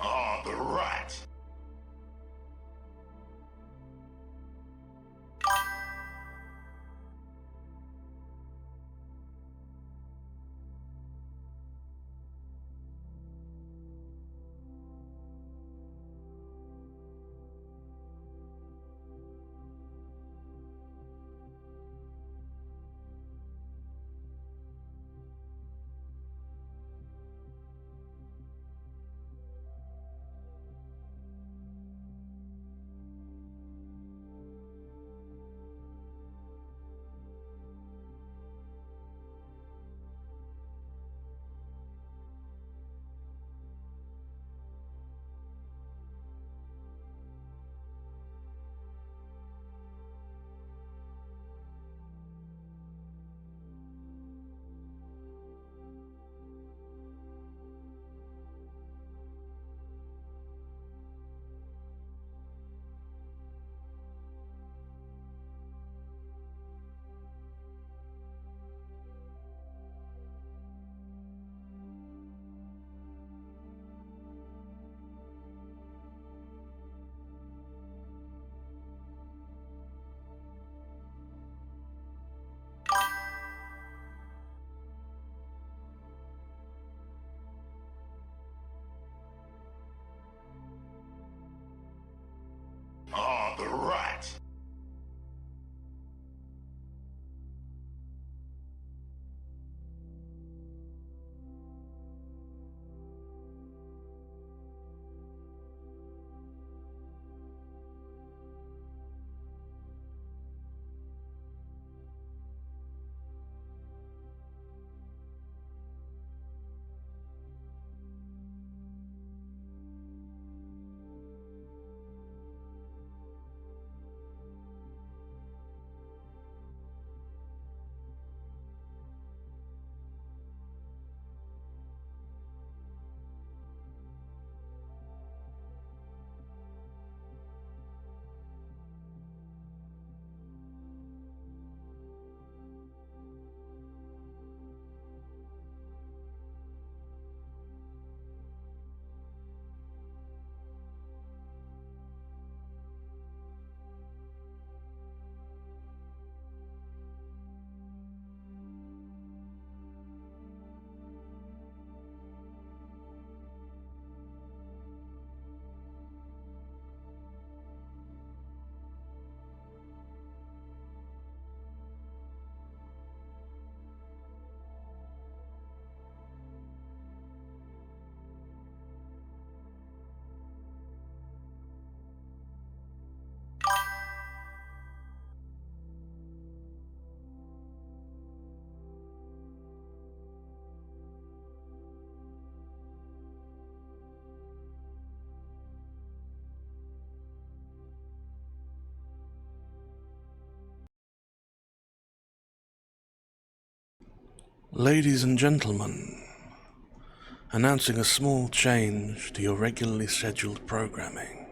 Ah, the rat! Ah, the rat! Ladies and gentlemen, announcing a small change to your regularly scheduled programming.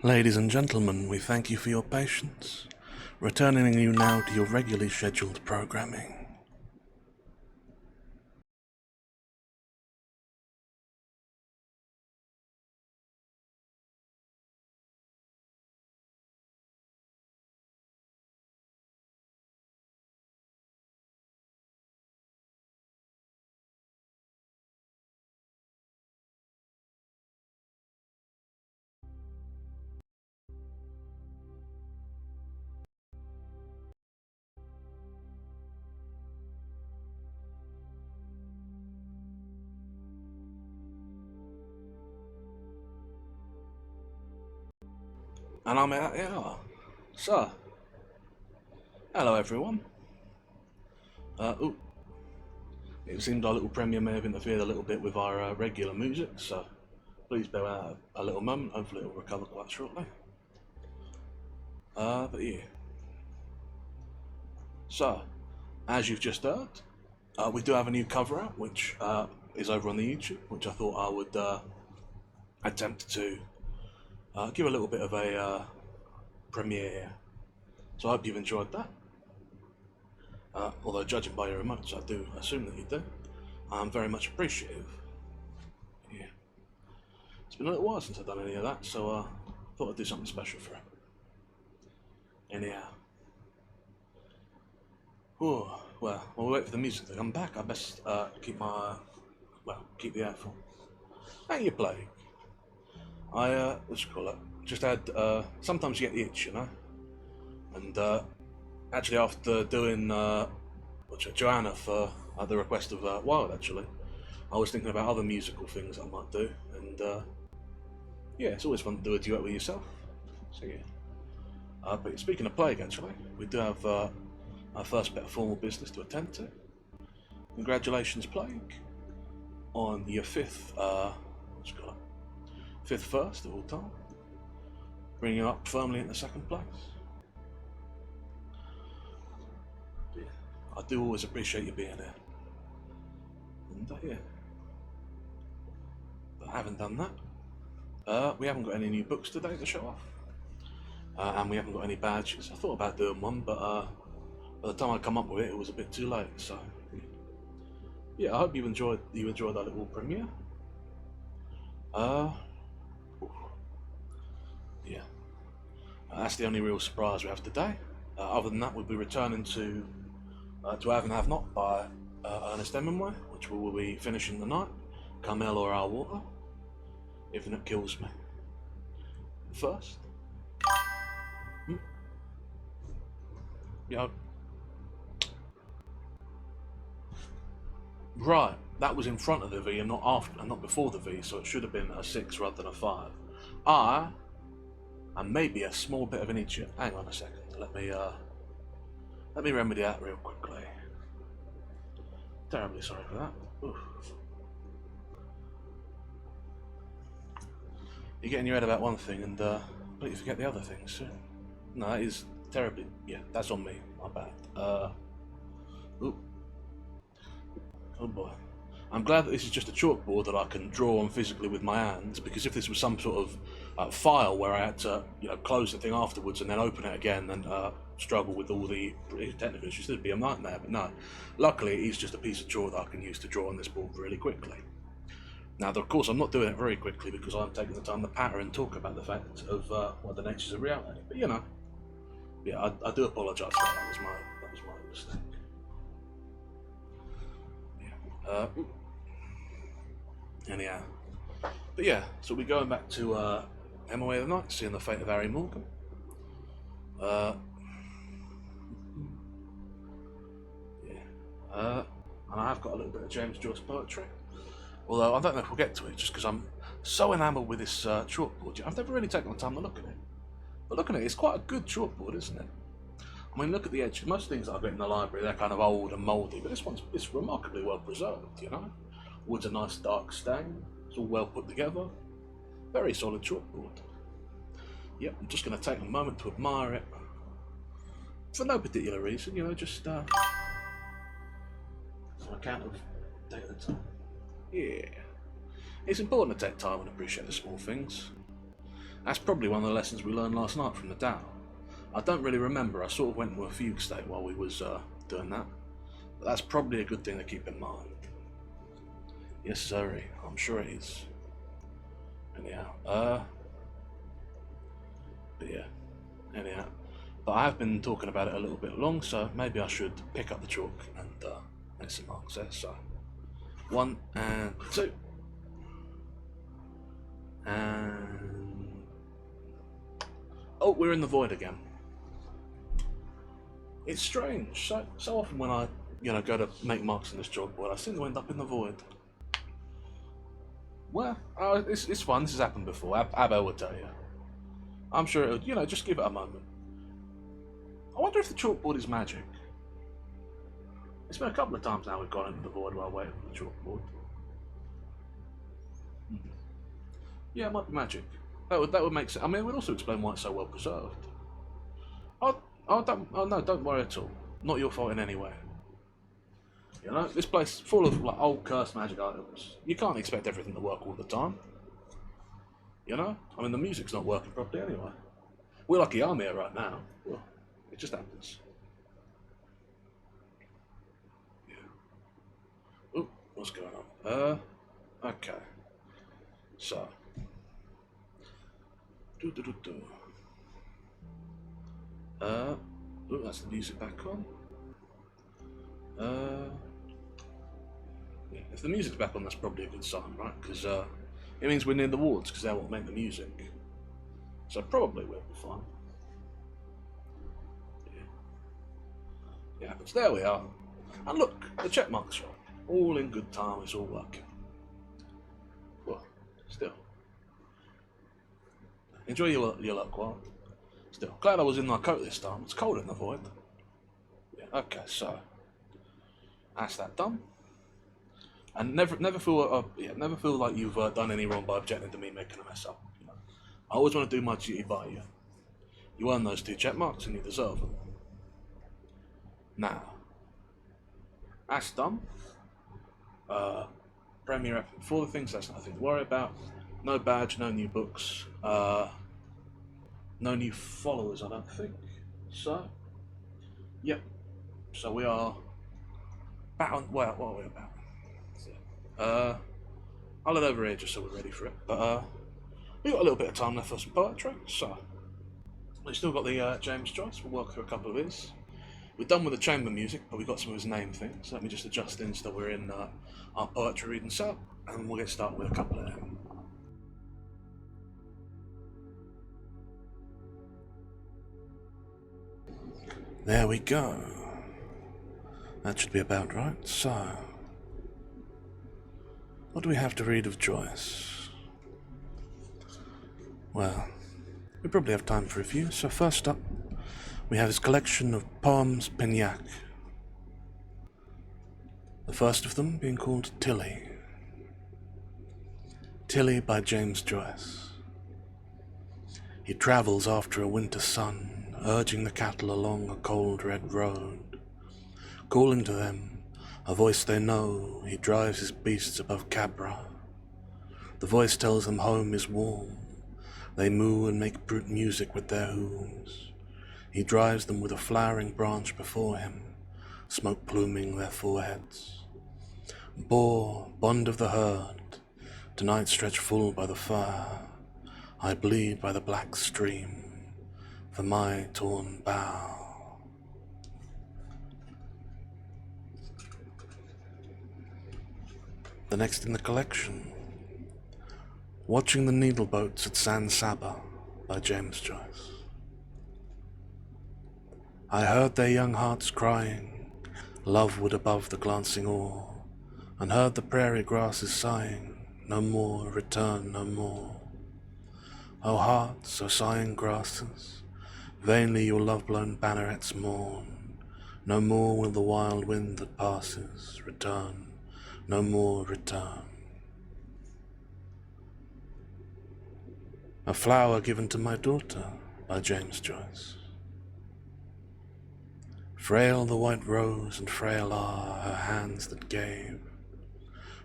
Ladies and gentlemen, we thank you for your patience, returning you now to your regularly scheduled programming. And I'm at the hour. So, hello everyone. It seemed our little premiere may have interfered a little bit with our regular music, so please bear with a little moment. Hopefully it will recover quite shortly. But yeah. So, as you've just heard, we do have a new cover out, which is over on the YouTube, which I thought I would attempt to give a little bit of a premiere here. So I hope you've enjoyed that. Although judging by your emotes, I do assume that you do. I'm very much appreciative. Yeah. It's been a little while since I've done any of that, so I thought I'd do something special for it. Anyhow. Ooh, well, while we wait for the music to come back, I best keep the earphone. How you playing? What you call it? Just had, sometimes you get the itch, you know? And actually after doing Joanna for the request of Wild, actually, I was thinking about other musical things I might do, and yeah, it's always fun to do a duet with yourself. So yeah. But speaking of Plague, actually, we do have our first bit of formal business to attend to. Congratulations, Plague, on your fifth first of all time, bringing you up firmly into second place. Yeah, I do always appreciate you being here. And yeah, but having done that, we haven't got any new books today to show off. And we haven't got any badges. I thought about doing one, but by the time I come up with it, it was a bit too late. So, yeah, I hope you enjoyed our little premiere. Yeah, that's the only real surprise we have today. Other than that, we'll be returning to Have and Have Not by Ernest Hemingway, which we will be finishing tonight. Carmel or Our Water, if it kills me. First, yeah. Right, that was in front of the V and not after, and not before the V, so it should have been a 6 rather than a 5. And maybe a small bit of an idiot. Hang on a second. Let me remedy that real quickly. Terribly sorry for that. Oof. You get in your head about one thing and but you forget the other things soon. No, that is terribly. Yeah, that's on me. My bad. Ooh. Oh boy. I'm glad that this is just a chalkboard that I can draw on physically with my hands, because if this was some sort of file where I had to, close the thing afterwards and then open it again and struggle with all the technical issues, it'd be a nightmare. But no, luckily it's just a piece of chalk that I can use to draw on this board really quickly. Now, of course, I'm not doing it very quickly because I'm taking the time to patter and talk about the fact of what the natures of reality. But yeah, I do apologise for that. That was my mistake. Yeah. Anyhow, but yeah, so we're going back to Hemingway of the Night, seeing the fate of Harry Morgan. And I have got a little bit of James Joyce poetry, although I don't know if we'll get to it, just because I'm so enamoured with this chalkboard. I've never really taken the time to look at it, but looking at it, it's quite a good chalkboard, isn't it? I mean, look at the edge. Most things that I've got in the library, they're kind of old and mouldy, but this one's remarkably well preserved, Wood's a nice dark stain. It's all well put together. Very solid chalkboard. Yep, I'm just going to take a moment to admire it. For no particular reason, just on account of taking the time. Yeah. It's important to take time and appreciate the small things. That's probably one of the lessons we learned last night from the Tao. I don't really remember. I sort of went into a fugue state while we was doing that. But that's probably a good thing to keep in mind. Yes, sir. I'm sure it is. Anyhow, but yeah, anyhow. But I have been talking about it a little bit long, so maybe I should pick up the chalk and make some marks there. So, 1 and 2. And... oh, we're in the void again. It's strange. So often when I, go to make marks in this chalkboard, I seem to end up in the void. Well, it's fun. This has happened before. Abbo would tell you. I'm sure it would, just give it a moment. I wonder if the chalkboard is magic. It's been a couple of times now we've gone into the void while waiting for the chalkboard. Yeah, it might be magic. That would make sense. I mean, it would also explain why it's so well preserved. Oh no, don't worry at all. Not your fault in any way. This place is full of old cursed magic items. You can't expect everything to work all the time. I mean, the music's not working properly anyway. We're lucky I'm here right now. Well, it just happens. Yeah. Ooh, what's going on? Okay. So. Ooh, that's the music back on. Yeah, if the music's back on, that's probably a good sign, right? Because it means we're near the wards, because they're what make the music. So probably we'll be fine. Yeah, but there we are. And look, the check marks are all in good time. It's all working. Well, still. Enjoy your luck, Wild. Still, glad I was in my coat this time. It's cold in the void. Yeah, okay, so that's that done. And never feel like you've done any wrong by objecting to me making a mess up. I always want to do my duty by you. You earn those 2 check marks and you deserve them. Now, that's done. Premier effort for the things. That's nothing to worry about. No badge, no new books. No new followers, I don't think. So, yep. So we are back on. Well, what are we about? I'll head over here just so we're ready for it. But we've got a little bit of time left for some poetry. So we've still got the James Joyce. We'll work through a couple of his. We're done with the chamber music, but we've got some of his name things. Let me just adjust in so we're in our poetry reading set, and we'll get started with a couple of them. There we go. That should be about right. So, what do we have to read of Joyce? Well, we probably have time for a few. So first up, we have his collection of poems Pignac. The first of them being called Tilly. Tilly by James Joyce. He travels after a winter sun, urging the cattle along a cold red road. Calling to them, a voice they know, he drives his beasts above Cabra. The voice tells them home is warm. They moo and make brute music with their hooves. He drives them with a flowering branch before him, smoke pluming their foreheads. Boar, bond of the herd, tonight stretch full by the fire, I bleed by the black stream, for my torn bough. The next in the collection, Watching the Needle Boats at San Saba by James Joyce. I heard their young hearts crying, loveward above the glancing oar, and heard the prairie grasses sighing, no more, return no more. O hearts, O sighing grasses, vainly your love-blown bannerets mourn, no more will the wild wind that passes return, no more return. A Flower Given to My Daughter by James Joyce. Frail the white rose and frail are her hands that gave,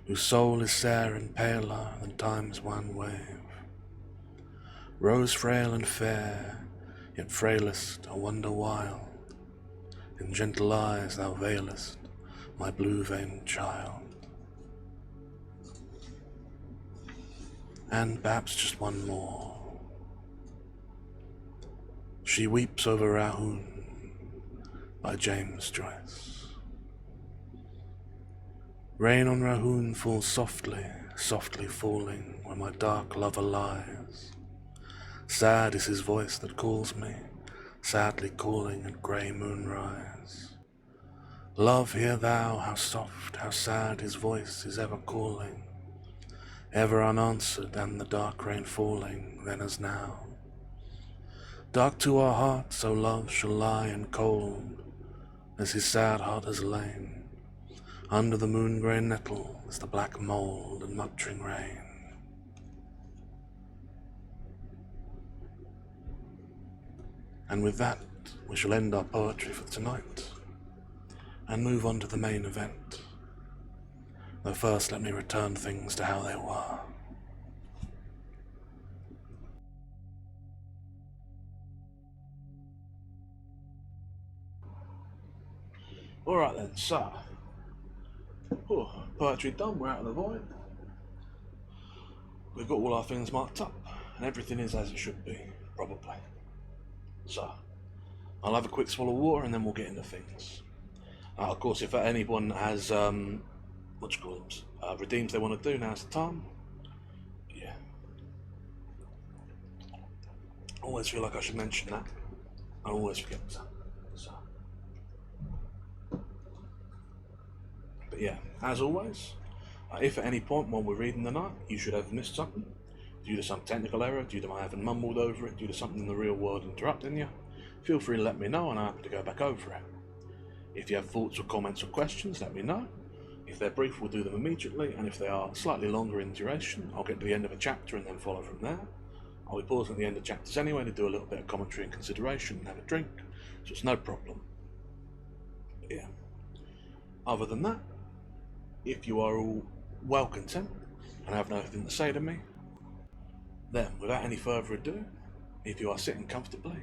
whose soul is sere and paler than time's wan wave. Rose frail and fair, yet frailest, I wonder wild. In gentle eyes thou veilest my blue-veined child. And perhaps just one more. She Weeps Over Rahun by James Joyce. Rain on Rahun falls softly, softly falling where my dark lover lies. Sad is his voice that calls me, sadly calling at grey moonrise. Love, hear thou how soft, how sad his voice is ever calling, ever unanswered, and the dark rain falling then as now. Dark to our hearts, O love, shall lie and cold, as his sad heart has lain, under the moon-grey nettles, the black mould and muttering rain. And with that, we shall end our poetry for tonight, and move on to the main event. Though first let me return things to how they were. Alright then, so, poetry done, we're out of the void. We've got all our things marked up, and everything is as it should be, probably. So, I'll have a quick swallow of water and then we'll get into things. Of course, if anyone has, redeems they want to do, now's the time. Yeah. Always feel like I should mention that. I always forget that. So. But yeah, as always, if at any point while we're reading the night you should have missed something, due to some technical error, due to my having mumbled over it, due to something in the real world interrupting you, feel free to let me know and I'm happy to go back over it. If you have thoughts or comments or questions, let me know. If they're brief, we'll do them immediately, and if they are slightly longer in duration, I'll get to the end of a chapter and then follow from there. I'll be pausing at the end of chapters anyway to do a little bit of commentary and consideration and have a drink, so it's no problem. But yeah. Other than that, if you are all well content and have nothing to say to me, then without any further ado, if you are sitting comfortably,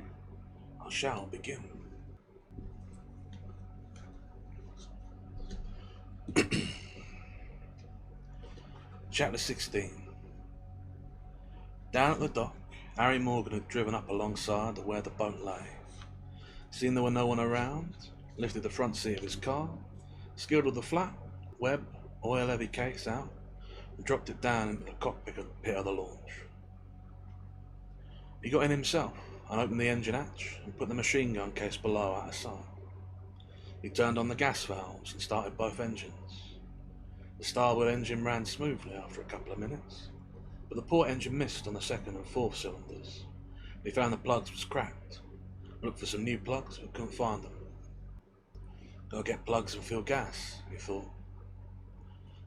I shall begin. Chapter 16. Down at the dock, Harry Morgan had driven up alongside of where the boat lay. Seeing there were no one around, lifted the front seat of his car, skilled the flat, web, oil-heavy case out, and dropped it down into the cockpit of the launch. He got in himself and opened the engine hatch and put the machine gun case below out of sight. He turned on the gas valves and started both engines. The starboard engine ran smoothly after a couple of minutes, but the port engine missed on the second and fourth cylinders. He found the plugs was cracked. Looked for some new plugs but couldn't find them. Gotta get plugs and fill gas, he thought.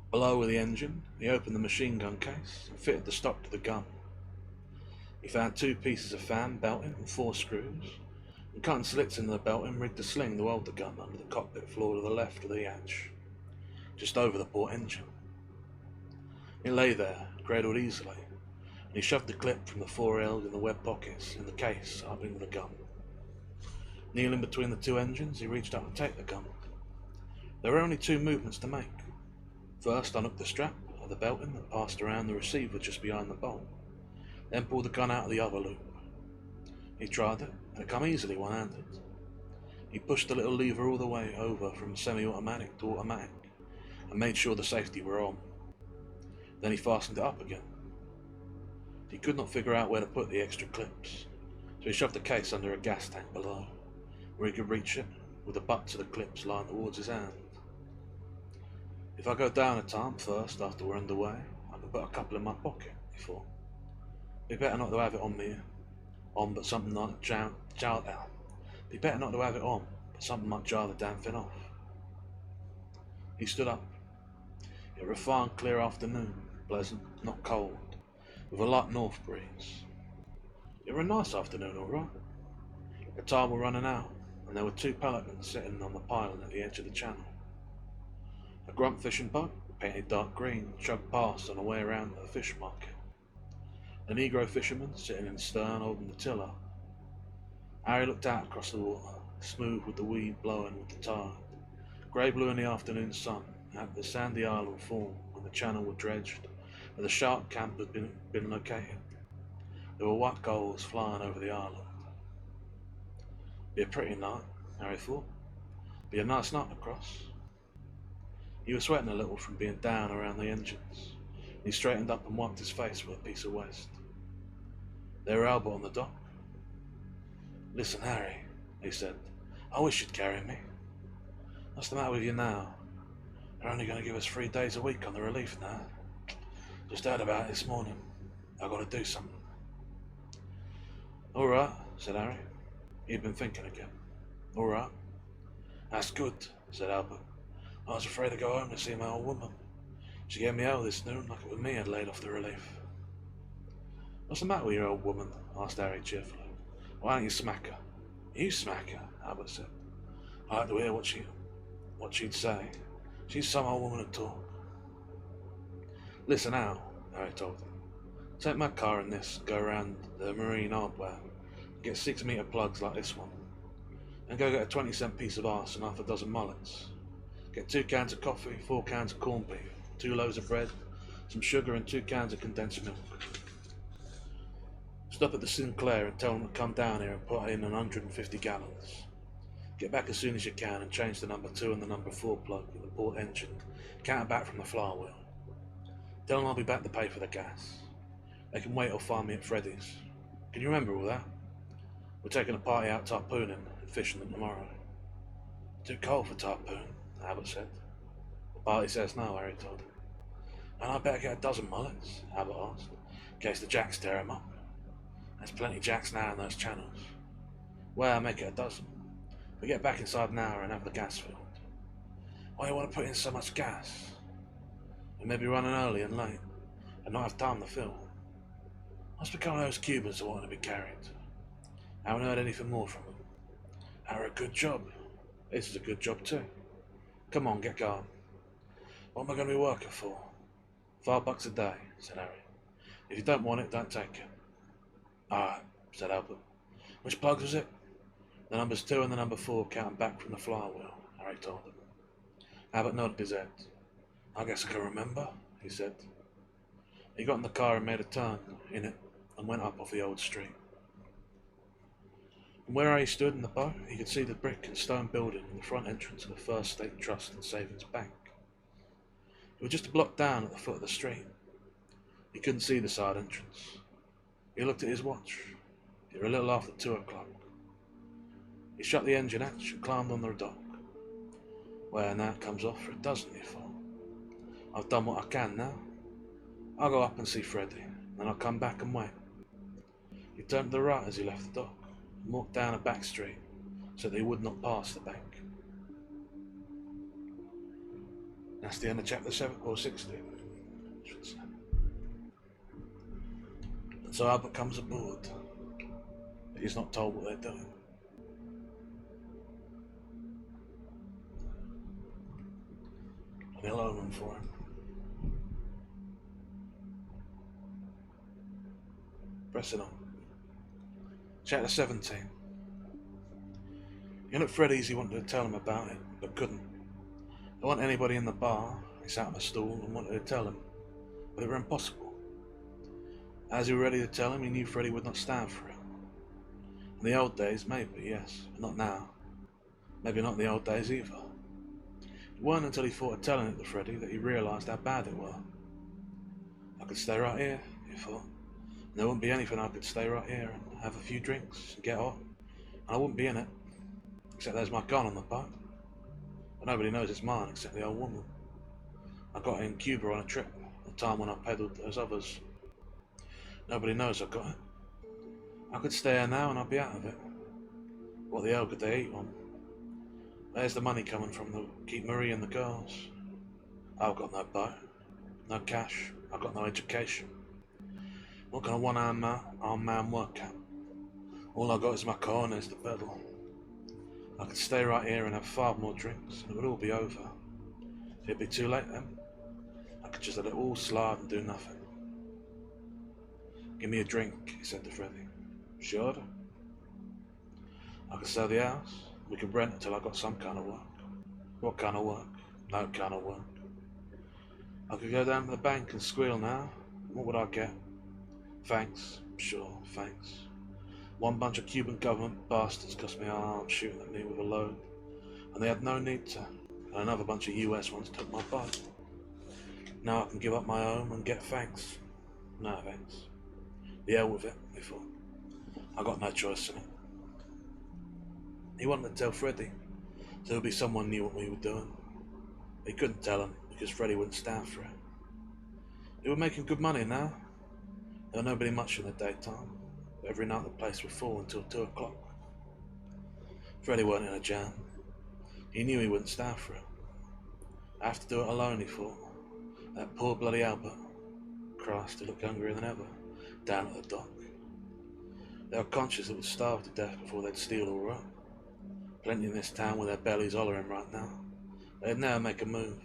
Below with the engine, he opened the machine gun case and fitted the stock to the gun. He found 2 pieces of fan belting and 4 screws, and cutting slits in the belting rigged a sling to hold the gun under the cockpit floor to the left of the hatch, just over the port engine. It lay there, cradled easily, and he shoved the clip from the 4 L's in the web pockets in the case up into the gun. Kneeling between the 2 engines, he reached up to take the gun. There were only 2 movements to make. First, unhook the strap of the belting that passed around the receiver just behind the bolt, then pull the gun out of the other loop. He tried it, and it come easily one-handed. He pushed the little lever all the way over from semi-automatic to automatic, and made sure the safety were on. Then he fastened it up again. He could not figure out where to put the extra clips, so he shoved the case under a gas tank below, where he could reach it, with the butts of the clips lying towards his hand. If I go down a time first after we're underway, I can put a couple in my pocket, he thought. Be better not to have it on me, but something might jar Be better not to have it on, but something might jar the damn thing off. He stood up. It was a fine, clear afternoon, pleasant, not cold, with a light north breeze. It was a nice afternoon, all right. The tide was running out, and there were 2 pelicans sitting on the pylon at the edge of the channel. A grunt fishing boat, painted dark green, chugged past on the way around to the fish market. A Negro fisherman sitting in the stern holding the tiller. Harry looked out across the water, smooth with the weed blowing with the tide. Grey-blue in the afternoon sun, at the sandy island formed when the channel was dredged, where the shark camp had been located. There were white gulls flying over the island. Be a pretty night, Harry thought. Be a nice night across. He was sweating a little from being down around the engines. He straightened up and wiped his face with a piece of waste. There were Albert on the dock. "Listen, Harry," he said, "I wish you'd carry me." "What's the matter with you now?" "They're only going to give us 3 days a week on the relief now. Just heard about it this morning. I've got to do something." "All right," said Harry. He'd been thinking again. "All right." "That's good," said Albert. "I was afraid to go home to see my old woman. She gave me hell this noon like it was me had laid off the relief." "What's the matter with your old woman?" asked Harry cheerfully. "Why don't you smack her?" "You smack her?" Albert said. "I like to hear what she'd say. She's some old woman to talk." "Listen out," Harry told him. "Take my car and this, go round the marine hardware, get 6-metre plugs like this one, and go get a 20-cent piece of arse and half a dozen mullets. Get 2 cans of coffee, 4 cans of corned beef, 2 loaves of bread, some sugar and 2 cans of condensed milk. Stop at the Sinclair and tell them to come down here and put in 150 gallons. Get back as soon as you can and change the number 2 and the number 4 plug in the port engine, counter back from the flywheel. Tell them I'll be back to pay for the gas. They can wait or find me at Freddy's. Can you remember all that? We're taking a party out tarpooning and fishing them tomorrow." "Too cold for tarpoon," Albert said. "The party says no," Harry told him. "And I better get a dozen mullets?" Albert asked, "in case the jacks tear 'em up. There's plenty of jacks now in those channels." "Well, make it a dozen. We get back inside an hour and have the gas filled." "Why do you want to put in so much gas?" "We may be running early and late, and not have time to fill. What's become of those Cubans that want to be carried? I haven't heard anything more from them. They're a good job. This is a good job too. Come on, get going." "What am I going to be working for?" $5 a day," said Harry. "If you don't want it, don't take it." "All right," said Albert. "Which plugs was it?" "The numbers 2 and the number 4 counting back from the flywheel," Harry told him. Albert nodded his head. "I guess I can remember," he said. He got in the car and made a turn in it and went up off the old street. From where he stood in the boat, he could see the brick and stone building in the front entrance of the First State Trust and Savings Bank. It was just a block down at the foot of the street. He couldn't see the side entrance. He looked at his watch. It was a little after 2 o'clock. He shut the engine hatch and climbed on the dock. "Well, now it comes off for a dozen," he thought. "I've done what I can now. I'll go up and see Freddy, then I'll come back and wait." He turned to the right as he left the dock and walked down a back street so that he would not pass the bank. That's the end of chapter 7 or 16, I should say. And so Albert comes aboard, but he's not told what they're doing. An ill omen for him. Pressing on. Chapter 17. In at Freddy's, he wanted to tell him about it, but couldn't. There wasn't anybody in the bar. He sat on a stool and wanted to tell him, but it were impossible. As he was ready to tell him, he knew Freddy would not stand for it. In the old days, maybe, yes, but not now. Maybe not in the old days either. It wasn't until he thought of telling it to Freddy that he realised how bad it were. I could stay right here, he thought. And there wouldn't be anything I could stay right here and have a few drinks and get hot. And I wouldn't be in it, except there's my gun on the boat. But nobody knows it's mine except the old woman. I got it in Cuba on a trip, the time when I peddled those others. Nobody knows I got it. I could stay here now and I'd be out of it. What the hell could they eat on? Where's the money coming from to keep Marie and the girls? I've got no boat, no cash, I've got no education. What can a one-armed man work at? All I got is my cojones to pedal. I could stay right here and have 5 more drinks and it would all be over. It'd be too late then. I could just let it all slide and do nothing. Give me a drink, he said to Freddy. Sure. I could sell the house. We could rent until I got some kind of work. What kind of work? No kind of work. I could go down to the bank and squeal now. What would I get? Thanks. Sure, thanks. One bunch of Cuban government bastards cost me arms shooting at me with a load, and they had no need to. And another bunch of US ones took my butt. Now I can give up my home and get thanks. No thanks. The hell with it, he thought. I got no choice in it. He wanted to tell Freddy, so there'd be someone knew what we were doing. He couldn't tell him because Freddy wouldn't stand for it. They were making good money now. There was nobody much in the daytime. Every night the place was full until 2 o'clock. Freddy weren't in a jam. He knew he wouldn't stand for it. I have to do it alone, he thought. That poor bloody Albert. Christ, he looked hungrier than ever, down at the dock. They were conscious they would starve to death before they'd steal all right. Plenty in this town with their bellies hollering right now. They'd never make a move.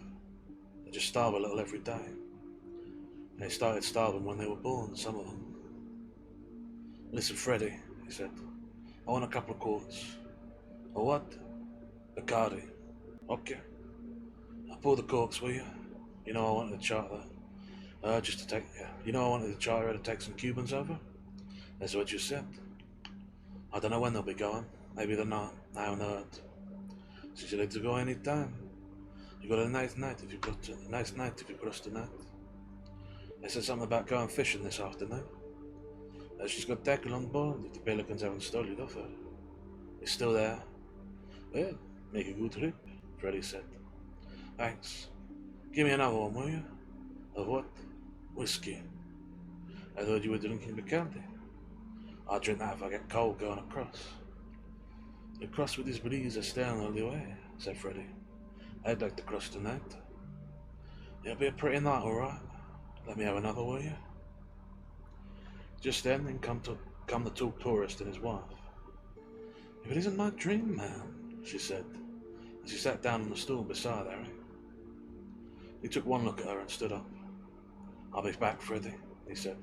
They'd just starve a little every day. And they started starving when they were born, some of them. Listen, Freddy, he said. I want a couple of quarts. A what? Bacardi. Okay. I'll pour the corks, will you? You know I wanted to charter. Just to take, yeah. You know I wanted to charter her to take some Cubans over? That's what you said. I don't know when they'll be going. Maybe they're not. I haven't heard. She said like to go any time. You got a nice night if you cross the night. They said something about going fishing this afternoon. She's got tackle on board if the pelicans haven't stolen it off her. It's still there. Well, make a good trip, Freddy said. Thanks. Give me another one, will you? Of what? Whiskey. I thought you were drinking Bacardi. I'll drink that if I get cold going across. You cross with this breeze a stern all the way, said Freddy. I'd like to cross tonight. It'll be a pretty night, all right. Let me have another, will you? Just then in come the tall tourist and his wife. If it isn't my dream man, she said, as she sat down on the stool beside Harry. He took one look at her and stood up. I'll be back, Freddy, he said.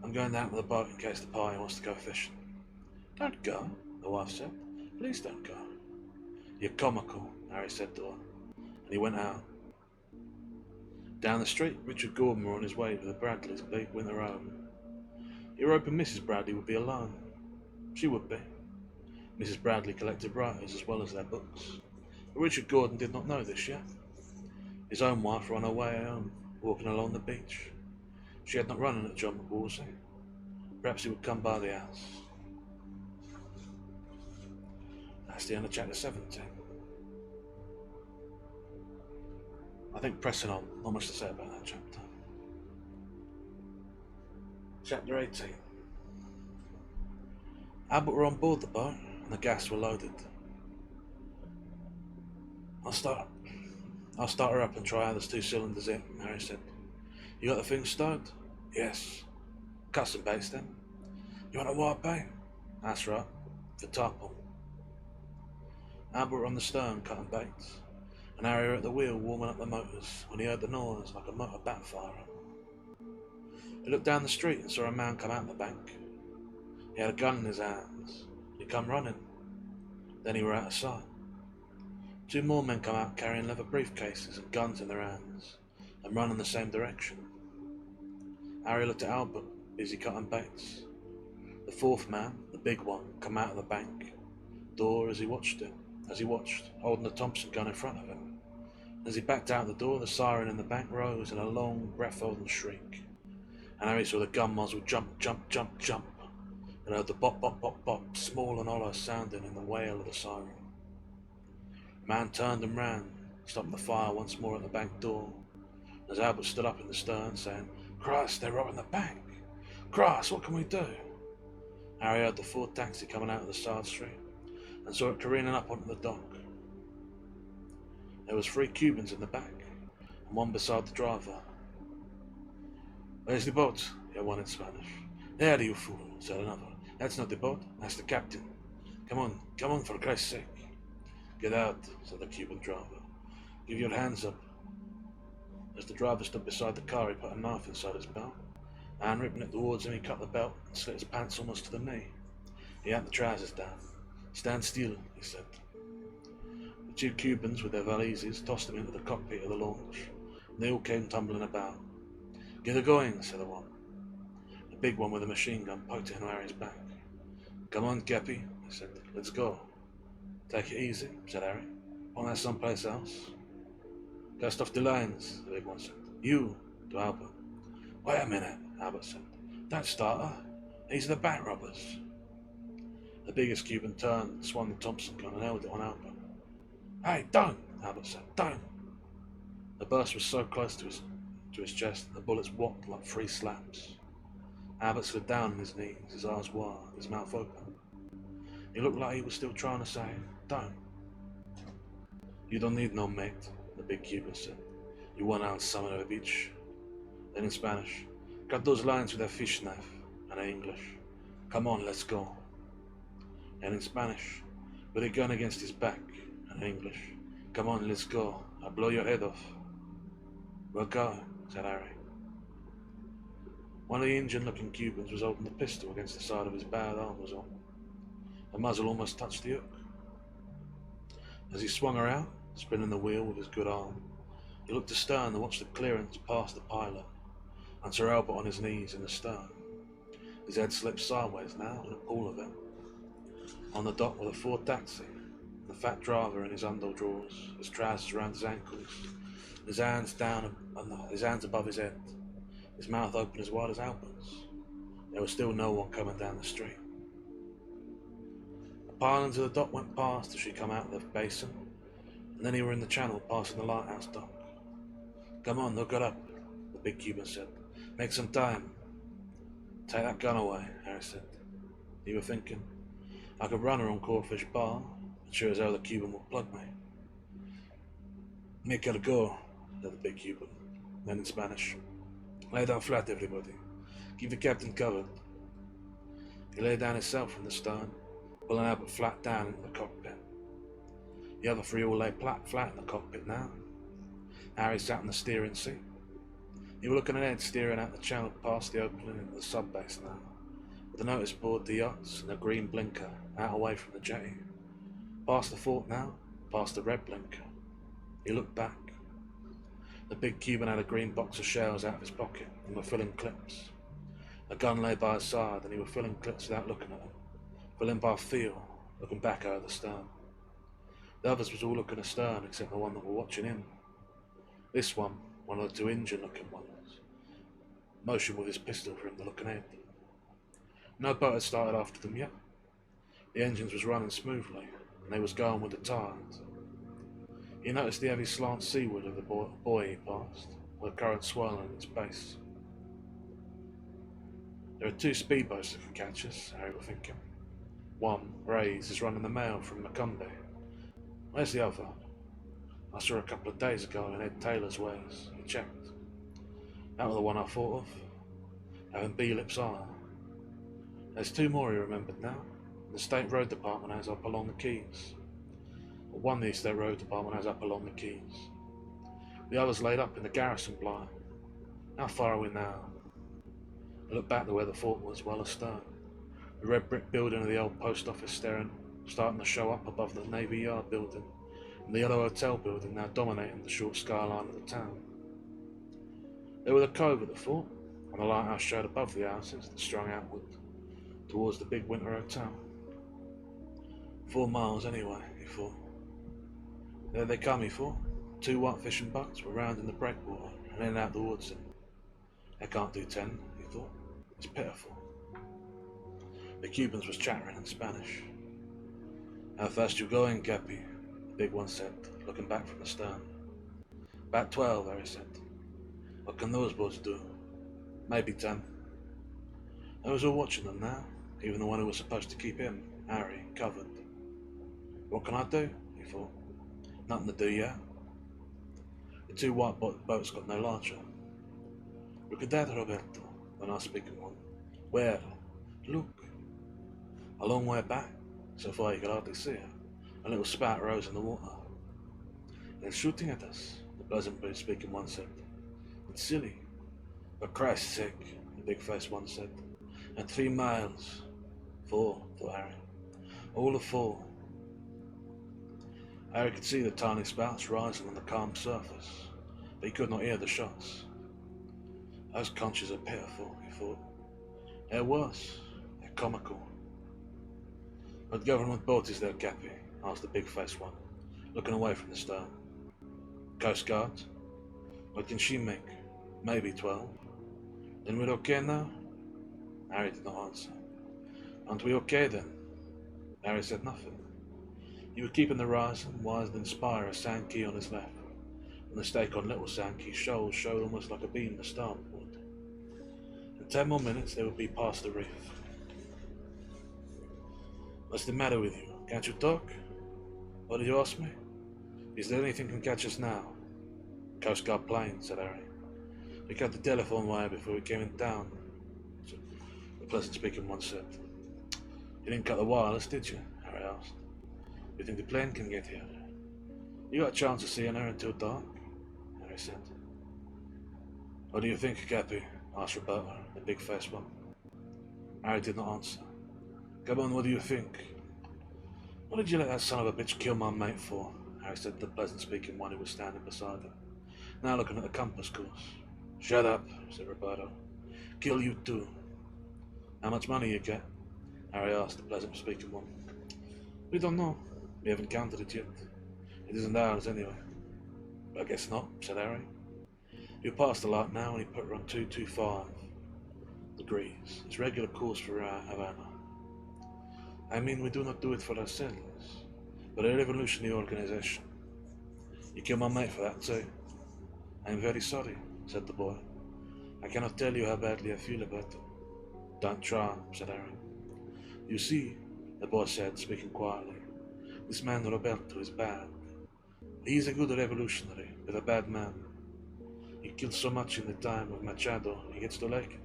I'm going down to the boat in case the party wants to go fishing. Don't go, the wife said. Please don't go. You're comical, Harry said to her, and he went out. Down the street, Richard Gordon were on his way to the Bradleys' big winter home. He were hoping Mrs. Bradley would be alone. She would be. Mrs. Bradley collected writers as well as their books. But Richard Gordon did not know this yet. His own wife were on her way home, walking along the beach. She had not run into John McWolsey. Perhaps he would come by the house. That's the end of chapter 17. I think pressing on, not much to say about that chapter. Chapter 18. Albert were on board the boat and the gas were loaded. I'll start her up and try out there's 2 cylinders in, Harry said. You got the thing stowed? Yes. Custom based then. You want a wide bay? That's right. For tarpon. Albert were on the stern cutting baits, and Harry were at the wheel warming up the motors when he heard the noise like a motor backfiring. He looked down the street and saw a man come out of the bank. He had a gun in his hands. He come running. Then he were out of sight. 2 more men come out carrying leather briefcases and guns in their hands and run in the same direction. Harry looked at Albert, busy cutting baits. The 4th man, the big one, come out of the bank door as he watched, holding the Thompson gun in front of him. As he backed out the door, the siren in the bank rose in a long, breath-holding shriek, and Harry saw the gun muzzle jump, jump, jump, jump, and heard the bop, bop, bop, bop, small and hollow sounding in the wail of the siren. The man turned and ran, stopping the fire once more at the bank door. As Albert stood up in the stern, saying, Christ, they're robbing the bank! Christ, what can we do? Harry heard the Ford taxi coming out of the side street, and saw it careening up onto the dock. There was 3 Cubans in the back, and one beside the driver. Where's the boat? He had one in Spanish. There, you fool, said another. That's not the boat, that's the captain. Come on, for Christ's sake. Get out, said the Cuban driver. Give your hands up. As the driver stood beside the car, he put a knife inside his belt. And ripping it towards him, he cut the belt and slit his pants almost to the knee. He had the trousers down. "Stand still," he said. The two Cubans with their valises tossed him into the cockpit of the launch, and they all came tumbling about. "Get her going," said the one. The big one with the machine gun poked it in Harry's back. "Come on, Cappy," he said. "Let's go." "Take it easy," said Harry. "Want that someplace else?" "Cast off the lines," the big one said. "You," to Albert. "Wait a minute," Albert said. "Don't start her. These are the bank robbers." The biggest Cuban turned, swung the Thompson gun and held it on Albert. "Hey, don't!" Albert said. "Don't!" The burst was so close to his chest that the bullets whopped like 3 slaps. Albert slid down on his knees, his eyes wide, his mouth open. He looked like he was still trying to say, "Don't." "You don't need no mate," the big Cuban said. "You one-ounce son of a bitch." Then in Spanish, "Cut those lines with a fish knife," and in English, "Come on, let's go." And in Spanish, with a gun against his back, and in English, "Come on, let's go. I'll blow your head off." "We'll go," said Harry. One of the Indian-looking Cubans was holding the pistol against the side of his bowed arm was on. The muzzle almost touched the hook. As he swung around, spinning the wheel with his good arm, he looked astern and watched the clearance past the pilot, and Sir Albert on his knees in the stern. His head slipped sideways now in a pool of it. On the dock were the Ford taxi, the fat driver in his underdrawers, his trousers around his ankles, his hands his hands above his head, his mouth open as wide as Albert's. There was still no one coming down the street. The pilings of the dock went past as she come out of the basin, and then he were in the channel passing the lighthouse dock. "Come on, look it up," the big Cuban said. "Make some time." "Take that gun away," Harry said. He was thinking, "I could run her on Crawfish Bar, and sure as hell the Cuban would plug me." "Make her go," said the big Cuban. Then in Spanish, "Lay down flat, everybody. Keep the captain covered." He lay down himself from the stern, pulling Albert flat down into the cockpit. The other 3 all lay flat in the cockpit now. Harry sat in the steering seat. He was looking ahead, steering out the channel past the opening into the sub-base now, with the notice board, the yachts, and the green blinker out away from the jetty. Past the fort now, past the red blinker. He looked back. The big Cuban had a green box of shells out of his pocket and were filling clips. A gun lay by his side and he was filling clips without looking at them, filling by feel, looking back over the stern. The others was all looking astern except the one that were watching him. This one of the 2 Indian-looking ones, motioned with his pistol for him to look ahead. No boat had started after them yet. The engines was running smoothly, and they was going with the tide. He noticed the heavy slant seaward of the buoy he passed, with the current swirling at its base. "There are 2 speedboats that can catch us," Harry was thinking. "One, Ray's, is running the mail from Macombe. Where's the other? I saw her a couple of days ago in Ed Taylor's ways." He checked. "That was the one I thought of, having B-lips on. There's 2 more," he remembered now. The State Road Department has up along the quays. Or one the State Road Department has up along the quays. The other's laid up in the garrison blind. How far are we now? I looked back to where the fort was, well astern. The red brick building of the old post office starting to show up above the Navy Yard building, and the yellow hotel building now dominating the short skyline of the town. There was a cove at the fort, and the lighthouse showed above the houses that strung outward towards the big winter hotel. 4 miles anyway, he thought. There they come, he thought. 2 white fishing boats were rounding the breakwater and heading out towards him. They can't do 10, he thought. It's pitiful. The Cubans was chattering in Spanish. "How fast you going, Cappy?" the big one said, looking back from the stern. "About 12, Harry said. "What can those boats do?" "Maybe 10. They was all watching them now, even the one who was supposed to keep him, Harry, covered. "What can I do?" he thought. "Nothing to do yet." The 2 white boats got no larger. "Look at that, Roberto," the nice speaking one. "Where?" "Look." A long way back, so far you could hardly see it, a little spout rose in the water. "They're shooting at us," the pleasant speaking one said. "It's silly. For Christ's sake," the big-faced one said. "And 3 miles. 4, thought Harry. All of 4. Harry could see the tiny spouts rising on the calm surface, but he could not hear the shots. Those conches are pitiful, he thought. They're worse. They're comical. "What government boat is there, Cappy?" asked the big-faced one, looking away from the stern. "Coast Guard. What can she make? Maybe 12. Then we're okay now?" Harry did not answer. "Aren't we okay then?" Harry said nothing. He was keeping the horizon wider than spire of Sand Key on his left, and the stake on Little Sand Key shoals showed almost like a beam the starboard. In 10 more minutes they would be past the reef. "What's the matter with you? Can't you talk?" "What did you ask me?" "Is there anything can catch us now?" "Coast Guard plane," said Harry. "We cut the telephone wire before we came in town," the pleasant-speaking one said. "You didn't cut the wireless, did you?" Harry asked. "You think the plane can get here?" "You got a chance of seeing her until dark," Harry said. "What do you think, Cappy?" asked Roberta, the big-faced one. Harry did not answer. "Come on, what do you think?" "What did you let that son of a bitch kill my mate for?" Harry said to the pleasant-speaking one who was standing beside him, now looking at the compass course. "Shut up," said Roberto. "Kill you too." "How much money you get?" Harry asked the pleasant-speaking one. "We don't know. We haven't counted it yet. It isn't ours anyway." "I guess not," said Harry. "You're past the light now, and he put her on 225 degrees. It's regular course for Havana. I mean, we do not do it for ourselves, but a revolutionary organization. You killed my mate for that too." "I am very sorry," said the boy. "I cannot tell you how badly I feel about it." "Don't try," said Harry. "You see," the boy said, speaking quietly, "this man Roberto is bad. He is a good revolutionary, but a bad man. He killed so much in the time of Machado, he gets to like it.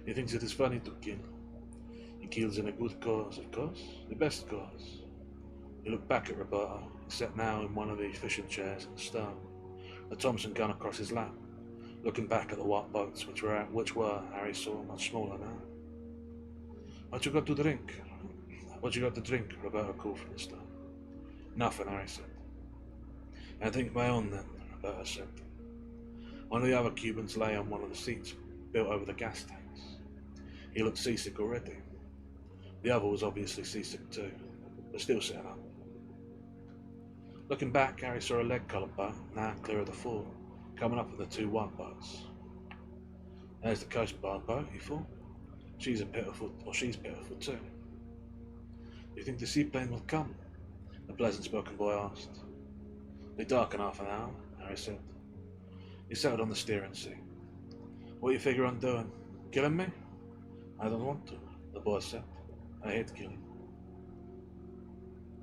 He thinks it is funny to kill. He kills in a good cause, of course, the best cause." He looked back at Roberta, who sat now in one of the fishing chairs in the stern, a Thompson gun across his lap, looking back at the white boats, which were, Harry saw, much smaller now. "What you got to drink?" "What you got to drink?" Roberta called from the stern. "Nothing," Harry said. "I drink my own then," Roberta said. One of the other Cubans lay on one of the seats built over the gas tanks. He looked seasick already. The other was obviously seasick too, but still sitting up. Looking back, Harry saw a lead-coloured boat, now clear of the fort, coming up with the 2 white boats. "There's the Coast Guard boat," he thought. She's pitiful too." "Do you think the seaplane will come?" the pleasant-spoken boy asked. "It'll be dark in half an hour," Harry said. He settled on the steering seat. "What do you figure on doing? Killing me?" "I don't want to," the boy said. "I hate killing."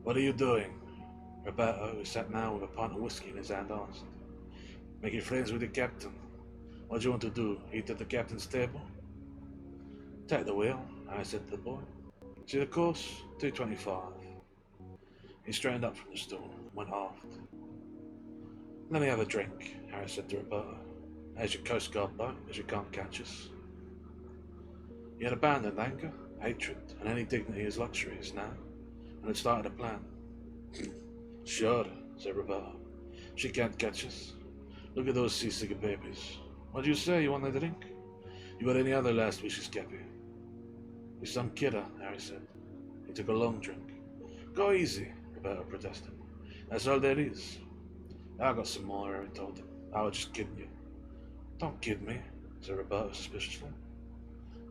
"What are you doing?" Roberto, who sat now with a pint of whiskey in his hand, asked. "Making friends with the captain. What do you want to do? Eat at the captain's table?" "Take the wheel," I said to the boy. "See the course? 225. He straightened up from the stool and went aft. "Let me have a drink," Harry said to Roberta. "There's your Coast Guard boat, as you can't catch us." He had abandoned anger, hatred, and any dignity as luxuries now, and had started a plan. "Sure," said Roberta. "She can't catch us. Look at those seasick babies. What do you say? You want a drink? You got any other last wishes, Cappy?" "He's some kidder," Harry said. He took a long drink. "Go easy," Roberta protested. "That's all there is." "I got some more," Harry told him. "I was just kidding you." "Don't kid me," said Roberta suspiciously.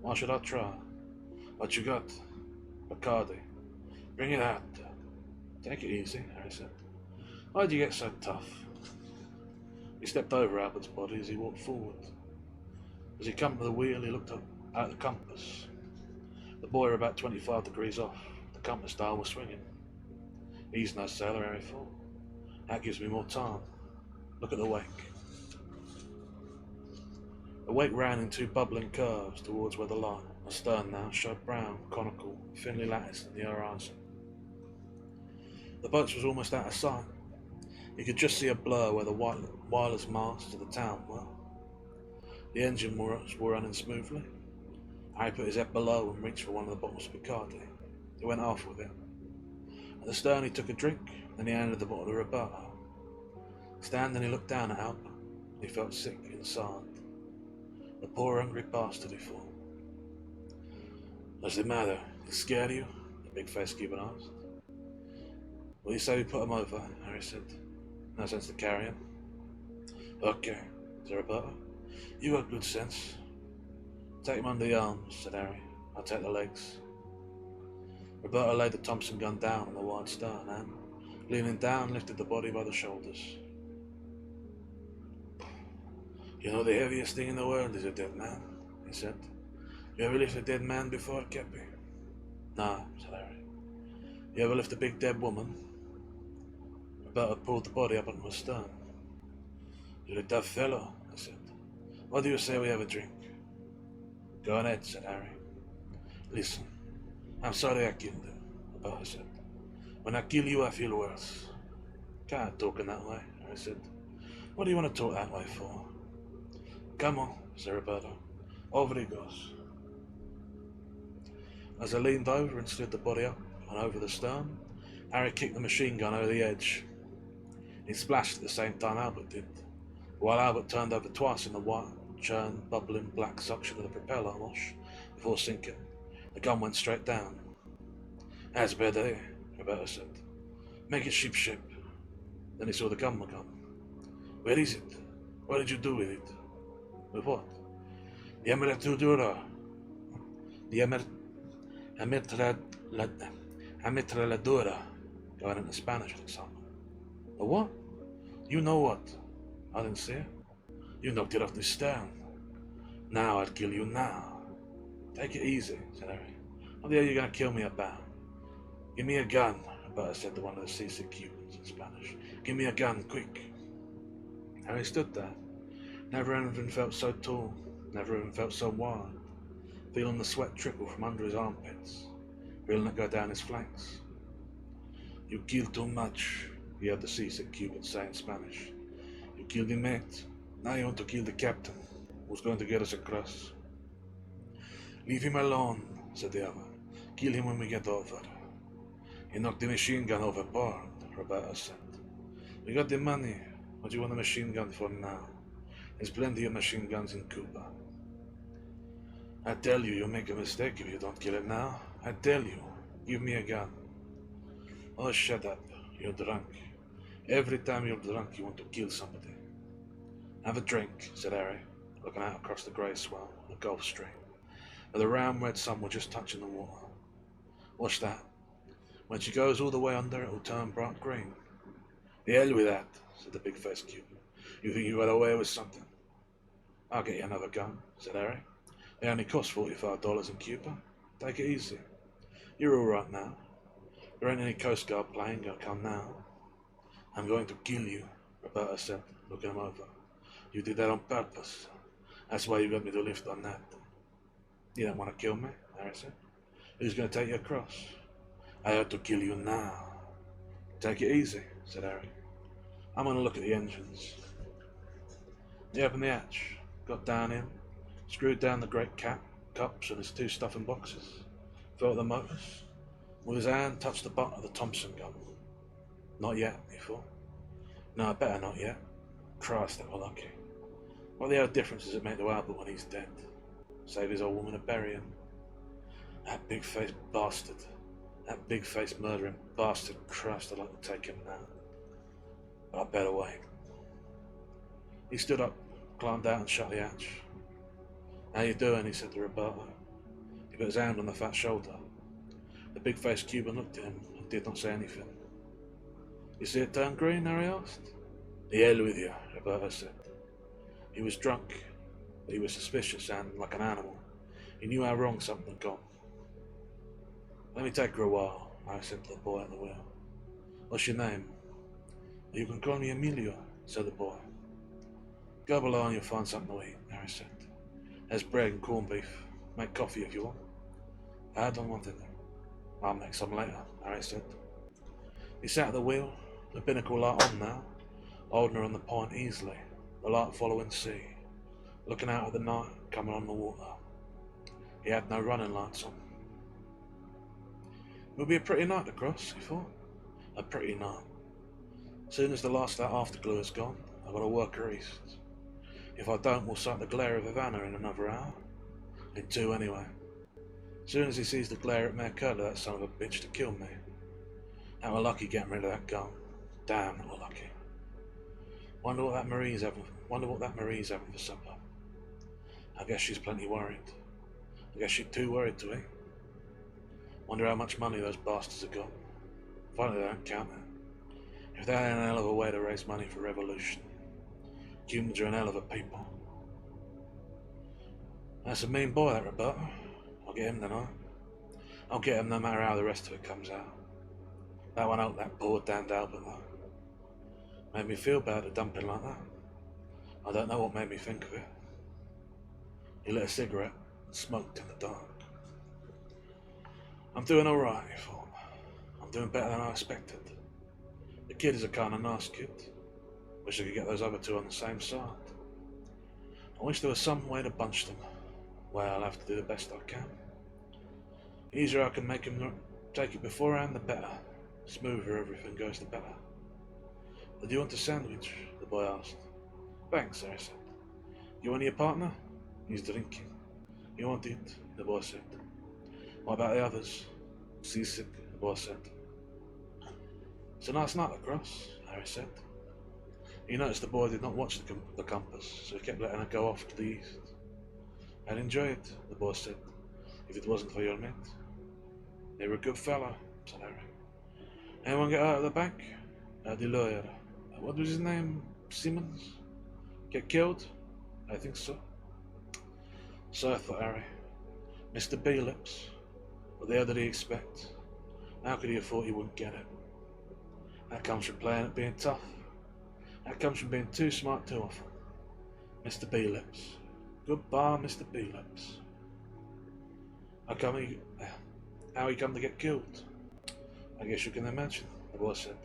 "Why should I try?" "What you got?" "Bacardi." "Bring it out." "Take it easy," Harry said. "Why'd you get so tough?" He stepped over Albert's body as he walked forward. As he came to the wheel, he looked up at the compass. The buoy were about 25 degrees off. The compass dial was swinging. "He's no sailor," Harry thought. "That gives me more time. Look at the wake." The wake ran in 2 bubbling curves towards where the light, astern now, showed brown, conical, thinly latticed in the horizon. The boats was almost out of sight. You could just see a blur where the wireless masts of the town were. The engine was running smoothly. Harry put his head below and reached for one of the bottles of Bacardi. He went off with it. At the stern he took a drink, then he handed the bottle to Roberto. Standing he looked down at Albert. He felt sick inside. The poor hungry bastard, he thought. What's the matter? He scared you? The big-faced Cuban asked. Well, you say we put him over, Harry said. No sense to carry him. Okay, said Roberto. You got good sense. Take him under the arms, said Harry. I'll take the legs. Roberto laid the Thompson gun down on the wide stern and, leaning down, lifted the body by the shoulders. You know the heaviest thing in the world is a dead man, he said. You ever lift a dead man before, Cappy? No, said Harry. You ever lift a big dead woman? Roberto pulled the body up onto the stern. You're a tough fellow, I said. What do you say we have a drink? Go on ahead, said Harry. Listen, I'm sorry I killed him, Roberto said. When I kill you, I feel worse. Can't talk in that way, Harry said. What do you want to talk that way for? Come on, said Roberto. Over he goes. As I leaned over and slid the body up and over the stern, Harry kicked the machine gun over the edge. It splashed at the same time Albert did, while Albert turned over twice in the white, churned, bubbling black suction of the propeller wash before sinking. The gun went straight down. That's better, eh? Roberto said. Make it ship-shape. Then he saw the gun again. Where is it? What did you do with it? With what? The ametralladora. The ametralladora. Going into Spanish like something. A what? You know what? I didn't see it. You knocked it off the stern. Now I'll kill you now. Take it easy, said Harry. What the hell are you going to kill me about? Give me a gun, Roberto said to one of the seasick Cubans in Spanish. Give me a gun, quick. Harry stood there. Never even felt so tall, never even felt so wide, feeling the sweat trickle from under his armpits, feeling it go down his flanks. You killed too much, he heard the seasick Cuban say in Spanish. You killed the mate, now you want to kill the captain, who's going to get us across. Leave him alone, said the other. Kill him when we get over. He knocked the machine gun overboard, Roberto said. We got the money. What do you want a machine gun for now? There's plenty of machine guns in Cuba. I tell you, you'll make a mistake if you don't kill it now. I tell you, give me a gun. Oh, shut up. You're drunk. Every time you're drunk, you want to kill somebody. Have a drink, said Harry, looking out across the grey swell of the Gulf Stream, where the round red sun was just touching the water. Watch that. When she goes all the way under, it'll turn bright green. The hell with that, said the big-faced Cuban. You think you got away with something? I'll get you another gun, said Harry. They only cost $45 in Cuba. Take it easy. You're all right now. There ain't any Coast Guard plane gonna come now. I'm going to kill you, Roberto said, looking him over. You did that on purpose. That's why you got me to lift on that. You don't want to kill me, Harry said. Who's going to take you across? I have to kill you now. Take it easy, said Harry. I'm going to look at the engines. He opened the hatch, got down in, screwed down the great cups and his two stuffing boxes, felt the motors. With his hand touched the butt of the Thompson gun. Not yet, he thought. No, better not yet. Christ, that were lucky. What the hell difference does it make to Albert when he's dead? Save his old woman to bury him. That big-faced bastard. That big-faced murdering bastard. Christ, I'd like to take him now. But I'd better wait. He stood up, climbed out and shut the hatch. How you doing? He said to Roberto. He put his hand on the fat shoulder. The big-faced Cuban looked at him and did not say anything. You see it turn green? Harry asked. The hell with you, Roberto said. He was drunk, but he was suspicious and like an animal. He knew how wrong something had gone. Let me take her a while, I said to the boy at the wheel. What's your name? You can call me Emilio, said the boy. Go below and you'll find something to eat, Harry said. There's bread and corned beef. Make coffee if you want. I don't want it. I'll make some later, Harry said. He sat at the wheel, the binnacle light on now, holding her on the point easily, the light following sea, looking out at the night coming on the water. He had no running lights on. It would be a pretty night to cross, he thought. A pretty night. Soon as the last of that afterglow is gone, I've got to work her east. If I don't, we'll sight the glare of Havana in another hour. In 2 anyway. Soon as he sees the glare, it may occur to that son of a bitch to kill me. That were lucky getting rid of that gun. Damn, that were lucky. Wonder what that Marie's having for supper. I guess she's plenty worried. I guess she's too worried to eat. Wonder how much money those bastards have got. Finally, they don't count it. If they had an hell of a way to raise money for revolution. Cubans are an hell of a people. That's a mean boy, that Roberto. I'll get him tonight. I'll get him no matter how the rest of it comes out. That won't help that poor damned Albert though. Made me feel bad to dump him like that. I don't know what made me think of it. He lit a cigarette and smoked in the dark. I'm doing alright, he thought. I'm doing better than I expected. The kid is a kind of nice kid. Wish I could get those other 2 on the same side. I wish there was some way to bunch them. Well, I'll have to do the best I can. The easier I can make him take it beforehand, the better. The smoother everything goes, the better. Do you want a sandwich? The boy asked. Thanks, I said. You want your partner? He's drinking. You want it? The boy said. What about the others? Seasick, the boy said. It's a nice night across, Harry said. He noticed the boy did not watch the compass, so he kept letting it go off to the east. I'd enjoy it, the boy said, if it wasn't for your mate. They were a good fellow, said Harry. Anyone get out of the bank? The lawyer. What was his name? Simmons? Get killed? I think so. So, thought Harry. Mr. B-Lips. What the hell did he expect? How could he have thought he wouldn't get it? That comes from playing at being tough. That comes from being too smart too often. Mr. B-Lips. Goodbye, Mr. B-Lips. How he come to get killed? I guess you can imagine, the boy said.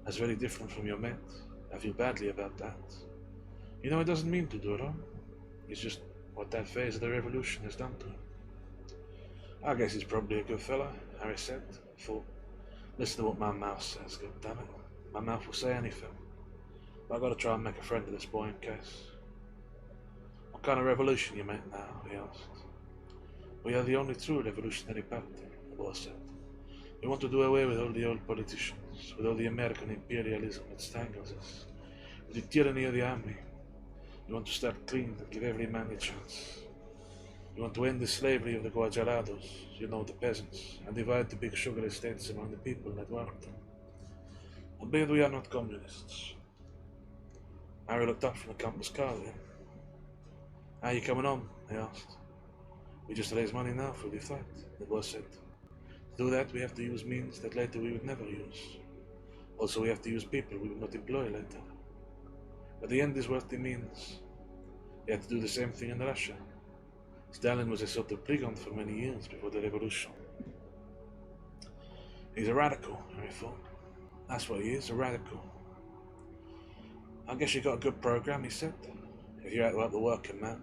That's very different from your mate. I feel badly about that. You know, he doesn't mean to do wrong. It's just what that phase of the revolution has done to him. I guess he's probably a good fellow, Harry said. Thought, listen to what my mouth says, goddammit. My mouth will say anything. But I've got to try and make a friend of this boy in case. What kind of revolution you make now? He asked. We are the only true revolutionary party, the boy said. We want to do away with all the old politicians, with all the American imperialism that strangles us, with the tyranny of the army. We want to start clean and give every man a chance. We want to end the slavery of the guajarados, you know, the peasants, and divide the big sugar estates among the people that work them. Albeit we are not communists. Harry looked up from the compass card then. How are you coming on? He asked. We just raise money now for the fight, the boss said. To do that, we have to use means that later we would never use. Also, we have to use people we would not employ later. But the end is worth the means. We had to do the same thing in Russia. Stalin was a sort of brigand for many years before the revolution. He's a radical, Harry thought. That's what he is, a radical. I guess you got a good program, he said, if you're out to help the working man.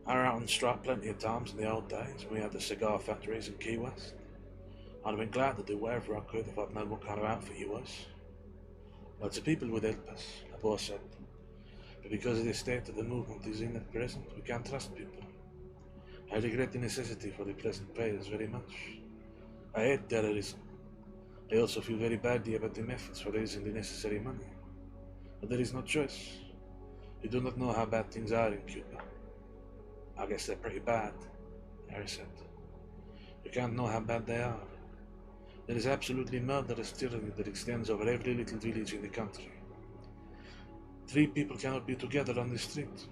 I were out on strike plenty of times in the old days when we had the cigar factories in Key West. I'd have been glad to do whatever I could if I'd known what kind of outfit you was. Lots of people would help us, the boss said. But because of the state that the movement is in at present, we can't trust people. I regret the necessity for the present players very much. I hate terrorism. I also feel very badly about the methods for raising the necessary money. But there is no choice. You do not know how bad things are in Cuba. I guess they're pretty bad, Harry said. You can't know how bad they are. There is absolutely murderous tyranny that extends over every little village in the country. 3 people cannot be together on the street.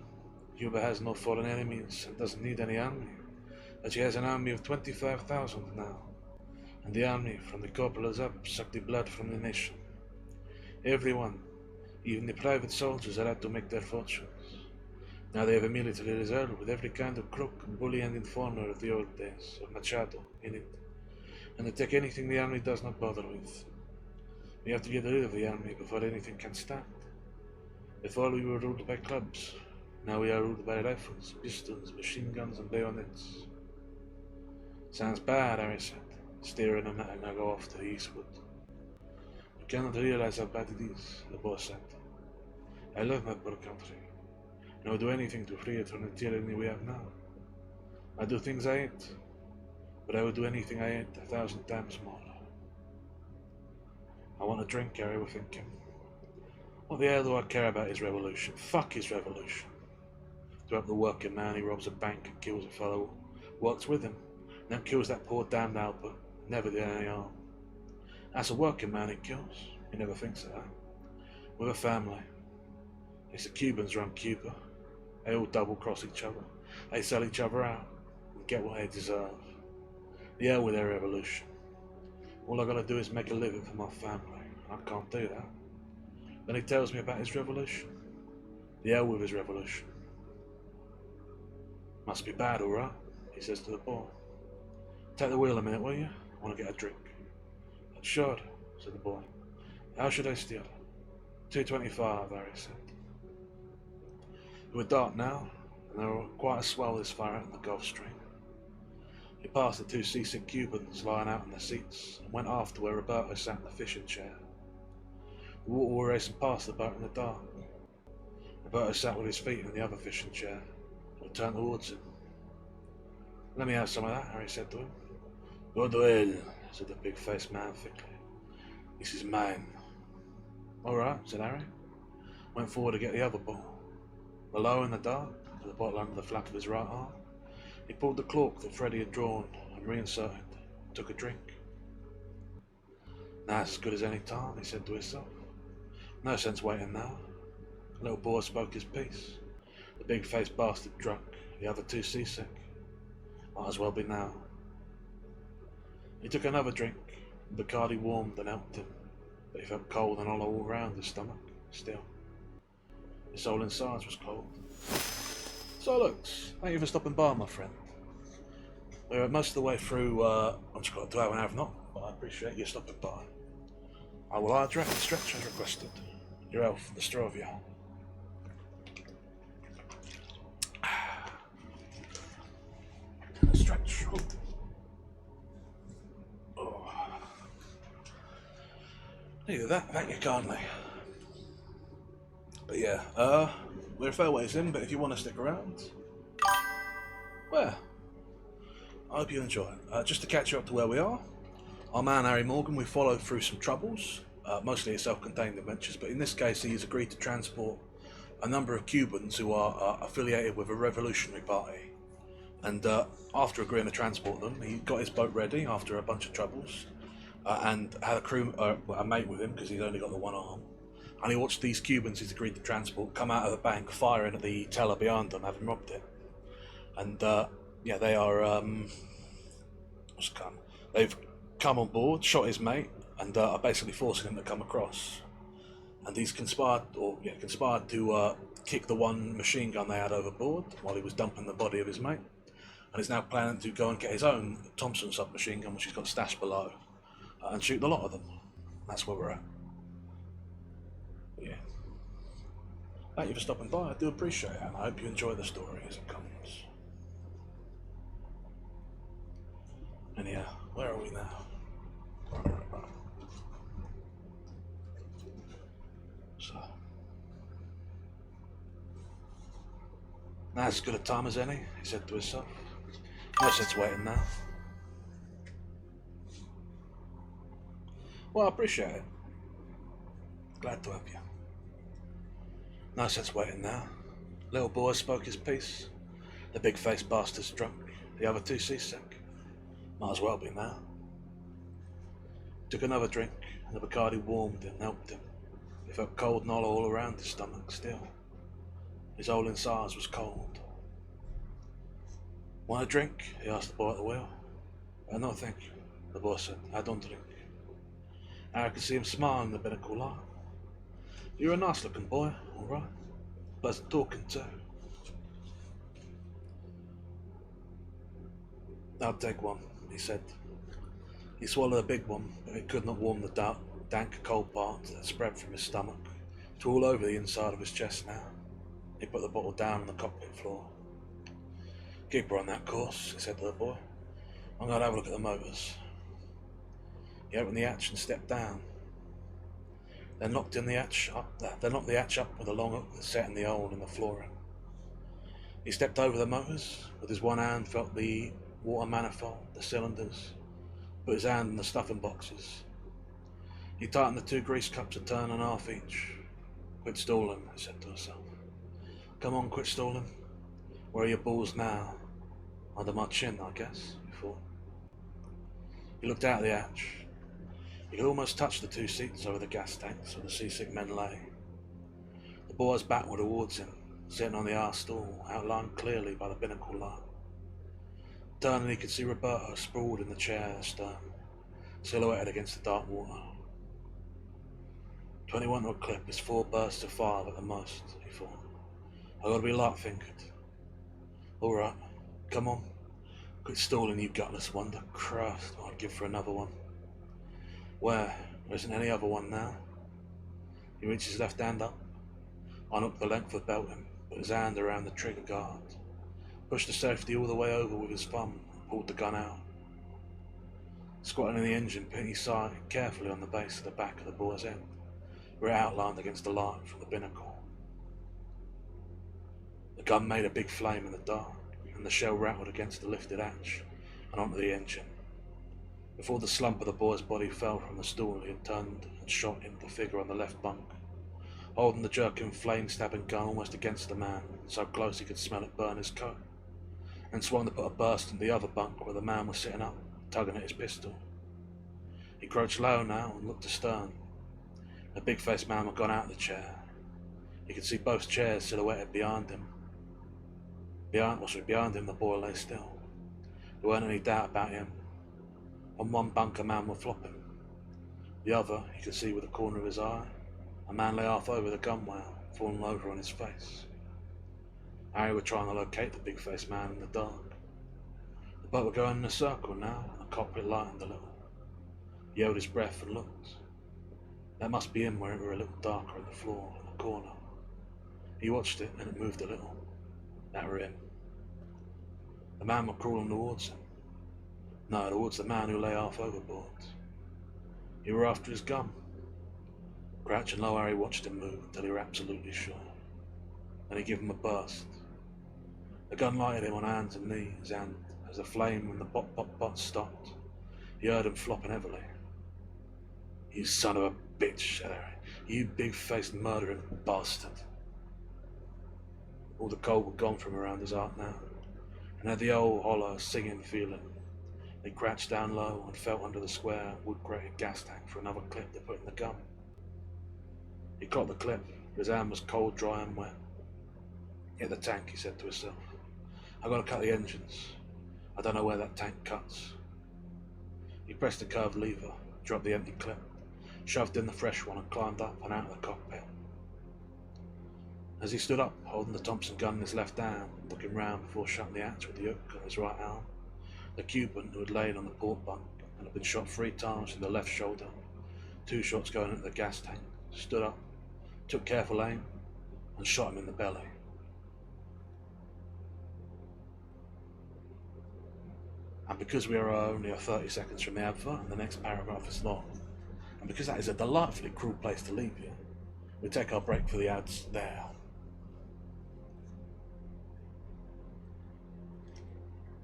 Cuba has no foreign enemies and doesn't need any army, but she has an army of 25,000 now, and the army, from the corporals up, suck the blood from the nation. Everyone, even the private soldiers, are out to make their fortunes. Now they have a military reserve with every kind of crook, bully and informer of the old days, of Machado, in it, and they take anything the army does not bother with. We have to get rid of the army before anything can stand. Before we were ruled by clubs. Now we are ruled by rifles, pistols, machine guns, and bayonets. Sounds bad, Harry said, staring at and I go off to the eastward. You cannot realize how bad it is, the boss said. I love my poor country, and I would do anything to free it from the tyranny we have now. I do things I hate, but I would do anything I hate 1,000 times more. I want a drink, Harry was thinking. What the hell do I care about his revolution? Fuck his revolution. To help the working man, he robs a bank and kills a fellow who works with him, and then kills that poor damned Albert, never did any harm. That's a working man he kills. He never thinks of that. With a family. It's the Cubans run Cuba. They all double-cross each other. They sell each other out and get what they deserve. The hell with their revolution. All I gotta do is make a living for my family. I can't do that. Then he tells me about his revolution. The hell with his revolution. Must be bad, alright, he says to the boy. Take the wheel a minute, will you? I want to get a drink. Sure, said the boy. How should I steer? 225, Harry said. It was dark now, and there were quite a swell this far out in the Gulf Stream. He passed the two seasick Cubans lying out in the seats, and went aft to where Roberto sat in the fishing chair. The water were racing past the boat in the dark. Roberto sat with his feet in the other fishing chair, and turned towards him. Let me have some of that, Harry said to him. Go to hell, said the big-faced man thickly. This is mine. All right, said Harry. Went forward to get the other bottle. Below in the dark, with the bottle under the flap of his right arm, he pulled the cork that Freddie had drawn and reinserted, and took a drink. Now it's as good as any time, he said to himself. No sense waiting now. The little boy spoke his piece. The big-faced bastard drunk, the other two seasick. Might as well be now. He took another drink, and Bacardi warmed and helped him, but he felt cold and hollow all round his stomach, still. His soul inside was cold. So looks, thank you for stopping by, my friend. We're most of the way through, I'm just got to have and have not, but I appreciate you stopping by. I will hydrate and stretch as requested. Your health, the straw of you. Stretch. Oh. Neither that, thank you kindly. But yeah, we're a fair ways in, but if you want to stick around, well, I hope you enjoy it. Just to catch you up to where we are, our man Harry Morgan, we followed through some troubles, mostly self-contained adventures, but in this case he's agreed to transport a number of Cubans who are affiliated with a revolutionary party. And after agreeing to transport them, he got his boat ready after a bunch of troubles, and had a crew, a mate with him because he's only got the one arm. And he watched these Cubans he's agreed to transport come out of the bank, firing at the teller behind them, having robbed it. And yeah, they are they've come on board, shot his mate, and are basically forcing him to come across. And he's conspired to kick the one machine gun they had overboard while he was dumping the body of his mate. And he's now planning to go and get his own Thompson submachine gun, which he's got stashed below, and shoot the lot of them. That's where we're at. Yeah. Thank you for stopping by, I do appreciate it, and I hope you enjoy the story as it comes. And yeah, where are we now? So, now as good a time as any, he said to himself. No sense waiting now. Well, I appreciate it. Glad to have you. No sense waiting now. Little boy spoke his piece. The big-faced bastard's drunk. The other two seasick. Might as well be now. Took another drink, and the Bacardi warmed and helped him. He felt cold and hollow all around his stomach still. His whole insides was cold. Want a drink? He asked the boy at the wheel. No, thank you, the boy said. I don't drink. I could see him smiling in the binnacle light. You're a nice looking boy, all right. Pleasant talking too. I'll take one, he said. He swallowed a big one, but it could not warm the dank, cold part that spread from his stomach to all over the inside of his chest now. He put the bottle down on the cockpit floor. "Keep her on that course," he said to the boy. "I'm going to have a look at the motors." He opened the hatch and stepped down. They knocked the hatch up with a long hook that set in the hole in the flooring. He stepped over the motors. With his one hand felt the water manifold, the cylinders, put his hand in the stuffing boxes. He tightened the 2 grease cups a turn and a half each. "Quit stalling," he said to himself. "Come on, quit stalling. Where are your balls now?" "Under my chin, I guess," he thought. He looked out of the hatch. He could almost touch the 2 seats over the gas tanks where the seasick men lay. The boys' back were towards him, sitting on the arse stool, outlined clearly by the binnacle light. Turning, he could see Roberto sprawled in the chair astern, silhouetted against the dark water. 21 to a clip is 4 bursts of 5 at the most, he thought. "I gotta be light-fingered." "All right, come on. Quit stalling, you gutless wonder. Christ, I'd give for another one." "Where? There isn't any other one now." He reached his left hand up, unhooked the length of belting, put his hand around the trigger guard, pushed the safety all the way over with his thumb, and pulled the gun out. Squatting in the engine pit, he sighted carefully on the base of the back of the boy's head, where it outlined against the light from the binnacle. The gun made a big flame in the dark, and the shell rattled against the lifted hatch and onto the engine. Before the slump of the boy's body fell from the stool, he had turned and shot into the figure on the left bunk, holding the jerking, flame-stabbing gun almost against the man, so close he could smell it burn his coat, and swung to put a burst into the other bunk where the man was sitting up, tugging at his pistol. He crouched low now and looked astern. The big-faced man had gone out of the chair. He could see both chairs silhouetted behind him. Behind him the boy lay still. There weren't any doubt about him. On one bunk a man was flopping. The other, he could see with the corner of his eye, a man lay half over the gunwale, fallen over on his face. Harry was trying to locate the big-faced man in the dark. The boat was going in a circle now, and the cockpit lightened a little. He held his breath and looked. That must be him where it were a little darker on the floor in the corner. He watched it, and it moved a little. That were him. The man was crawling towards him. No, towards the man who lay half overboard. He were after his gun. Crouching low, Harry watched him move until he were absolutely sure. Then he gave him a burst. The gun lighted him on hands and knees, and as the flame and the bot stopped, he heard him flopping heavily. "You son of a bitch," said Harry. "You big-faced murdering bastard." All the cold was gone from around his heart now, and had the old hollow, singing feeling. He crouched down low and felt under the square, wood-grated gas tank for another clip to put in the gun. He caught the clip. His hand was cold, dry and wet. "Hit the tank," he said to himself. "I've got to cut the engines. I don't know where that tank cuts." He pressed the curved lever, dropped the empty clip, shoved in the fresh one and climbed up and out of the cockpit. As he stood up, holding the Thompson gun in his left hand, looking round before shutting the hatch with the hook on his right arm, the Cuban who had lain on the port bunk and had been shot 3 times in the left shoulder, 2 shots going into the gas tank, stood up, took careful aim, and shot him in the belly. And because we are only 30 seconds from the advert and the next paragraph is long, and because that is a delightfully cruel place to leave you, we take our break for the ads there.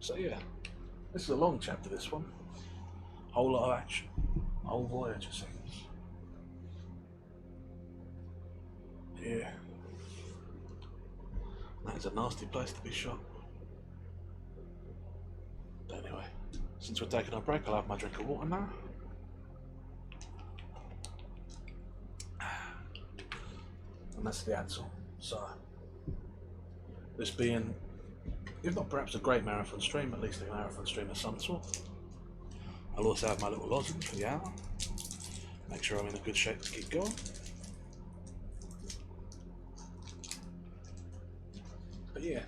So yeah, this is a long chapter, this one. Whole lot of action. Whole voyage, it seems. Yeah. That is a nasty place to be shot. But anyway, since we're taking our break, I'll have my drink of water now. And that's the Adsel. So, this being, if not perhaps a great marathon stream, at least a marathon stream of some sort. I'll also have my little lozenge for the hour. Make sure I'm in a good shape to keep going. But yeah,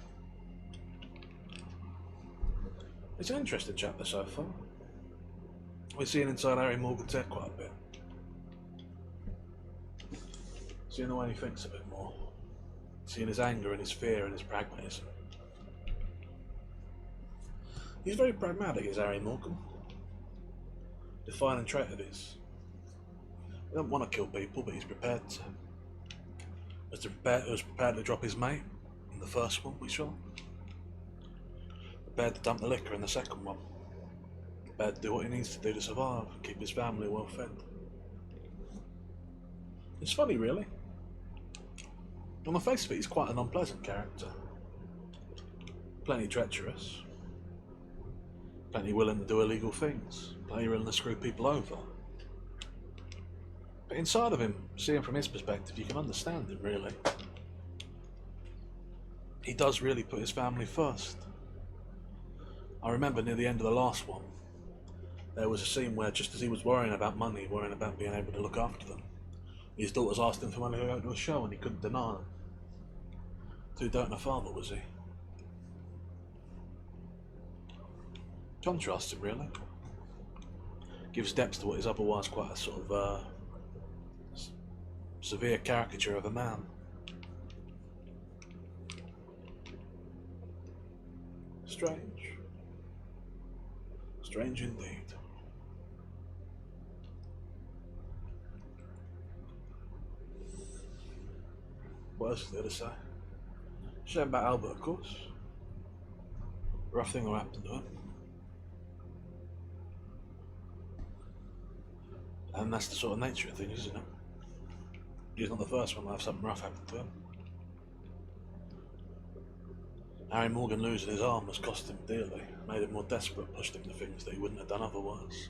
it's an interesting chapter so far. We're seeing inside Harry Morgan's head quite a bit. Seeing the way he thinks a bit more. seeing his anger and his fear and his pragmatism. He's very pragmatic, is Harry Morgan. Defining trait of his. He doesn't want to kill people, but he's prepared to. He was prepared to drop his mate in the first one we saw. Prepared to dump the liquor in the second one. Prepared to do what he needs to do to survive and keep his family well fed. It's funny, really. On the face of it, he's quite an unpleasant character. Plenty treacherous. Plenty willing to do illegal things. Plenty willing to screw people over. But inside of him, seeing from his perspective, you can understand him, really. He does really put his family first. I remember near the end of the last one, there was a scene where just as he was worrying about money, worrying about being able to look after them, his daughters asked him for money to go to a show and he couldn't deny them. Too doting a father, was he? Contrasts him, really. Gives depth to what is otherwise quite a sort of severe caricature of a man. Strange. Strange indeed. What else is there to say? Shame about Albert, of course. Rough thing will happen to him. And that's the sort of nature of things, isn't it? He's not the first one to have something rough happen to him. Harry Morgan losing his arm has cost him dearly, made him more desperate, pushed him to things that he wouldn't have done otherwise.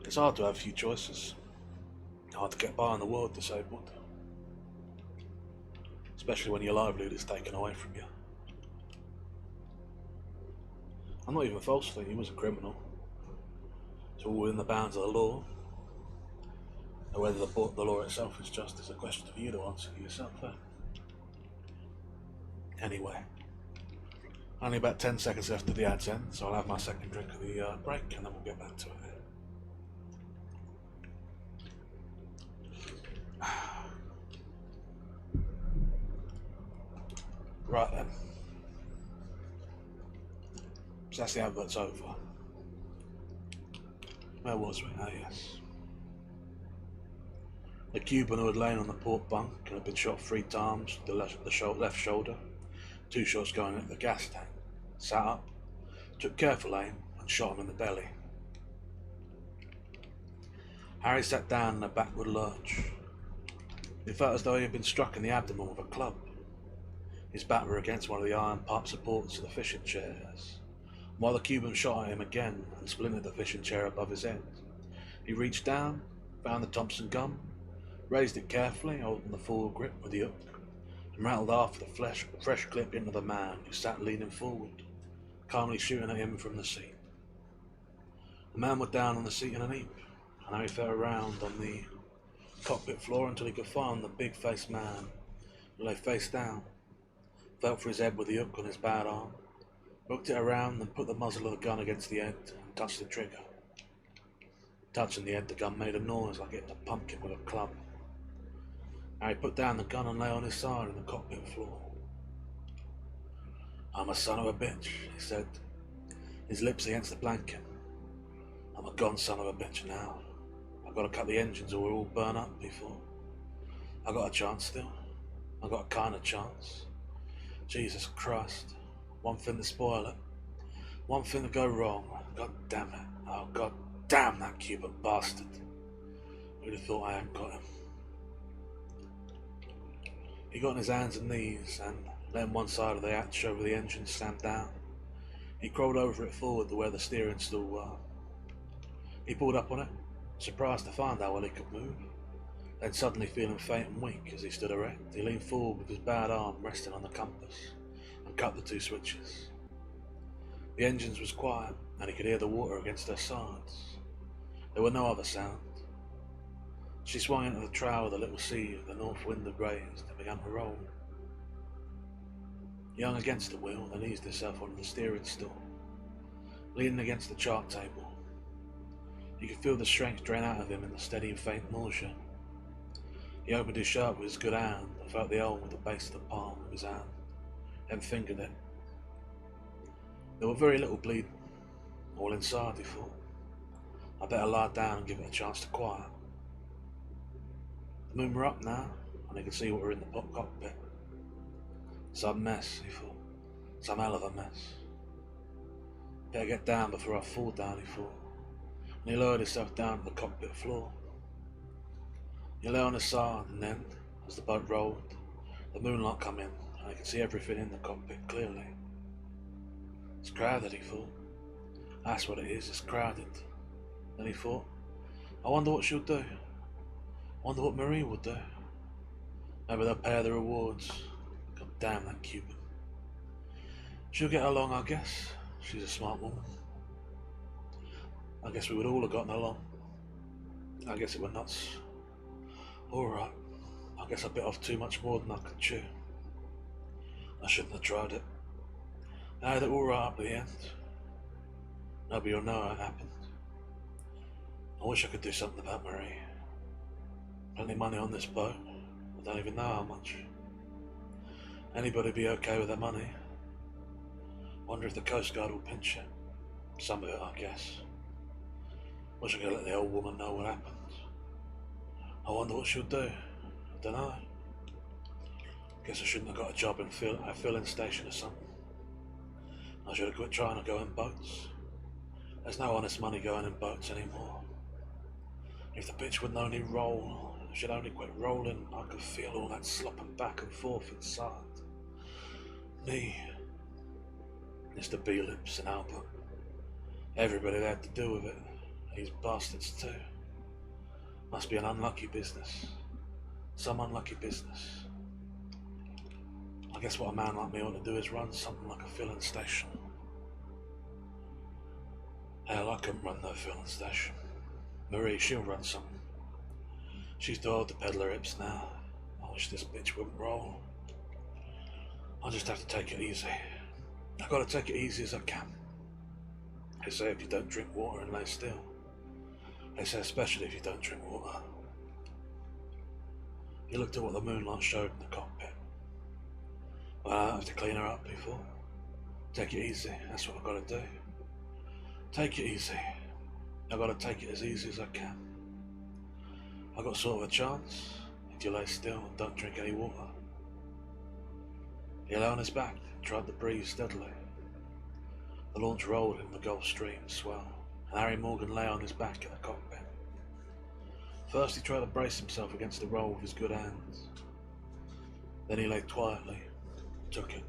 It's hard to have few choices. Hard to get by in the world disabled. Especially when your livelihood is taken away from you. I'm not even falsely, he was a criminal. It's all within the bounds of the law. And whether the law itself is just is a question for you to answer for yourself. Anyway, only about 10 seconds left to the ad's end, so I'll have my second drink of the break and then we'll get back to it. Right then. So that's the advert's over. Where was we? Ah, yes. The Cuban who had lain on the port bunk and had been shot 3 times, the left shoulder, 2 shots going at the gas tank, sat up, took careful aim and shot him in the belly. Harry sat down in a backward lurch. It felt as though he had been struck in the abdomen with a club. His back were against one of the iron pipe supports of the fishing chairs, while the Cuban shot at him again and splintered the fishing chair above his head. He reached down, found the Thompson gun, raised it carefully, holding the full grip with the hook, and rattled after the fresh clip into the man who sat leaning forward, calmly shooting at him from the seat. The man was down on the seat in an heap, and Harry felt around on the cockpit floor until he could find the big-faced man who lay face down, felt for his head with the hook on his bad arm, hooked it around and put the muzzle of the gun against the head and touched the trigger. Touching the head, the gun made a noise like it had a pumpkin with a club. Harry put down the gun and lay on his side on the cockpit floor. "I'm a son of a bitch," he said, his lips against the blanket. "I'm a gone son of a bitch now. I've got to cut the engines or we'll all burn up," he thought. "I got a chance still. I got a kind of chance. Jesus Christ. One thing to spoil it. One thing to go wrong. God damn it. Oh, God damn that Cuban bastard. Who'd have thought I hadn't got him?" He got on his hands and knees and, letting one side of the hatch over the engine slammed down, he crawled over it forward to where the steering stool were. He pulled up on it, surprised to find how well he could move. Then suddenly feeling faint and weak as he stood erect, he leaned forward with his bad arm resting on the compass and cut the 2 switches. The engines was quiet and he could hear the water against their sides. There were no other sounds. She swung into the trough of the little sea the north wind had raised and began to roll. He hung against the wheel, then eased himself onto the steering stool, leaning against the chart table. He could feel the strength drain out of him in the steady and faint nausea. He opened his shirt with his good hand and felt the hole with the base of the palm of his hand, then fingered it. There were very little bleeding, all inside, he thought. I better lie down and give it a chance to quiet. The moon were up now, and he could see what were in the cockpit. Some mess, he thought. Some hell of a mess. Better get down before I fall down, he thought, and he lowered himself down to the cockpit floor. He lay on his side, and then, as the boat rolled, the moonlight come in, and he could see everything in the cockpit clearly. It's crowded, he thought. That's what it is, it's crowded. Then he thought, I wonder what she'll do. I wonder what Marie will do. Maybe they'll pay her the rewards. God damn that Cuban. She'll get along, I guess. She's a smart woman. I guess we would all have gotten along. I guess it were nuts. Alright, I guess I bit off too much more than I could chew. I shouldn't have tried it. I had it alright up to the end. Nobody will know how it happened. I wish I could do something about Marie. Plenty of money on this boat. I don't even know how much. Anybody be okay with their money? Wonder if the Coast Guard will pinch it. Some of it, I guess. Wish I could let the old woman know what happened. I wonder what she'll do. I don't know. Guess I shouldn't have got a job in a filling station or something. I should have quit trying to go in boats. There's no honest money going in boats anymore. If the bitch wouldn't only roll, she'd only quit rolling, I could feel all that slopping back and forth inside. Me, Mr. B-Lips and Albert. Everybody that had to do with it. These bastards too. Must be an unlucky business. Some unlucky business. I guess what a man like me ought to do is run something like a filling station. Hell, I couldn't run no filling station. Marie, she'll run something. She's too old to peddle her hips now. I wish this bitch wouldn't roll. I'll just have to take it easy. I've got to take it easy as I can. They say if you don't drink water and lay still. They say especially if you don't drink water. He looked at what the moonlight showed in the cockpit. Well, I have to clean her up, he thought. Take it easy, that's what I've got to do. Take it easy. I've got to take it as easy as I can. I've got sort of a chance if you lay still and don't drink any water. He lay on his back and tried to breathe steadily. The launch rolled in the Gulf Stream swell, and Harry Morgan lay on his back in the cockpit. First he tried to brace himself against the roll with his good hands. Then he lay quietly, took it.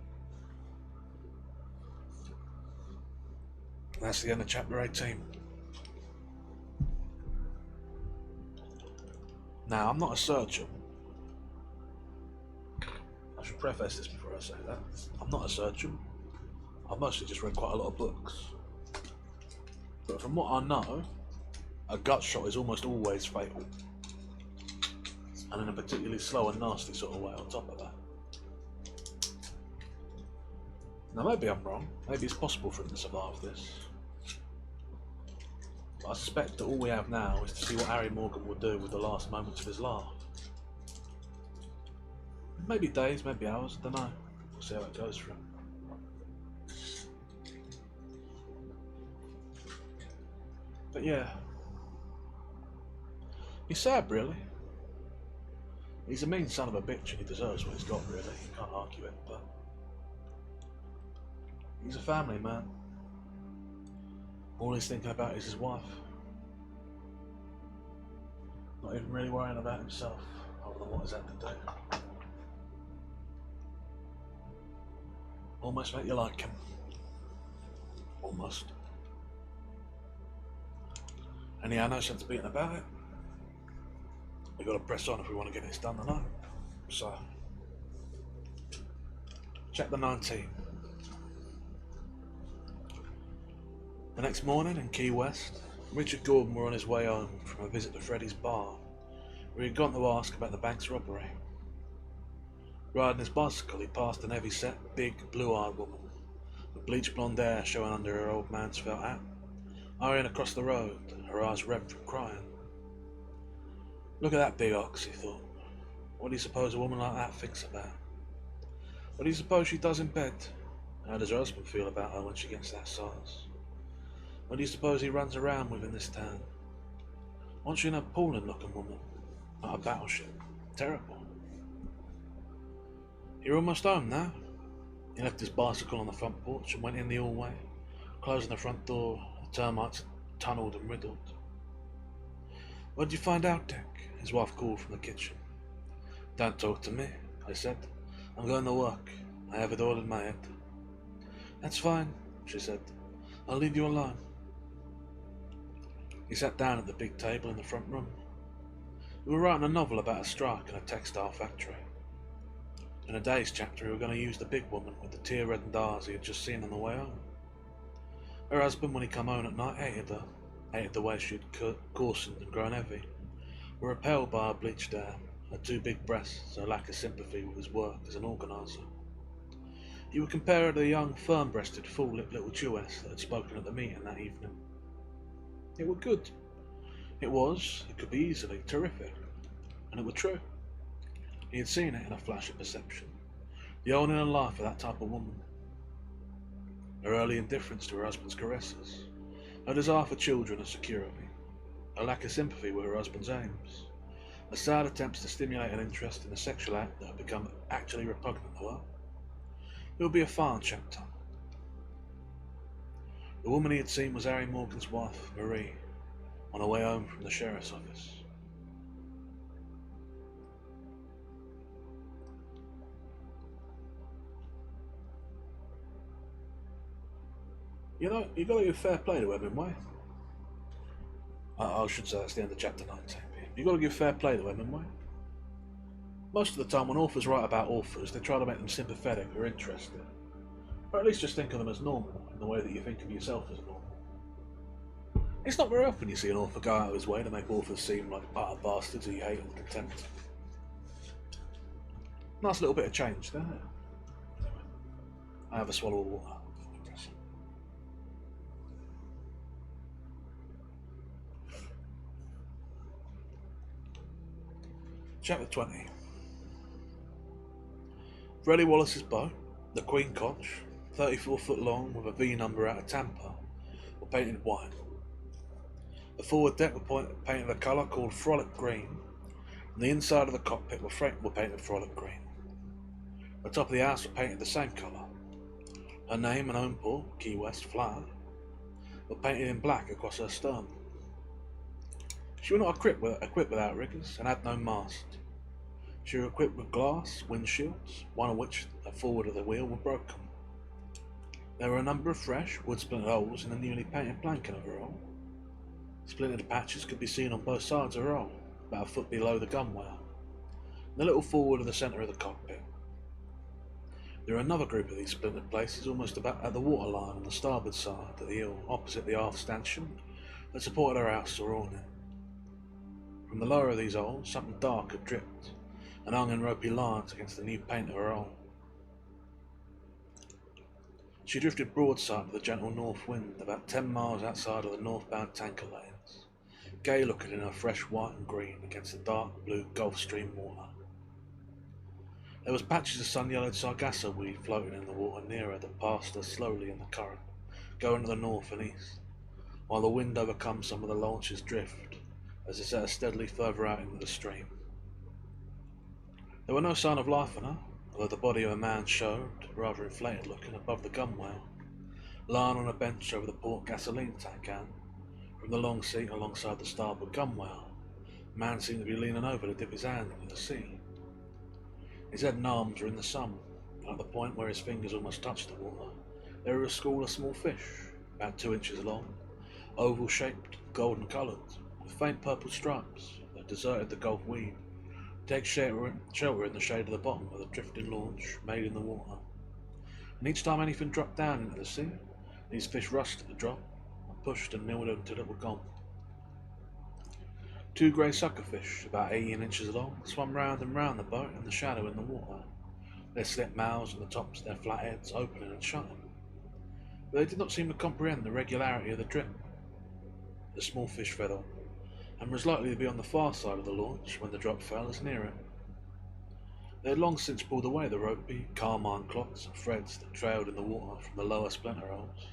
That's the end of chapter 18. Now, I'm not a surgeon. I should preface this before I say that. I'm not a surgeon. I've mostly just read quite a lot of books. But from what I know, a gut shot is almost always fatal. And in a particularly slow and nasty sort of way on top of that. Now maybe I'm wrong. Maybe it's possible for him to survive this. But I suspect that all we have now is to see what Harry Morgan will do with the last moments of his life. Maybe days, maybe hours, I don't know. We'll see how it goes for him. But yeah, he's sad really. He's a mean son of a bitch and he deserves what he's got really, you can't argue it, but he's a family man. All he's thinking about is his wife. Not even really worrying about himself, other than what he's had to do. Almost make you like him. Almost. Anyhow, no sense beating about it. We've got to press on if we want to get this done, I know. So, chapter 19. The next morning in Key West, Richard Gordon were on his way home from a visit to Freddy's bar, where he'd gone to ask about the bank's robbery. Riding his bicycle, he passed an heavy-set, big, blue-eyed woman, with bleached blonde hair showing under her old man's felt hat, hurrying across the road, her eyes red from crying. Look at that big ox, he thought. What do you suppose a woman like that thinks about? What do you suppose she does in bed? How does her husband feel about her when she gets that size? What do you suppose he runs around with in this town? Wasn't she an appalling looking woman? Like a battleship. Terrible. You're almost home now? He left his bicycle on the front porch and went in the hallway, closing the front door. The termites tunnelled and riddled. What did you find out, Dick? His wife called from the kitchen. Don't talk to me, I said. I'm going to work. I have it all in my head. That's fine, she said. I'll leave you alone. He sat down at the big table in the front room. We were writing a novel about a strike in a textile factory. In a day's chapter, we were going to use the big woman with the tear-reddened eyes he had just seen on the way home. Her husband, when he come home at night, hated her, hated the way she had coarsened and grown heavy, were repelled by her bleached hair, her two big breasts, her lack of sympathy with his work as an organiser. He would compare her to the young, firm-breasted, full-lipped little Jewess that had spoken at the meeting that evening. It were good. It was, it could be easily, terrific. And it were true. He had seen it in a flash of perception. The old inner life of that type of woman. Her early indifference to her husband's caresses. Her desire for children and security. Her lack of sympathy with her husband's aims. Her sad attempts to stimulate an interest in a sexual act that had become actually repugnant to her. It would be a fine chapter. The woman he had seen was Harry Morgan's wife, Marie, on her way home from the sheriff's office. You know, you got to give fair play to Hemingway. I should say that's the end of chapter 19. You got to give fair play to Hemingway. Most of the time, when authors write about authors, they try to make them sympathetic or interesting, or at least just think of them as normal in the way that you think of yourself as normal. It's not very often you see an author go out of his way to make authors seem like utter bastards who you hate and contempt. Nice little bit of change there. Anyway, I have a swallow of water. Chapter 20. Freddie Wallace's boat, the Queen Conch, 34 foot long with a V number out of Tampa, were painted white. The forward deck were painted a colour called frolic green, and the inside of the cockpit were painted frolic green. The top of the house were painted the same colour. Her name and home port, Key West Flower, were painted in black across her stern. She was not equipped with outriggers and had no mast. She was equipped with glass windshields, one of which, at forward of the wheel, were broken. There were a number of fresh, wood-splintered holes in the newly painted planking of her hull. Splintered patches could be seen on both sides of her hull, about a foot below the gunwale, and a little forward of the centre of the cockpit. There were another group of these splintered places almost about at the waterline on the starboard side of the hill, opposite the aft stanchion that supported her house or awning. From the lower of these holes, something dark had dripped, and hung in ropey lines against the new paint of her hull. She drifted broadside to the gentle north wind, about 10 miles outside of the northbound tanker lanes, gay looking in her fresh white and green against the dark blue Gulf Stream water. There was patches of sun-yellowed sargasso weed floating in the water near her that passed her slowly in the current, going to the north and east, while the wind overcome some of the launch's drift as it set her steadily further out into the stream. There were no sign of life in her, although the body of a man showed, rather inflated looking, above the gunwale, lying on a bench over the port gasoline tank, and, from the long seat alongside the starboard gunwale, the man seemed to be leaning over to dip his hand into the sea. His head and arms were in the sun, and at the point where his fingers almost touched the water, there were a school of small fish, about 2 inches long, oval-shaped, golden-coloured, with faint purple stripes that deserted the Gulf weed, take shelter in the shade of the bottom of the drifting launch made in the water. And each time anything dropped down into the sea, these fish rushed at the drop, and pushed and milled until it were gone. 2 grey suckerfish, about 18 inches long, swam round and round the boat in the shadow in the water, their slit mouths and the tops of their flat heads opening and shutting. But they did not seem to comprehend the regularity of the drip. The small fish fed on, and was likely to be on the far side of the launch when the drop fell as near it. They had long since pulled away the ropey, carmine clots and threads that trailed in the water from the lower splinter holes,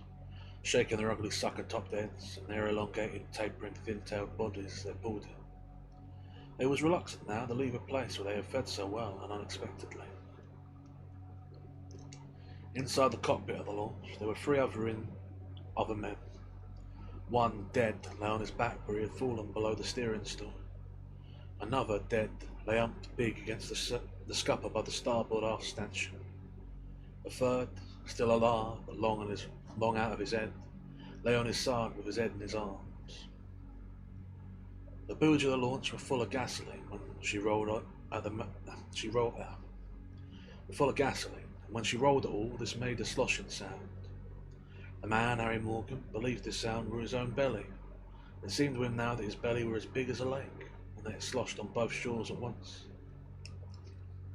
shaking their ugly sucker-topped heads and their elongated, tapering, thin-tailed bodies as they pulled it. They was reluctant now to leave a place where they had fed so well and unexpectedly. Inside the cockpit of the launch, there were three other men. One, dead, lay on his back where he had fallen below the steering stool. Another, dead, lay humped big against the scupper by the starboard aft stanchion. A third, still alive but long out of his head, lay on his side with his head in his arms. The bilge of the launch were full of gasoline when she rolled full of gasoline. And when she rolled it all, this made a sloshing sound. The man, Harry Morgan, believed this sound were his own belly. It seemed to him now that his belly were as big as a lake, and that it sloshed on both shores at once.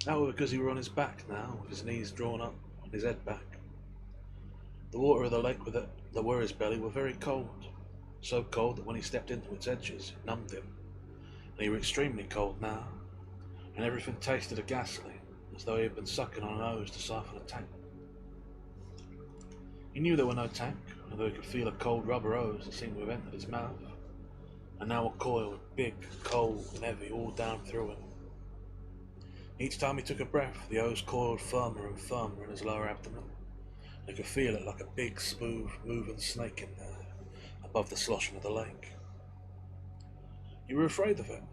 That was because he were on his back now, with his knees drawn up and his head back. The water of the lake that were his belly were very cold, so cold that when he stepped into its edges, it numbed him, and he were extremely cold now, and everything tasted of gasoline, as though he had been sucking on an hose to siphon a tank. He knew there were no tank, although he could feel a cold rubber hose that seemed to have entered his mouth, and now a coil, big, cold, and heavy, all down through him. Each time he took a breath, the hose coiled firmer and firmer in his lower abdomen. He could feel it like a big, smooth, moving snake in there, above the sloshing of the lake. You were afraid of it.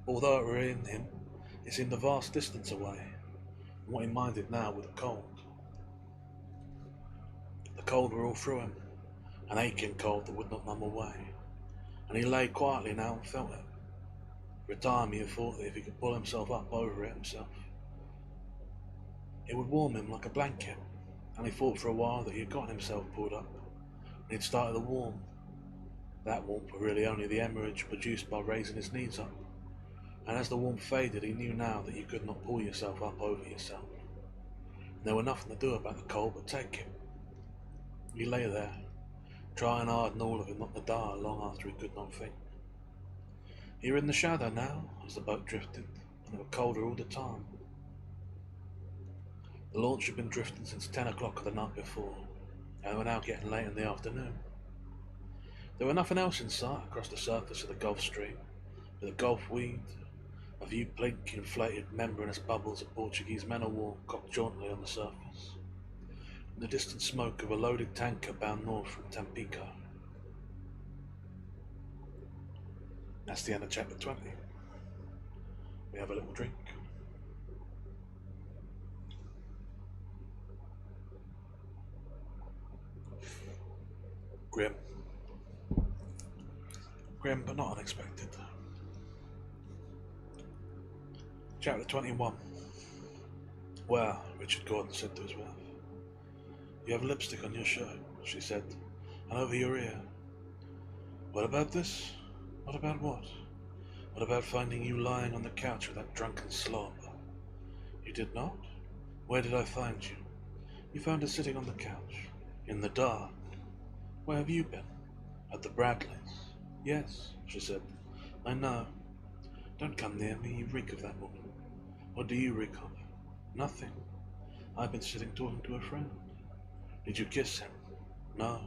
Although it were in him, it seemed a vast distance away, and what he minded now was the cold. The cold were all through him, an aching cold that would not numb away, and he lay quietly now and felt it. For a time he had thought that if he could pull himself up over it himself, it would warm him like a blanket, and he thought for a while that he had gotten himself pulled up, and he had started to warm. That warmth was really only the hemorrhage produced by raising his knees up, and as the warmth faded he knew now that you could not pull yourself up over yourself, and there was nothing to do about the cold but take it. He lay there, trying hard and all of him not to die long after he could not think. He were in the shadow now, as the boat drifted, and it was colder all the time. The launch had been drifting since 10 o'clock of the night before, and it was now getting late in the afternoon. There was nothing else in sight across the surface of the Gulf Stream, but the Gulf weed, a few blink, inflated, membranous bubbles of Portuguese men of war cocked jauntily on the surface, and the distant smoke of a loaded tanker bound north from Tampico. That's the end of chapter 20. We have a little drink. Grim. Grim, but not unexpected. Chapter 21. Well, Richard Gordon said to his wife, "You have lipstick on your shirt," she said, "and over your ear. What about this? What about what? What about finding you lying on the couch with that drunken slob?" "You did not? Where did I find you?" "You found us sitting on the couch. In the dark. Where have you been?" "At the Bradleys." "Yes," she said, "I know. Don't come near me, you reek of that woman." "What do you reek of?" "Nothing. I've been sitting talking to a friend." "Did you kiss him?" "No."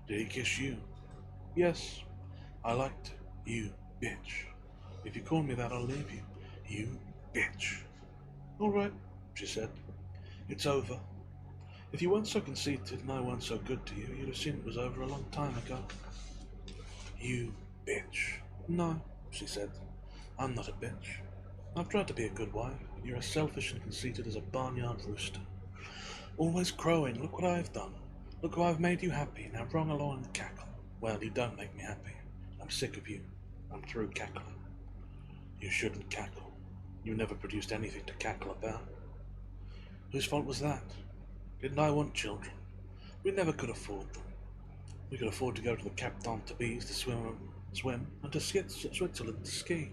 "Did he kiss you?" "Yes. I liked it. You bitch. If you call me that, I'll leave you. You bitch." "All right," she said. "It's over. If you weren't so conceited and I weren't so good to you, you'd have seen it was over a long time ago." "You bitch." "No," she said. "I'm not a bitch. I've tried to be a good wife, but you're as selfish and conceited as a barnyard rooster. Always crowing, 'Look what I've done. Look how I've made you happy. Now run along and cackle.' Well, you don't make me happy. I'm sick of you. I'm through cackling." "You shouldn't cackle. You never produced anything to cackle about." "Whose fault was that? Didn't I want children? We never could afford them. We could afford to go to the Cap d'Antibes to swim, and to Switzerland to ski.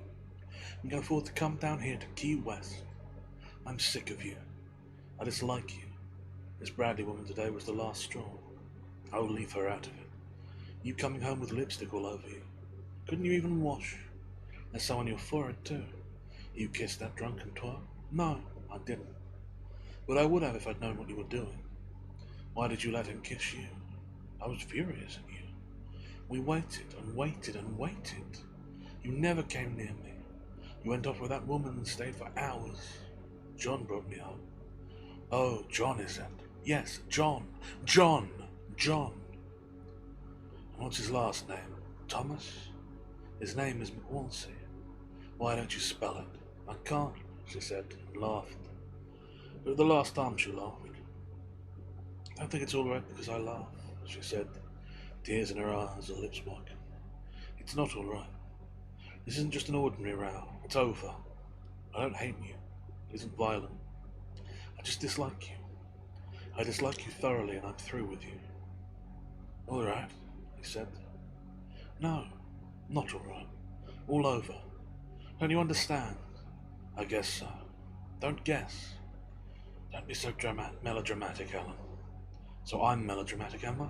We can afford to come down here to Key West. I'm sick of you. I dislike you. This Bradley woman today was the last straw. I'll leave her out of it. You coming home with lipstick all over you. Couldn't you even wash? There's some on your forehead too. You kissed that drunken twat?" "No, I didn't. But I would have if I'd known what you were doing. Why did you let him kiss you? I was furious at you. We waited and waited and waited. You never came near me. You went off with that woman and stayed for hours. John brought me home. Oh, John is it? Yes, John. John. John. And what's his last name? Thomas? His name is McWalsey. Why don't you spell it? I can't, she said, and laughed. But the last time she laughed. I don't think it's all right because I laugh, she said, tears in her eyes, her lips working. It's not all right. This isn't just an ordinary row. It's over. I don't hate you. It isn't violent. I just dislike you. I dislike you thoroughly and I'm through with you. All right, he said. No, not all right. All over. Don't you understand? I guess so. Don't guess. Don't be so melodramatic, Ellen. So I'm melodramatic, am I?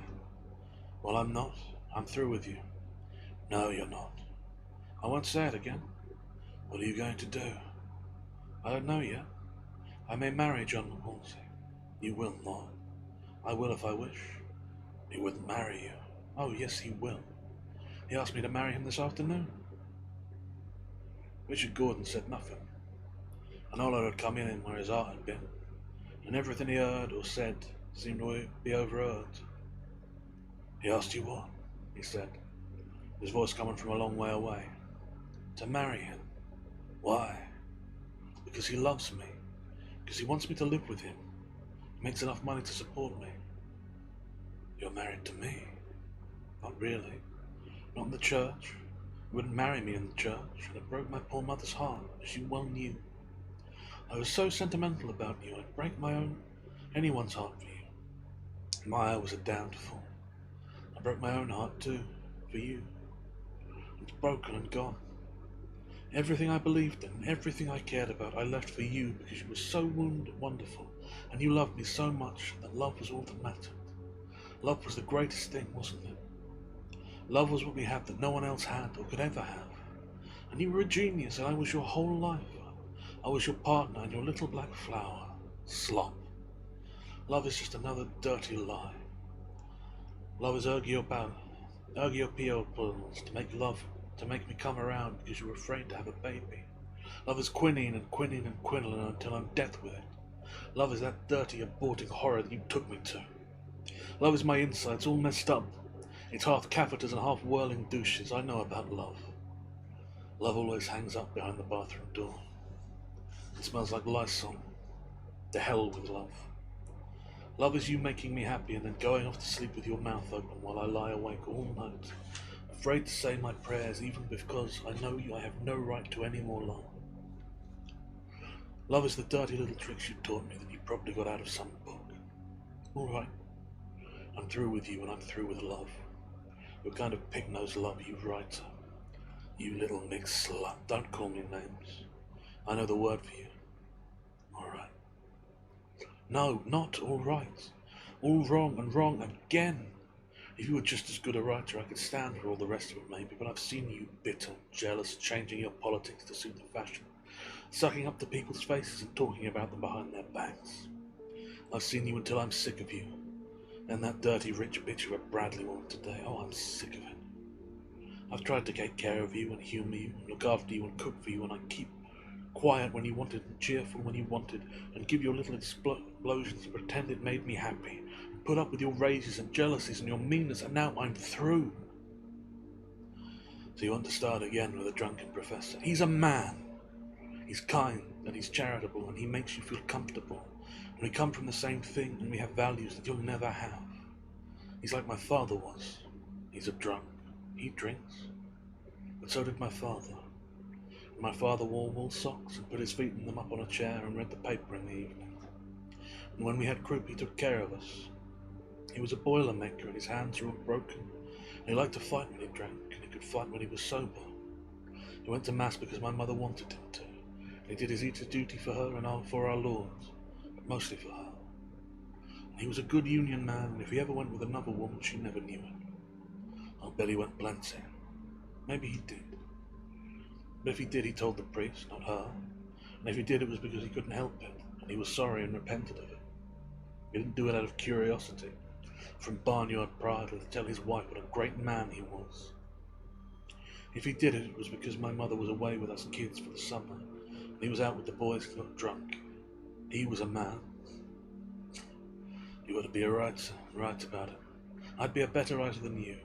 Well, I'm not. I'm through with you. No, you're not. I won't say it again. What are you going to do? I don't know yet. I may marry John McWalsey. You will not. I will if I wish. He wouldn't marry you. Oh, yes, he will. He asked me to marry him this afternoon. Richard Gordon said nothing. An Ola had come in where his heart had been, and everything he heard or said seemed to be overheard. He asked you what? He said, his voice coming from a long way away. To marry him. Why? Because he loves me. Because he wants me to live with him. He makes enough money to support me. You're married to me. Not really. Not in the church. You wouldn't marry me in the church, and it broke my poor mother's heart, as you well knew. I was so sentimental about you, I'd break anyone's heart for you. My was a downfall. I broke my own heart too, for you. It's broken and gone. Everything I believed in, everything I cared about, I left for you because you were so wonderful, and you loved me so much that love was all that mattered. Love was the greatest thing, wasn't it? Love was what we had that no one else had or could ever have. And you were a genius, and I was your whole life. I was your partner and your little black flower. Slop. Love is just another dirty lie. Love is Ergiopiopolis to make me come around because you were afraid to have a baby. Love is quinine and quinine and quinoline until I'm death with it. Love is that dirty, aborting horror that you took me to. Love is my insides all messed up. It's half catheters and half whirling douches. I know about love. Love always hangs up behind the bathroom door. It smells like Lysol. To hell with love. Love is you making me happy and then going off to sleep with your mouth open while I lie awake all night, afraid to say my prayers even because I know I have no right to any more love. Love is the dirty little tricks you taught me that you probably got out of some book. All right. I'm through with you and I'm through with love. Your kind of pig-nosed love, you writer. You little mixed slut. Don't call me names. I know the word for you. All right. No, not all right. All wrong and wrong again. If you were just as good a writer, I could stand for all the rest of it maybe, but I've seen you bitter, jealous, changing your politics to suit the fashion, sucking up to people's faces and talking about them behind their backs. I've seen you until I'm sick of you. And that dirty rich bitch who had Bradley on today, oh, I'm sick of it. I've tried to take care of you and humour you and look after you and cook for you, and I keep quiet when you wanted and cheerful when you wanted, and give your little explosions and pretend it made me happy, and put up with your rages and jealousies and your meanness, and now I'm through. So you want to start again with a drunken professor. He's a man. He's kind and he's charitable and he makes you feel comfortable. And we come from the same thing and we have values that you'll never have. He's like my father was. He's a drunk. He drinks. But so did my father. And my father wore wool socks and put his feet in them up on a chair and read the paper in the evening. And when we had croup, he took care of us. He was a boiler maker and his hands were all broken. And he liked to fight when he drank, and he could fight when he was sober. He went to mass because my mother wanted him to. And he did his duty for her and for our Lord, but mostly for her. And he was a good union man, and if he ever went with another woman, she never knew it. I'll bet he went blancing. Maybe he did. But if he did, he told the priest, not her. And if he did, it was because he couldn't help it. and he was sorry and repented of it. He didn't do it out of curiosity, from barnyard pride, or to tell his wife what a great man he was. If he did it, it was because my mother was away with us kids for the summer, and he was out with the boys and got drunk. He was a man. You ought to be a writer and write about it. I'd be a better writer than you.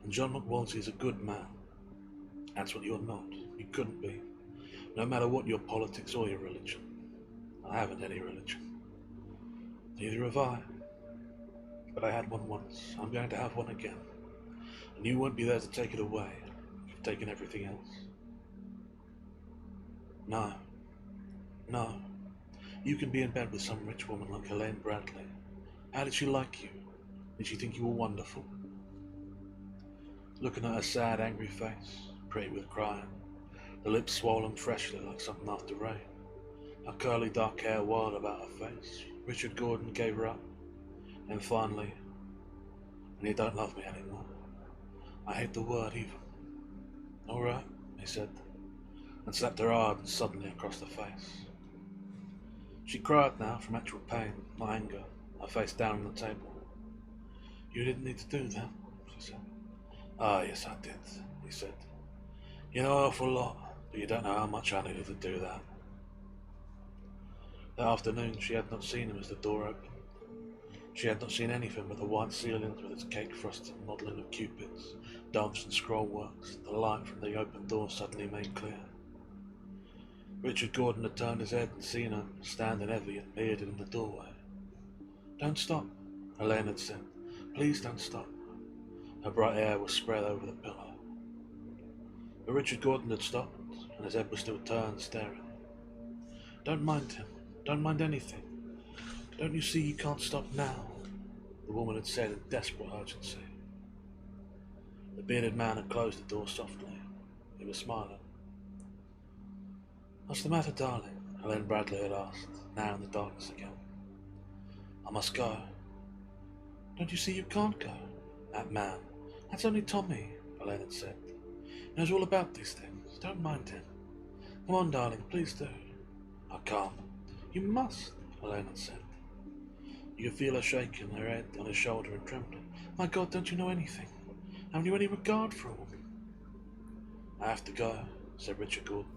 And John McWalsey is a good man. That's what you're not. You couldn't be. No matter what your politics or your religion. I haven't any religion. Neither have I. But I had one once. I'm going to have one again. And you won't be there to take it away. You've taken everything else. No. No. You can be in bed with some rich woman like Helene Bradley. How did she like you? Did she think you were wonderful? Looking at her sad, angry face, pretty with crying, the lips swollen freshly like something after rain, her curly dark hair wild about her face, Richard Gordon gave her up, and finally, and you don't love me anymore. I hate the word even. All right, he said, and slapped her hard and suddenly across the face. She cried now from actual pain, not anger, her face down on the table. You didn't need to do that, she said. Ah, yes, I did, he said. You know an awful lot, but you don't know how much I needed to do that. That afternoon she had not seen him as the door opened. She had not seen anything but the white ceilings with its cake-frosted modelling of cupids, doves and scroll-works. The light from the open door suddenly made clear. Richard Gordon had turned his head and seen her, standing heavy and bearded in the doorway. Don't stop, Helene had said. Please don't stop. Her bright hair was spread over the pillow. But Richard Gordon had stopped, and his head was still turned, staring. Don't mind him. Don't mind anything. Don't you see you can't stop now? The woman had said in desperate urgency. The bearded man had closed the door softly. He was smiling. What's the matter, darling? Helene Bradley had asked, now in the darkness again. I must go. Don't you see you can't go? That man. That's only Tommy, Helene had said. He knows all about these things. Don't mind him. Come on, darling, please do. I can't. You must, Helene had said. You could feel her shaking, her head on his shoulder and trembling. My God, don't you know anything? Haven't you any regard for a woman? I have to go, said Richard Gordon.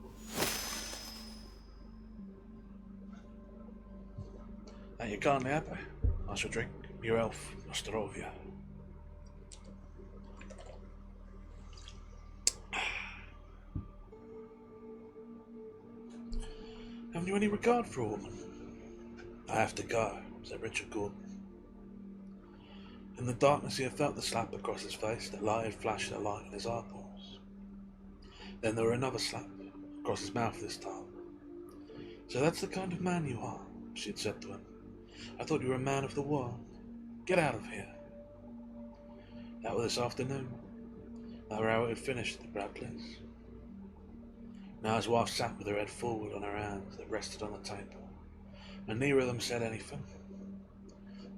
Thank you kindly, Abbe. I shall drink your health, Nostrovia. Haven't you any regard for a woman? I have to go, said Richard Gordon. In the darkness he had felt the slap across his face that light had flashed a light in his eyeballs. Then there were another slap, across his mouth this time. So that's the kind of man you are, she had said to him. I thought you were a man of the world. Get out of here. That was this afternoon. That was how it had finished at the Bradleys. Now his wife sat with her head forward on her hands that rested on the table, and neither of them said anything.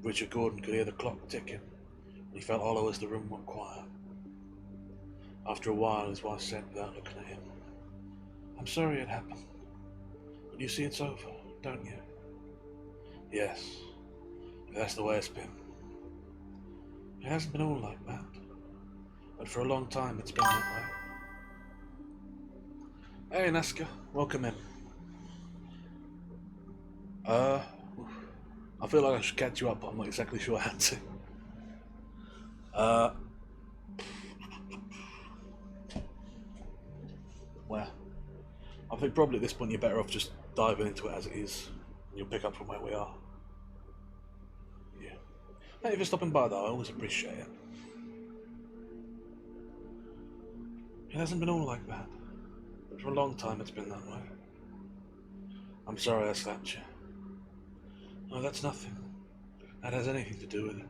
Richard Gordon could hear the clock ticking, and he felt hollow as the room went quiet. After a while his wife said without looking at him, I'm sorry it happened, but you see it's over, don't you? Yes, that's the way it's been. It hasn't been all like that, but for a long time it's been that way. Hey Nazca, welcome in. I feel like I should catch you up, but I'm not exactly sure how to. Well, I think probably at this point you're better off just diving into it as it is, and you'll pick up from where we are. Yeah. Thank you for stopping by though, I always appreciate it. It hasn't been all like that, but for a long time it's been that way. I'm sorry I slapped you. No, that's nothing. That has anything to do with it.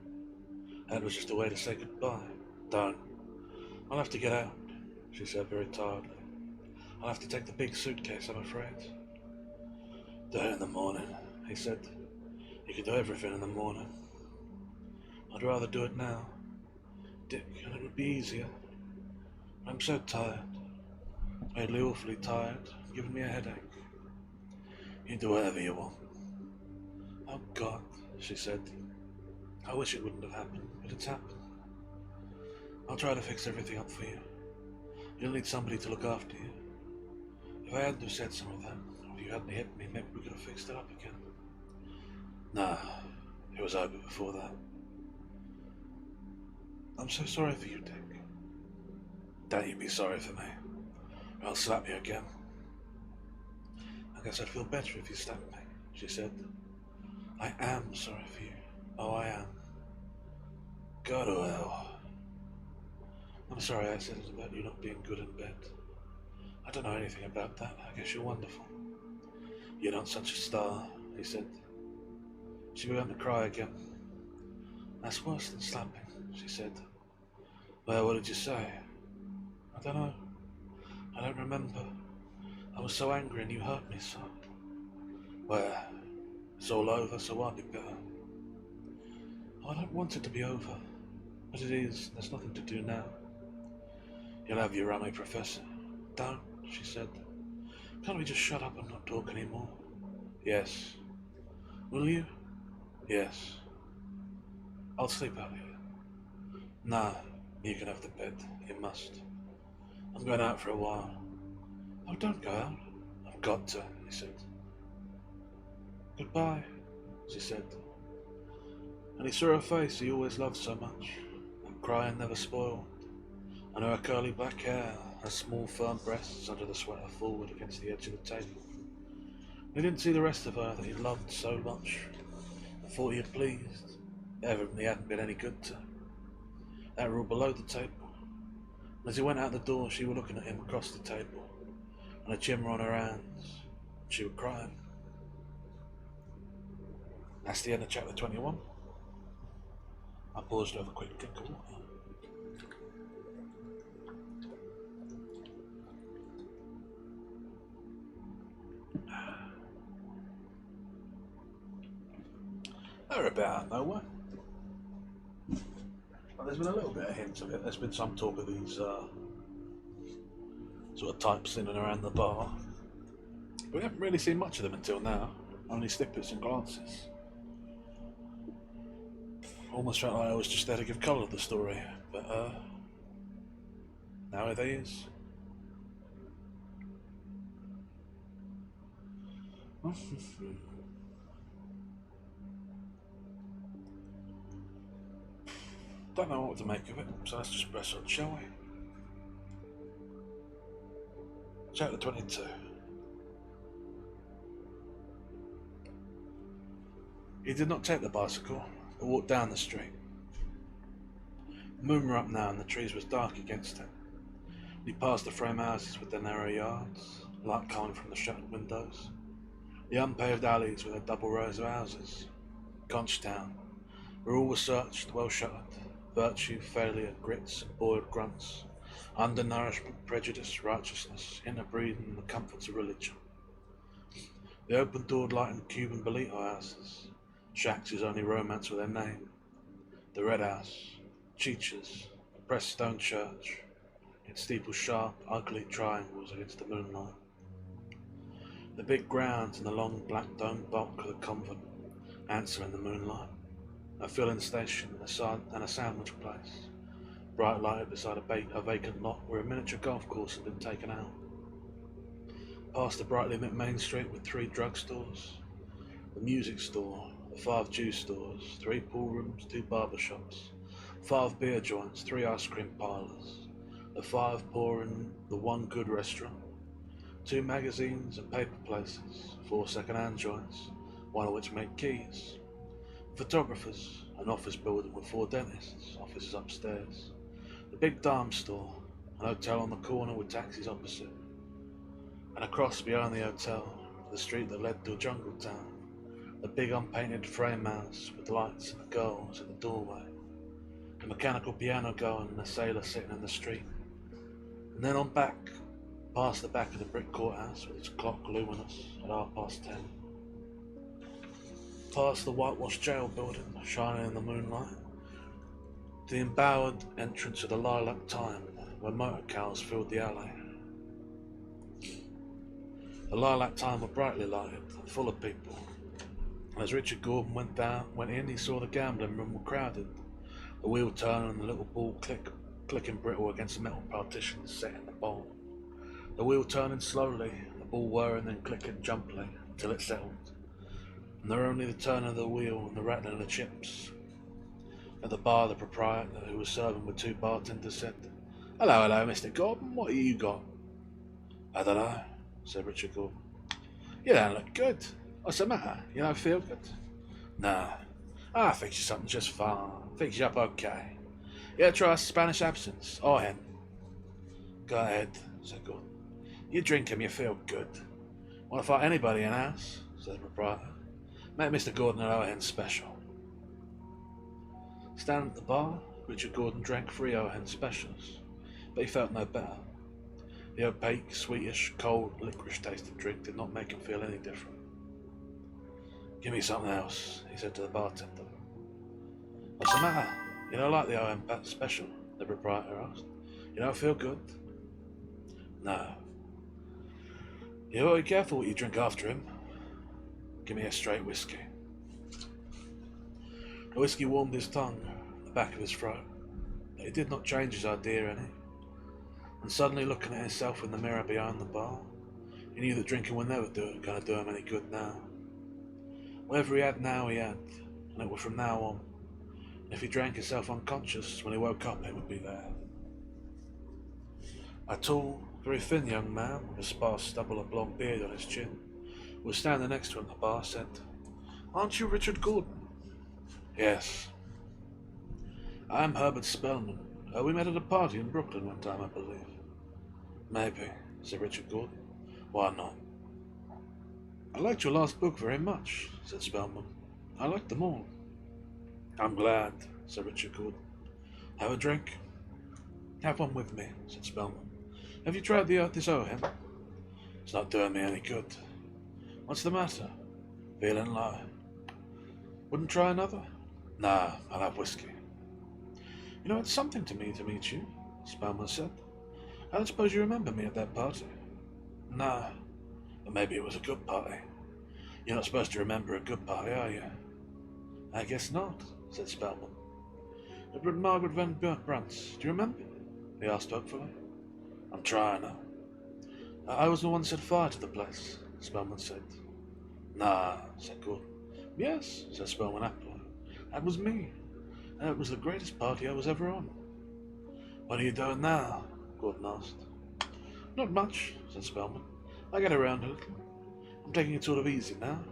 That was just a way to say goodbye. Don't. I'll have to get out, she said very tiredly. I'll have to take the big suitcase, I'm afraid. Do it in the morning, he said. You can do everything in the morning. I'd rather do it now, Dick, and it would be easier. I'm so tired. Lately awfully tired, giving me a headache. You do whatever you want. Oh God, she said. I wish it wouldn't have happened, but it's happened. I'll try to fix everything up for you. You'll need somebody to look after you. If I hadn't have said some of that, or if you hadn't hit me, maybe we could have fixed it up again. Nah, it was over before that. I'm so sorry for you, Dick. Don't you be sorry for me. I'll slap you again. I guess I'd feel better if you slapped me, she said. I am sorry for you. Oh, I am. Go to hell. I'm sorry I said it about you not being good in bed. I don't know anything about that. I guess you're wonderful. You're not such a star, he said. She began to cry again. That's worse than slapping, she said. Well, what did you say? I don't know. I don't remember. I was so angry and you hurt me so. Well, it's all over, so I'll be better. I don't want it to be over, but it is. There's nothing to do now. You'll have your rummy, Professor. Don't, she said. Can't we just shut up and not talk anymore? Yes. Will you? Yes. I'll sleep out here. Nah, you can have the bed. You must. I'm going out for a while. Oh, don't go out. I've got to, he said. Goodbye, she said. And he saw her face he always loved so much, and crying never spoiled, and her curly black hair, her small firm breasts under the sweater forward against the edge of the table. He didn't see the rest of her that he loved so much, and thought he had pleased, evidently hadn't been any good to. That were all below the table. And as he went out the door, she was looking at him across the table, and a chin on her hands, and she was crying. That's the end of chapter 21. I paused to have a quick drink of water. They're a bit out of nowhere. Well, there's been a little bit of hints of it. There's been some talk of these sort of types in and around the bar. But we haven't really seen much of them until now. Only snippets and glances. Almost felt like I was just there to give colour to the story, but nowadays. Don't know what to make of it, so let's just press on, shall we? Chapter 22. He did not take the bicycle, but walked down the street. The moon were up now and the trees was dark against it. He passed the frame houses with their narrow yards, light coming from the shuttered windows, the unpaved alleys with their double rows of houses, Conchtown, where all was searched, well shuttered, virtue, failure, grits, and boiled grunts, undernourishment, prejudice, righteousness, interbreeding, and the comforts of religion. The open-doored lightened Cuban bolito houses, shacks whose only romance were their name, the Red House, Cheech's, a pressed stone church, its steeple sharp, ugly triangles against the moonlight. The big grounds and the long black domed bulk of the convent answer in the moonlight, a filling station and a sandwich place, bright lighted beside a vacant lot where a miniature golf course had been taken out. Past the brightly lit main street with 3 drugstores, the music store, the 5 juice stores, 3 pool rooms, 2 barber shops, 5 beer joints, 3 ice cream parlours, the 5 poor and the 1 good restaurant, 2 magazines and paper places, 4 second-hand joints, one of which made keys, photographers, an office building with 4 dentists, offices upstairs, the big dime store, an hotel on the corner with taxis opposite, and across beyond the hotel, the street that led to a jungle town, the big unpainted frame house with lights and the girls at the doorway, the mechanical piano going and a sailor sitting in the street, and then on back, past the back of the brick courthouse with its clock luminous at 10:30. Past the whitewashed jail building, shining in the moonlight, the embowered entrance of the Lilac Time, where motor cars filled the alley. The Lilac Time were brightly lighted, full of people. As Richard Gordon went in, he saw the gambling room were crowded, the wheel turning and the little ball clicking brittle against the metal partitions set in the bowl. The wheel turning slowly, the ball whirring and clicking jumpily until it settled, and there were only the turn of the wheel and the rattling of the chips. At the bar, the proprietor, who was serving with two bartenders, said, "Hello, hello, Mr. Gordon, what have you got?" "I don't know," said Richard Gordon. "You don't look good. What's the matter? You don't feel good?" "No. I'll fix you something just fine. Fix you up okay. You try Spanish absinthe, or hen?" "Go ahead," said Gordon. "You drink 'em, you feel good. Want to fight anybody in house?" said the proprietor. "Make Mr. Gordon an Owen special." Standing at the bar, Richard Gordon drank 3 Owen specials, but he felt no better. The opaque, sweetish, cold, licorice-tasted drink did not make him feel any different. "Give me something else," he said to the bartender. "What's the matter? You don't like the Owen special?" the proprietor asked. "You don't feel good?" "No." "You ought to be careful what you drink after him. Give me a straight whiskey." The whiskey warmed his tongue, the back of his throat, but it did not change his idea any. And suddenly, looking at himself in the mirror behind the bar, he knew that drinking would never do him any good now. Whatever he had now, he had, and it was from now on. And if he drank himself unconscious, when he woke up, it would be there. A tall, very thin young man with a sparse stubble of blonde beard on his chin, who was standing next to him at the bar, said, "Aren't you Richard Gordon?" "Yes." "I am Herbert Spellman. We met at a party in Brooklyn one time, I believe." "Maybe," said Richard Gordon. "Why not?" "I liked your last book very much," said Spellman. "I liked them all." "I'm glad," said Richard Gordon. "Have a drink?" "Have one with me," said Spellman. "Have you tried this Owen?" "It's not doing me any good." "What's the matter?" "Feeling low." "Wouldn't try another?" "Nah, I'll have whiskey." "You know, it's something to me to meet you," Spellman said. "I don't suppose you remember me at that party?" "No, but maybe it was a good party. You're not supposed to remember a good party, are you?" "I guess not," said Spellman. "But Margaret Van Brunt's, do you remember?" he asked hopefully. "I'm trying now." "I was the one who set fire to the place," Spellman said. "Nah," said Gordon. "Yes," said Spellman happily. "That was me. And it was the greatest party I was ever on." "What are you doing now?" Gordon asked. "Not much," said Spellman. "I get around a little. I'm taking it sort of easy now.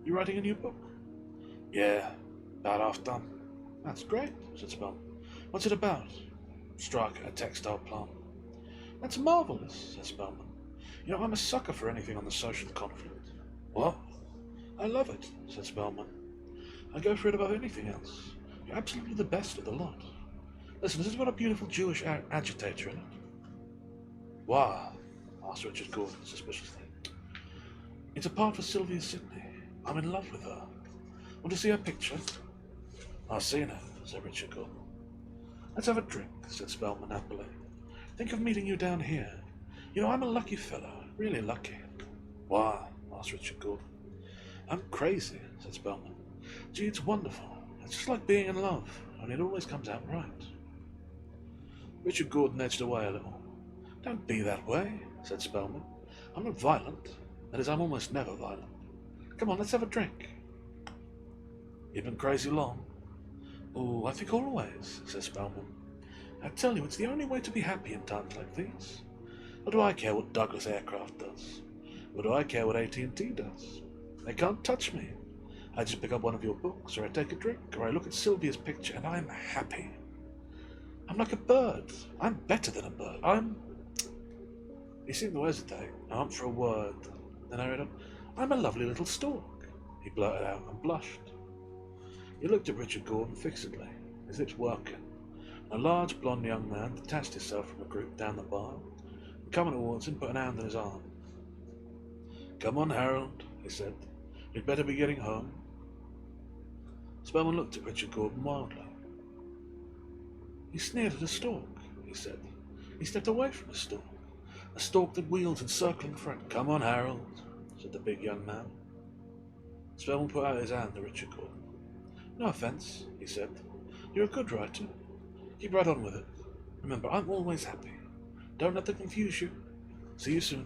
You writing a new book?" "Yeah, about half done." "That's great," said Spellman. "What's it about?" "Strike at a textile plant." "That's marvellous," said Spellman. "You know, I'm a sucker for anything on the social conflict." "What?" "I love it," said Spellman. "I go for it above anything else. You're absolutely the best of the lot. Listen, has it got a beautiful Jewish agitator in it?" "Why?" asked Richard Gordon suspiciously. "It's a part for Sylvia Sidney. I'm in love with her. Want to see her picture?" "I've seen her," said Richard Gordon. "Let's have a drink," said Spellman happily. "Think of meeting you down here. You know, I'm a lucky fellow, really lucky." "Why?" asked Richard Gordon. "I'm crazy," said Spellman. "Gee, it's wonderful. It's just like being in love, only it always comes out right." Richard Gordon edged away a little. "Don't be that way," said Spellman. "I'm not violent. That is, I'm almost never violent. Come on, let's have a drink." "You've been crazy long?" "Oh, I think always," said Spellman. "I tell you, it's the only way to be happy in times like these. What do I care what Douglas Aircraft does? What do I care what AT&T does? They can't touch me. I just pick up one of your books, or I take a drink, or I look at Sylvia's picture, and I'm happy. I'm like a bird. I'm better than a bird. He seemed to hesitate, armed for a word. Then I read on, "I'm a lovely little stork," he blurted out and blushed. He looked at Richard Gordon fixedly, his lips working. A large blonde young man detached himself from a group down the bar, and coming towards him put an hand on his arm. "Come on, Harold," he said. "You'd better be getting home." Spellman looked at Richard Gordon wildly. "He sneered at a stork," he said. "He stepped away from a stork that wheels in circling front." "Come on, Harold," said the big young man. Spellman put out his hand to Richard Gordon. No offence, he said. You're a good writer. Keep right on with it. Remember, I'm always happy. Don't let them confuse you. See you soon.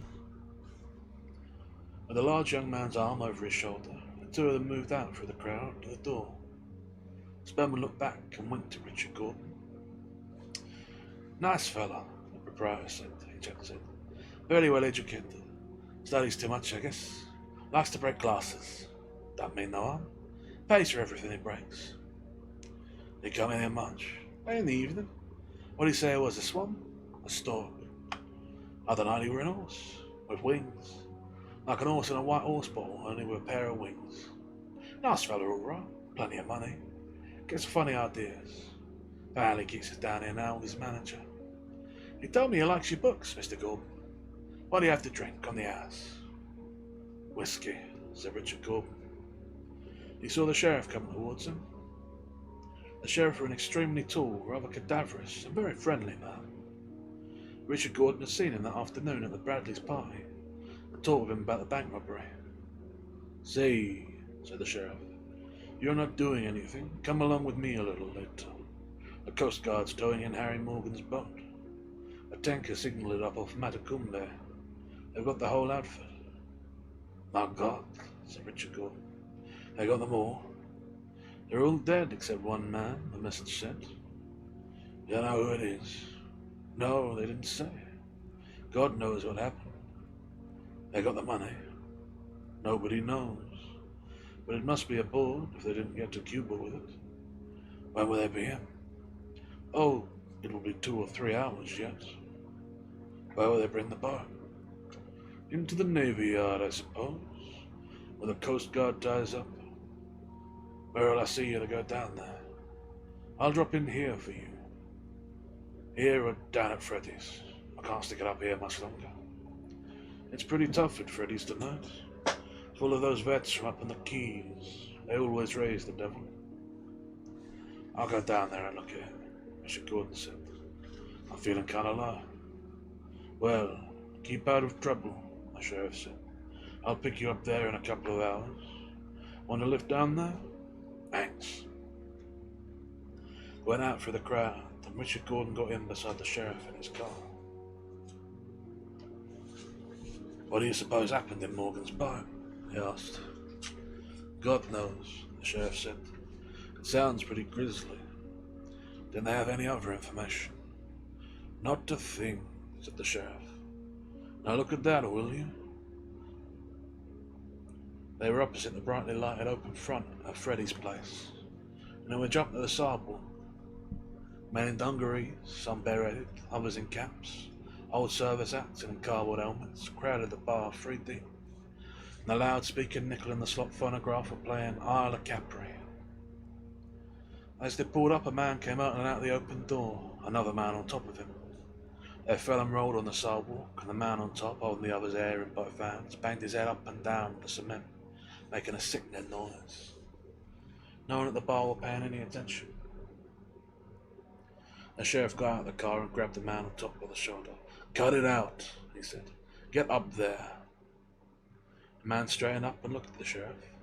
With a large young man's arm over his shoulder, the two of them moved out through the crowd to the door. Spellman looked back and winked to Richard Gordon. Nice fella, the proprietor said. He checked it. Very well educated. Studies too much, I guess. Likes to break glasses. Don't mean no harm. Pays for everything he breaks. He come in here much. In the evening. What did he say it was, a swan? A stork. Other night he were an horse, with wings. Like an horse in a white horse bottle, only with a pair of wings. Nice fella, all right. Plenty of money. Gets funny ideas. Finally keeps us down here now with his manager. He told me he likes your books, Mr. Gordon. What do you have to drink on the house? Whiskey, said Richard Gordon. He saw the sheriff coming towards him. The sheriff was an extremely tall, rather cadaverous, and very friendly man. Richard Gordon had seen him that afternoon at the Bradleys' party, and talked with him about the bank robbery. See, said the sheriff, you're not doing anything. Come along with me a little later. The Coast Guard's towing in Harry Morgan's boat. A tanker signalled it up off Matacumbe. They've got the whole outfit. My God, said Richard Gordon. They got them all. They're all dead except one man, the message said. You know who it is? No, they didn't say. God knows what happened. They got the money. Nobody knows. But it must be aboard if they didn't get to Cuba with it. When will they be in? Oh, it will be 2 or 3 hours yet. Where will they bring the boat? Into the Navy Yard, I suppose, where the Coast Guard ties up. Where will I see you to go down there? I'll drop in here for you. Here or down at Freddy's. I can't stick it up here much longer. It's pretty tough at Freddy's tonight. Full of those vets from up in the Keys. They always raise the devil. I'll go down there and look at him, Mr. Gordon said. I'm feeling kind of low. Well, keep out of trouble, the sheriff said. I'll pick you up there in a couple of hours. Want to lift down there? Thanks. Went out through the crowd, and Richard Gordon got in beside the sheriff in his car. What do you suppose happened in Morgan's boat? He asked. God knows, the sheriff said. It sounds pretty grisly. Didn't they have any other information? Not a thing, said the sheriff. Now look at that, will you? They were opposite the brightly lighted open front of Freddy's place, and they were jumping to the sidewalk. Men in dungarees, some bareheaded, others in caps, old service hats and in cardboard helmets, crowded the bar 3 deep. And the loudspeaker nickel and the slot phonograph were playing Isle of Capri. As they pulled up, a man came out and out the open door, another man on top of him. They fell and rolled on the sidewalk, and the man on top, holding the other's hair in both hands, banged his head up and down the cement, making a sickening noise. No one at the bar were paying any attention. The sheriff got out of the car and grabbed the man on top by the shoulder. Cut it out, he said. Get up there. The man straightened up and looked at the sheriff.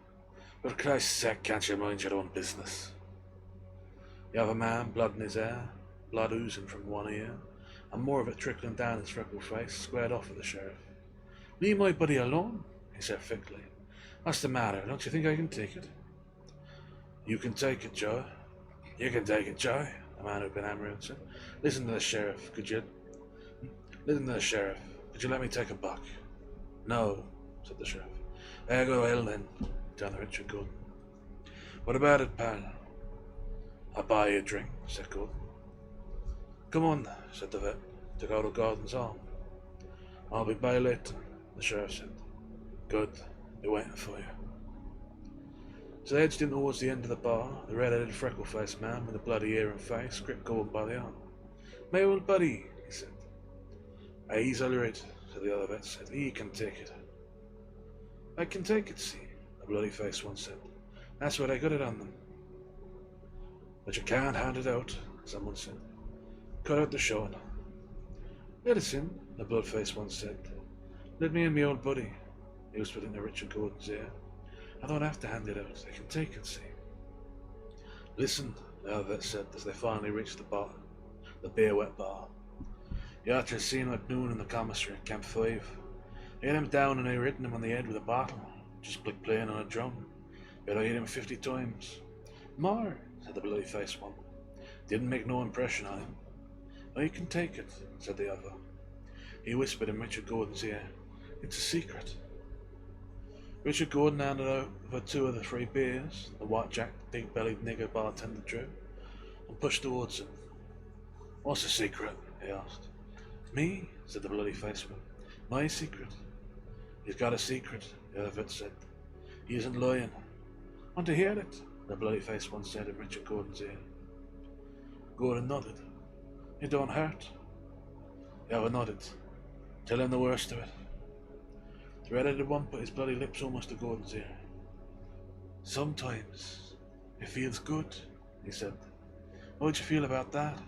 For Christ's sake, can't you mind your own business? The other man, blood in his hair, blood oozing from one ear, and more of it trickling down his freckled face, squared off at the sheriff. Leave my buddy alone, he said thickly. What's the matter? Don't you think I can take it? You can take it, Joe. You can take it, Joe, the man who'd been hammering said. Listen to the sheriff, could you let me take a buck? No, said the sheriff. There go hell then, down the Richard Gordon. What about it, pal? I'll buy you a drink, said Gordon. Come on, said the vet, took out of Gordon's arm. I'll be by later, the sheriff said. Good, be waiting for you. So they edged in towards the end of the bar. The red-headed, freckle-faced man with a bloody ear and face gripped Gordon by the arm. My old buddy, he said. Hey, he's all right, said the other vet said. He can take it. I can take it, see, the bloody-faced one said. That's what I got it on them. But you can't hand it out, someone said. Cut out the showing. Let us in, the blood-faced one said. Let me in, me old buddy, he whispered into Richard Gordon's ear. I don't have to hand it out. I can take it, see. Listen, the other vet said as they finally reached the bar, the beer wet bar. You ought to have seen him at noon in the commissary at Camp 5. I hit him down and I hitting him on the head with a bottle, just like playing on a drum. But I hit him 50 times. More, said the bloody-faced one. Didn't make no impression on him. I can take it, said the other. He whispered in Richard Gordon's ear. It's a secret. Richard Gordon handed over 2 of the 3 beers the white-jacked, big-bellied nigger bartender drew, and pushed towards him. What's the secret? He asked. Me, said the bloody-faced one. My secret. He's got a secret, the other vet said. He isn't lying. Want to hear it? The bloody-faced one said in Richard Gordon's ear. Gordon nodded. It don't hurt. The other nodded. Tell him the worst of it. The red-headed one put his bloody lips almost to Gordon's ear. Sometimes it feels good, he said. How'd you feel about that?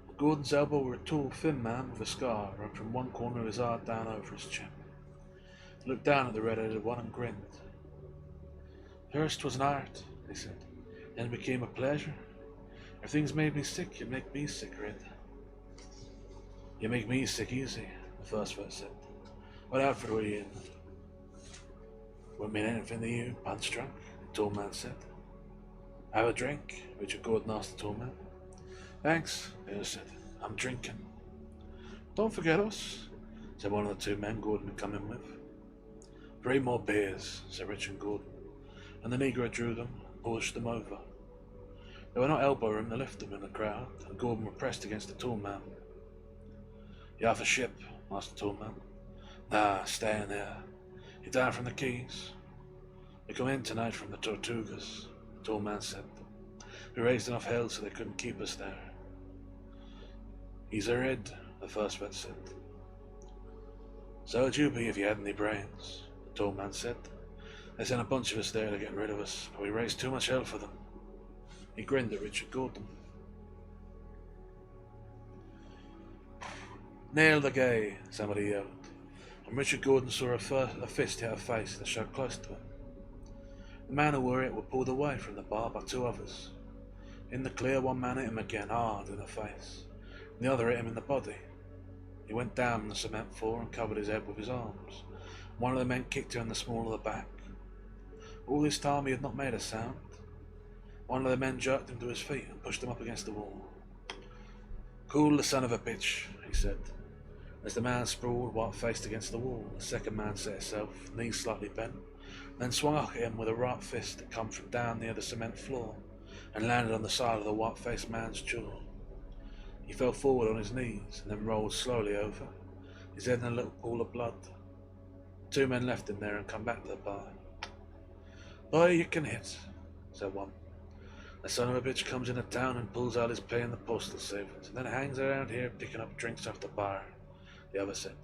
At Gordon's elbow were a tall, thin man with a scar run from one corner of his arm down over his chin. He looked down at the red-headed one and grinned. First was an art, he said. Then it became a pleasure. If things made me sick, you'd make me sick, Red. You make me sick easy, the first vet said. What outfit were you in? Wouldn't mean anything to you, punch drunk, the tall man said. Have a drink, Richard Gordon asked the tall man. Thanks, the other said. I'm drinking. Don't forget us, said one of the 2 men Gordon had come in with. 3 more beers, said Richard Gordon, and the negro drew them and pushed them over. They were not elbow room to lift them in the crowd, and Gordon were pressed against the tall man. You off a ship? Asked the tall man. Nah, staying there. You down from the Keys? We come in tonight from the Tortugas, the tall man said. We raised enough hell so they couldn't keep us there. He's a red, the first vet said. So would you be if you had any brains, the tall man said. They sent a bunch of us there to get rid of us, but we raised too much hell for them. He grinned at Richard Gordon. Nail the gay, somebody yelled, and Richard Gordon saw a fist hit a face that showed close to him. The man who wore it was pulled away from the bar by 2 others. In the clear, one man hit him again hard in the face, and the other hit him in the body. He went down on the cement floor and covered his head with his arms. One of the men kicked him in the small of the back. All this time he had not made a sound. One of the men jerked him to his feet and pushed him up against the wall. Cool the son of a bitch, he said. As the man sprawled white-faced against the wall, the second man set himself, knees slightly bent, then swung up at him with a right fist that come from down near the cement floor and landed on the side of the white-faced man's jaw. He fell forward on his knees and then rolled slowly over, his head in a little pool of blood. 2 men left him there and come back to the bar. Boy, you can hit, said one. The son of a bitch comes into town and pulls out his pay in the postal savings, and then hangs around here picking up drinks off the bar, the other said.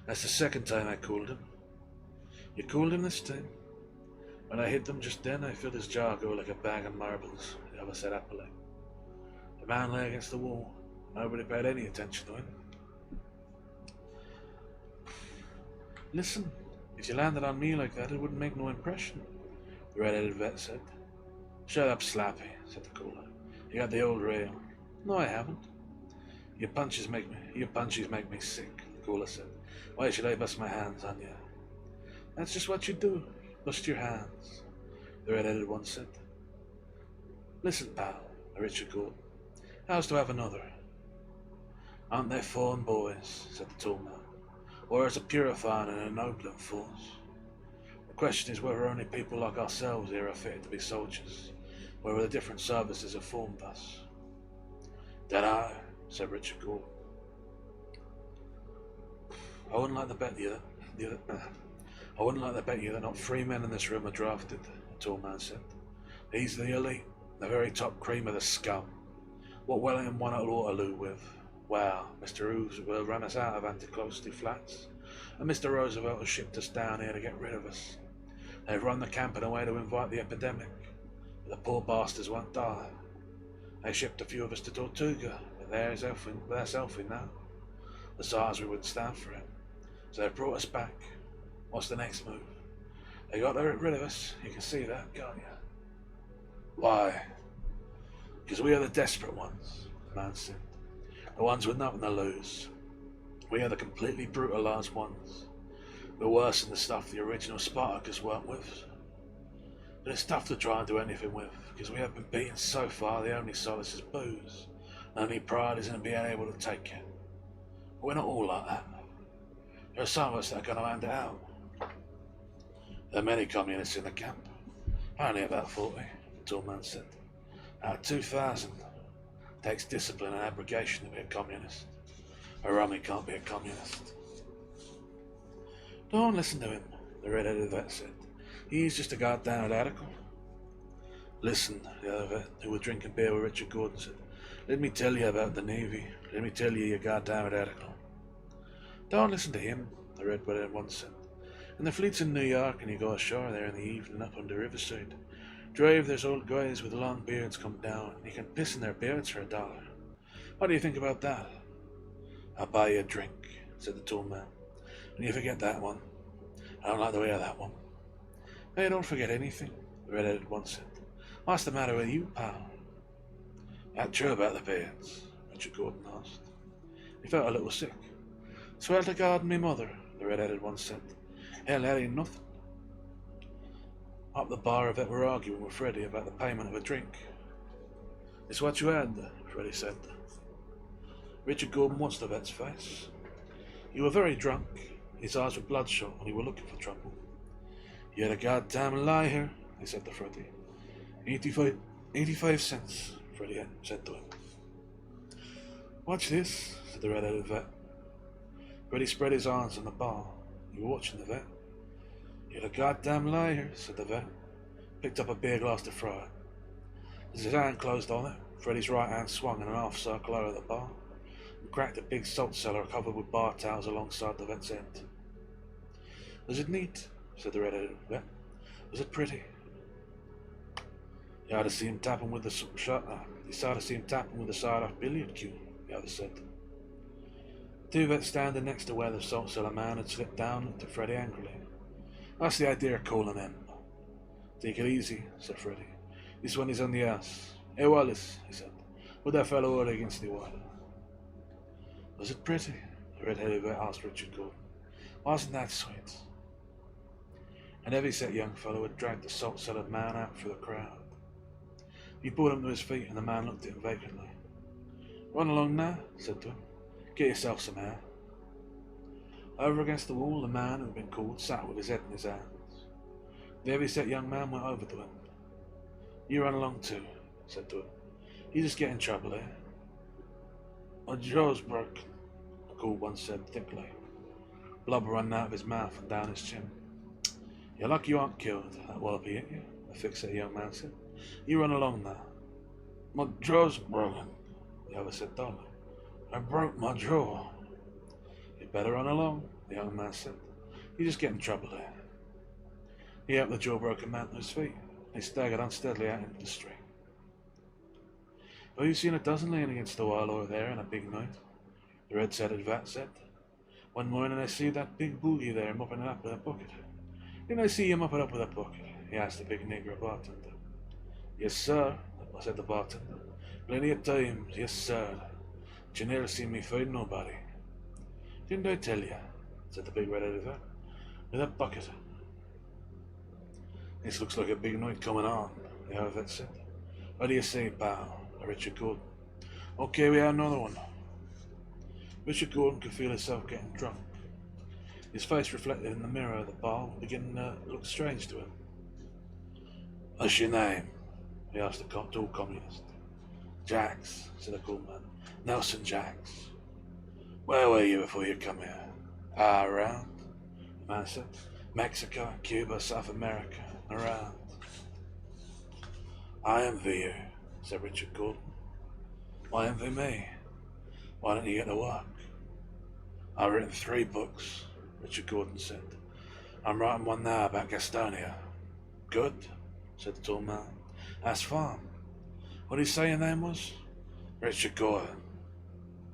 That's the 2nd time I cooled him. You cooled him this time? When I hit him just then, I felt his jaw go like a bag of marbles, the other said happily. The man lay against the wall. Nobody paid any attention to him. Listen, if you landed on me like that, it wouldn't make no impression, the red-headed vet said. Shut up, Slappy, said the cooler. You got the old rail. No, I haven't. Your punches make me sick, the cooler said. Why should I bust my hands on you? That's just what you do. Bust your hands, the red-headed one said. Listen, pal, Richard Gordon. How's to have another? Aren't they fine boys, said the tall man. Or is a purifying and ennobling force? The question is whether only people like ourselves here are fitted to be soldiers, whether the different services have formed us. Dunno, said Richard Gordon. I wouldn't like to bet you that not 3 men in this room are drafted, the tall man said. He's the elite, the very top cream of the scum. What Wellington won at Waterloo with? Well, Mr. Roosevelt ran us out of Anticosti Flats, and Mr. Roosevelt has shipped us down here to get rid of us. They've run the camp in a way to invite the epidemic, but the poor bastards won't die. They shipped a few of us to Tortuga, but they're selfie now. Besides, we wouldn't stand for it. So they brought us back. What's the next move? They got rid of us. You can see that, can't you? Why? Because we are the desperate ones, the man said. The ones with nothing to lose. We are the completely brutalized ones. We're worse than the stuff the original Spartacus weren't with. But it's tough to try and do anything with, because we have been beaten so far the only solace is booze. The only pride is in being able to take it. But we're not all like that. There are some of us that are going to hand it out. There are many communists in the camp. Only about 40, the tall man said. Out of 2,000. It takes discipline and abrogation to be a communist. A rummy can't be a communist. Don't listen to him, the red-headed vet said. He's just a goddamn radical. Listen, the other vet, who was drinking beer with Richard Gordon, said. Let me tell you about the Navy. Let me tell you goddamn radical. Don't listen to him, the red-headed one said. And the fleet's in New York and you go ashore there in the evening up on the riverside. Drive, there's old guys with long beards come down. You can piss in their beards for $1. What do you think about that? I'll buy you a drink, said the tall man. And you forget that one. I don't like the way of that one. Hey, don't forget anything, the red-headed one said. What's the matter with you, pal? That true about the beards, Richard Gordon asked. He felt a little sick. Swear to God and me mother, the red-headed one said. Hell, that ain't nothing. Up the bar, a vet were arguing with Freddie about the payment of a drink. It's what you had, Freddie said. Richard Gordon watched the vet's face. You were very drunk. His eyes were bloodshot and he were looking for trouble. You had a goddamn liar, he said to Freddie. 85 cents, Freddie said to him. Watch this, said the red-headed vet. Freddie spread his arms on the bar. You were watching the vet. You're a goddamn liar, said the vet. Picked up a beer glass to throw it. As his hand closed on it, Freddie's right hand swung in an half circle over the bar and cracked a big salt cellar covered with bar towels alongside the vet's end. Was it neat? Said the red-headed vet. Was it pretty? You ought to see him tapping with the side-off billiard cue, the other said. Two vets standing next to where the salt cellar man had slipped down looked at Freddie angrily. What's the idea of calling him? Take it easy, said Freddie. This one is on the ass. Hey, Wallace, he said. Put that fellow over against the wall. Was it pretty? The red-headed vet asked Richard Gordon. Wasn't that sweet? An heavy-set young fellow had dragged the salt-cellared man out through the crowd. He pulled him to his feet and the man looked at him vacantly. Run along now, he said to him. Get yourself some air. Over against the wall, the man who had been called sat with his head in his hands. The heavy-set young man went over to him. You run along too, he said to him. You just get in trouble here. My jaw's broken, the cool one said thickly. Blubber ran out of his mouth and down his chin. You're lucky you aren't killed, that wallopy hit you, the thick-set young man said. You run along now. My jaw's broken, the other said dully. I broke my jaw. You'd better run along, the young man said. You just get in trouble here. He helped the jaw-broken man to his feet. He staggered unsteadily out into the street. Have you seen a dozen laying against the wall over there in a big night? The red-headed vat said. One morning I see that big boogie there mopping it up with a bucket. Didn't I see him mop it up with a bucket? He asked the big negro bartender. Yes, sir, said the bartender. Plenty of times, yes, sir. But you never seen me fight nobody. Didn't I tell you? Said the big red-headed vat. With a bucket. This looks like a big night coming on, the other vet said. What do you say, pal? Richard Gordon. Okay, we have another one. Richard Gordon could feel himself getting drunk. His face reflected in the mirror of the bar was beginning to look strange to him. What's your name? He asked the tall communist. Jacks, said the cool man. Nelson Jacks. Where were you before you come here? Around, the man said. Mexico, Cuba, South America, around. I envy you, said Richard Gordon. Why envy me? Why don't you get to work? I've written 3 books, Richard Gordon said. I'm writing one now about Gastonia. Good, said the tall man. That's fine. What did you say your name was? Richard Gordon.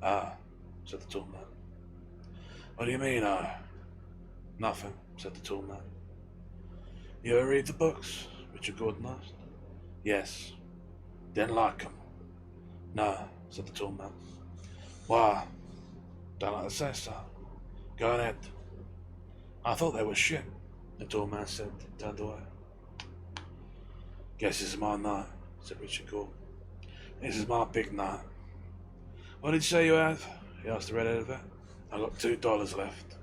Ah, said the tall man. What do you mean, ah? Nothing, said the tall man. You ever read the books? Richard Gordon asked. Yes. Didn't like 'em. No, said the tall man. Why? Don't like to say so. Go ahead. I thought they were shit, the tall man said, and turned away. Guess this is my night, said Richard Gordon. This is my big night. What did you say you have? He asked the red-headed vet. I got $2 left.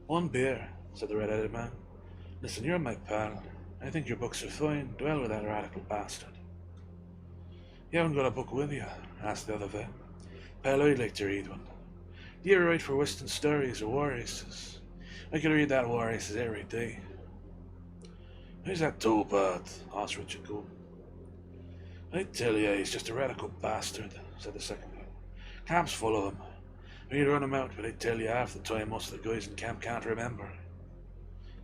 One beer, said the red-headed man. Listen, you're my pal. I think your books are fine. Dwell with that radical bastard. You haven't got a book with you? Asked the other vet. Pal, I'd like to read one. Do you ever write for Western stories or war races? I could read that war races every day. Who's that tall bird? Asked Richard Gordon. I tell you, he's just a radical bastard, said the second guy. Camp's full of them. We'd run him out, but I tell you, half the time most of the guys in camp can't remember.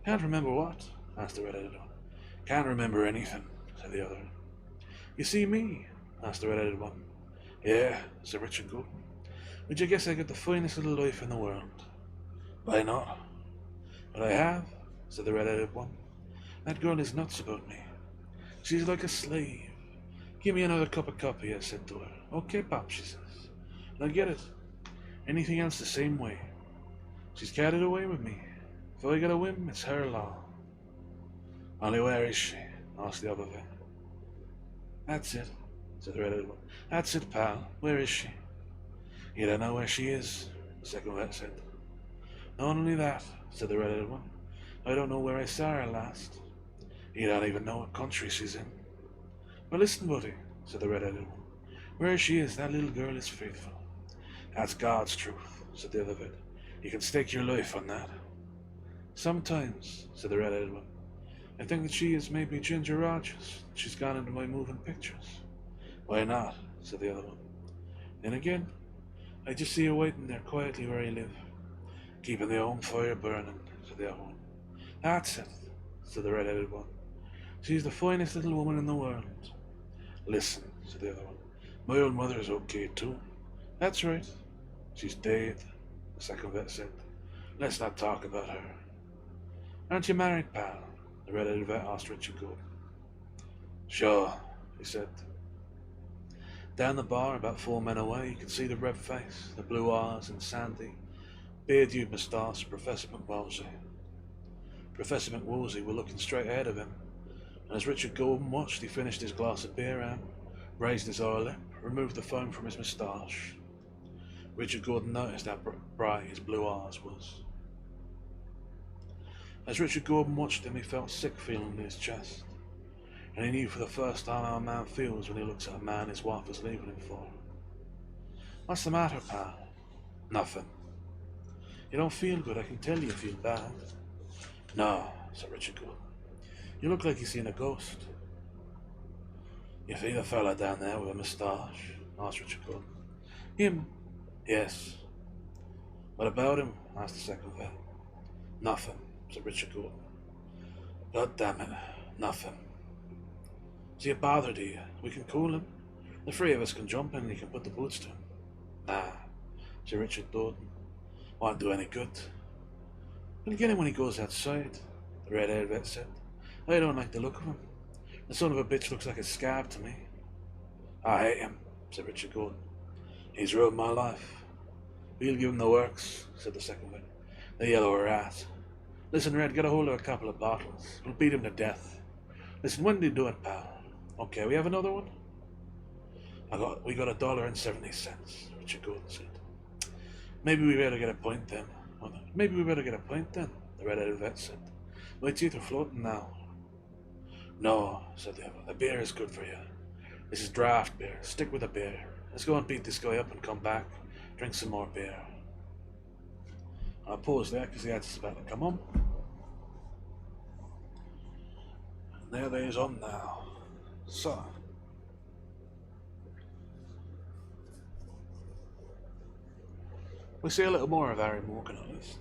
Can't remember what? Asked the red-headed one. Can't remember anything, said the other. You see me? Asked the red-headed one. Yeah, said Richard Gordon. Would you guess I got the finest little life in the world? Why not? But I have, said the red-headed one. That girl is nuts about me. She's like a slave. Give me another cup of coffee, I said to her. Okay, Pop, she says. And I get it. Anything else the same way. She's carried away with me. If I get a whim, it's her law. Only where is she? Asked the other vet. That's it, said the red-headed one. That's it, pal. Where is she? You don't know where she is, the second vet said. Not only that, said the red-headed one. I don't know where I saw her last. You don't even know what country she's in. But listen, buddy, said the red-headed one. Where she is, that little girl is faithful. That's God's truth, said the other vet. You can stake your life on that. Sometimes, said the red-headed one, I think that she is maybe Ginger Rogers. She's gone into my moving pictures. Why not, said the other one. Then again, I just see her waiting there quietly where I live, keeping the home fire burning, said the other one. That's it, said the red-headed one. She's the finest little woman in the world. Listen, said the other one, my old mother's okay too. That's right. She's dead, the second vet said. Let's not talk about her. Aren't you married, pal? The red-headed vet asked Richard Gordon. Sure, he said. Down the bar, about 4 men away, you could see the red face, the blue eyes, and sandy, beard-hued moustache of Professor McWolsey. Professor McWolsey were looking straight ahead of him, and as Richard Gordon watched, he finished his glass of beer out, raised his lower lip, removed the foam from his moustache. Richard Gordon noticed how bright his blue eyes was. As Richard Gordon watched him, he felt sick feeling in his chest, and he knew for the first time how a man feels when he looks at a man his wife is leaving him for. What's the matter, pal? Nothing. You don't feel good, I can tell you feel bad. No, said Richard Gordon. You look like you've seen a ghost. You see the fella down there with a moustache? Asked Richard Gordon. Him? Yes. What about him? Asked the second vet. Nothing, said Richard Gordon. God damn it, nothing. Is he a bother to you? We can cool him. The three of us can jump in and you can put the boots to him. Nah, said Richard Gordon. Won't do any good. We'll get him when he goes outside, the red-haired vet said. I don't like the look of him. The son of a bitch looks like a scab to me. I hate him, said Richard Gordon. He's ruined my life. We'll give him the works, said the second vet. The yellow rat. Listen, Red, get a hold of a couple of bottles. We'll beat him to death. Listen, when do you do it, pal? Okay, we have another one? We got $1.70, Richard Gordon said. Maybe we better get a pint then. The red-headed vet said. My teeth are floating now. No, said the other. The beer is good for you. This is draft beer. Stick with the beer. Let's go and beat this guy up and come back. Drink some more beer. I paused there because the ad is about to come on. And there they is on now. So, we see a little more of Harry Morgan at least.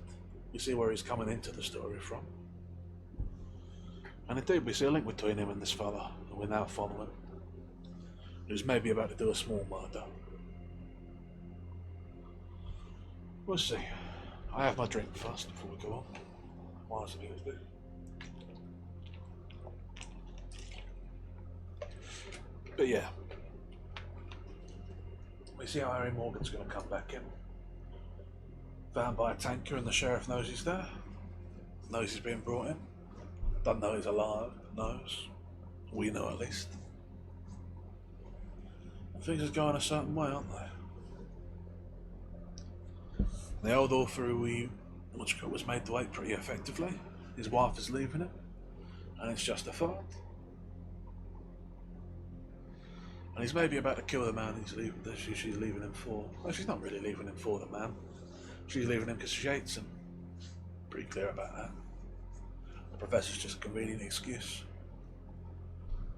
We see where he's coming into the story from. And indeed we see a link between him and this fella that we're now following, who's maybe about to do a small murder. We'll see. I have my drink first before we go on. Might as well do. But yeah, we see how Harry Morgan's going to come back in. Found by a tanker, and the sheriff knows he's there. Knows he's being brought in. Doesn't know he's alive. Knows. We know at least. And things are going a certain way, aren't they? The old author who was made to wait pretty effectively. His wife is leaving him, and it's justified. And he's maybe about to kill the man she's leaving him for. Well, she's not really leaving him for the man. She's leaving him because she hates him. Pretty clear about that. The professor's just a convenient excuse.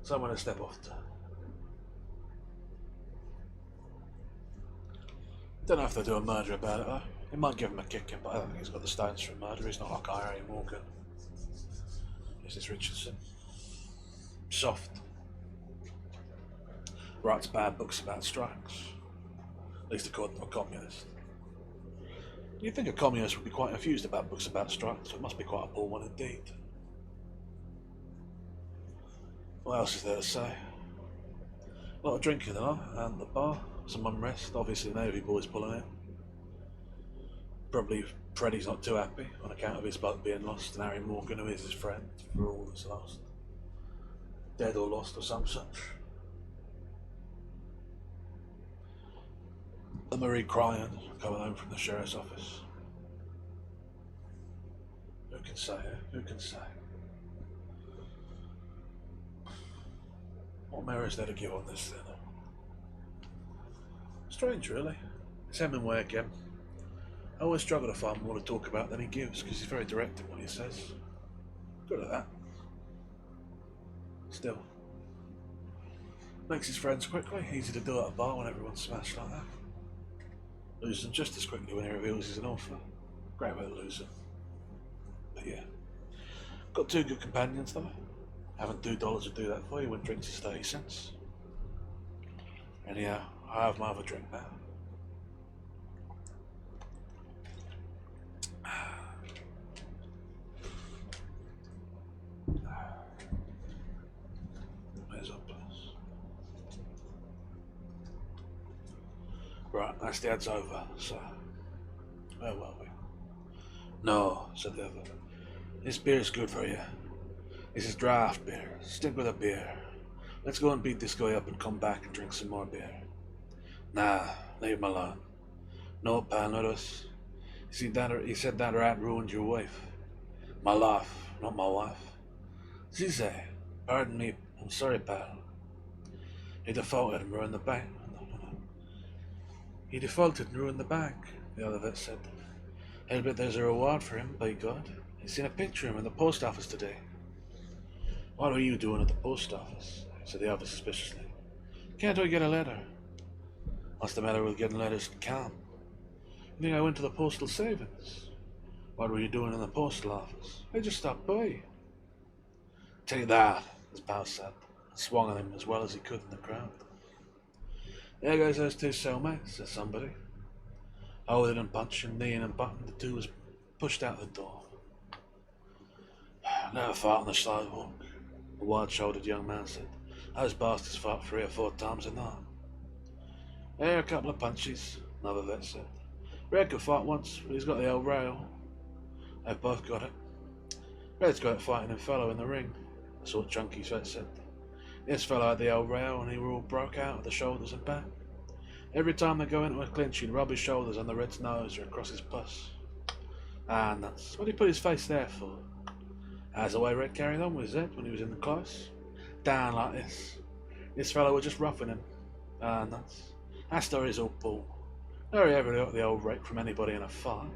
Someone to step off to. Don't know if they'll do a murder about it though. It might give him a kicking, but I don't think he's got the stones for a murder. He's not like Harry Morgan. This is Richardson. Soft. Writes bad books about strikes. At least according to a communist. You'd think a communist would be quite confused about books about strikes, so it must be quite a poor one indeed. What else is there to say? A lot of drinking tonight, and at the bar. Some unrest, obviously the Navy boys pulling it. Probably Freddie's not too happy on account of his boat being lost, and Harry Morgan, who is his friend, for all that's lost. Dead or lost or some such. And Marie crying, coming home from the sheriff's office. Who can say it? Who can say? What mirror is there to give on this then? Strange, really. It's Hemingway again. I always struggle to find more to talk about than he gives, because he's very direct in what he says. Good at that. Still. Makes his friends quickly, easy to do at a bar when everyone's smashed like that. Loses them just as quickly when he reveals he's an author. Great way to lose them. But yeah. Got two good companions though. Having $2 would do that for you when drinks is 30 cents. Anyhow, I have my other drink now. Where's our place? Right, that's the ads over, so where were we? No, said the other. This beer's good for you. This is draft beer. Stick with a beer. Let's go and beat this guy up and come back and drink some more beer. Nah, leave him alone. No, pal, not us. He said that rat ruined your wife. My life, not my wife. Zizé, pardon me, I'm sorry, pal. He defaulted and ruined the bank. No. He defaulted and ruined the bank, the other vet said. I'll bet there's a reward for him, by God. He's seen a picture of him in the post office today. What were you doing at the post office? Said the other suspiciously. Can't I get a letter? What's the matter with getting letters? Calm. You think I went to the postal savings? What were you doing in the postal office? I just stopped by. Take that, his pal said, and swung on him as well as he could in the crowd. There goes those two cellmates, said somebody. Holding and punching, kneeing and butting, the two was pushed out the door. Never fought on the sidewalk, the wide-shouldered young man said. Those bastards fought 3 or 4 times a night. There, a couple of punches, another vet said. Red could fight once, but he's got the old rail. They've both got it. Red's got it fighting a fellow in the ring, that's what Chunky's vet said. This fellow had the old rail and he were all broke out at the shoulders and back. Every time they go into a clinch, he'd rub his shoulders on the Red's nose or across his puss. Ah, nuts. What did he put his face there for? How's the way Red carried on with Zed when he was in the close? Down like this. This fellow was just roughing him. Ah, nuts. That story's all bull. Never ever got the old rake from anybody in a fight.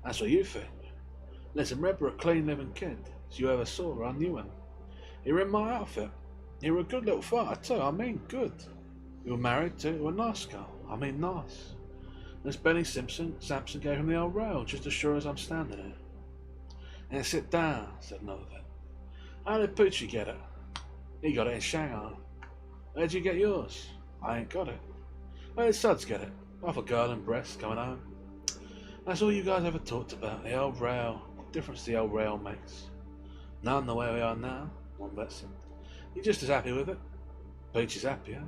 That's what you think. Listen, Red were a clean living kid, as you ever saw or I knew him. He were in my outfit. He were a good little fighter too, I mean good. We were married to a nice girl, I mean nice. Miss Benny Sampson gave him the old rail, just as sure as I'm standing here. And sit down, said another then. How did Poochie get it? He got it in Shanghai. Where'd you get yours? I ain't got it. Where did Suds get it? Off a girl in Brest coming home. That's all you guys ever talked about, the old rail. What difference the old rail makes? None the way we are now, one vet said. You're just as happy with it. Peach is happy, huh?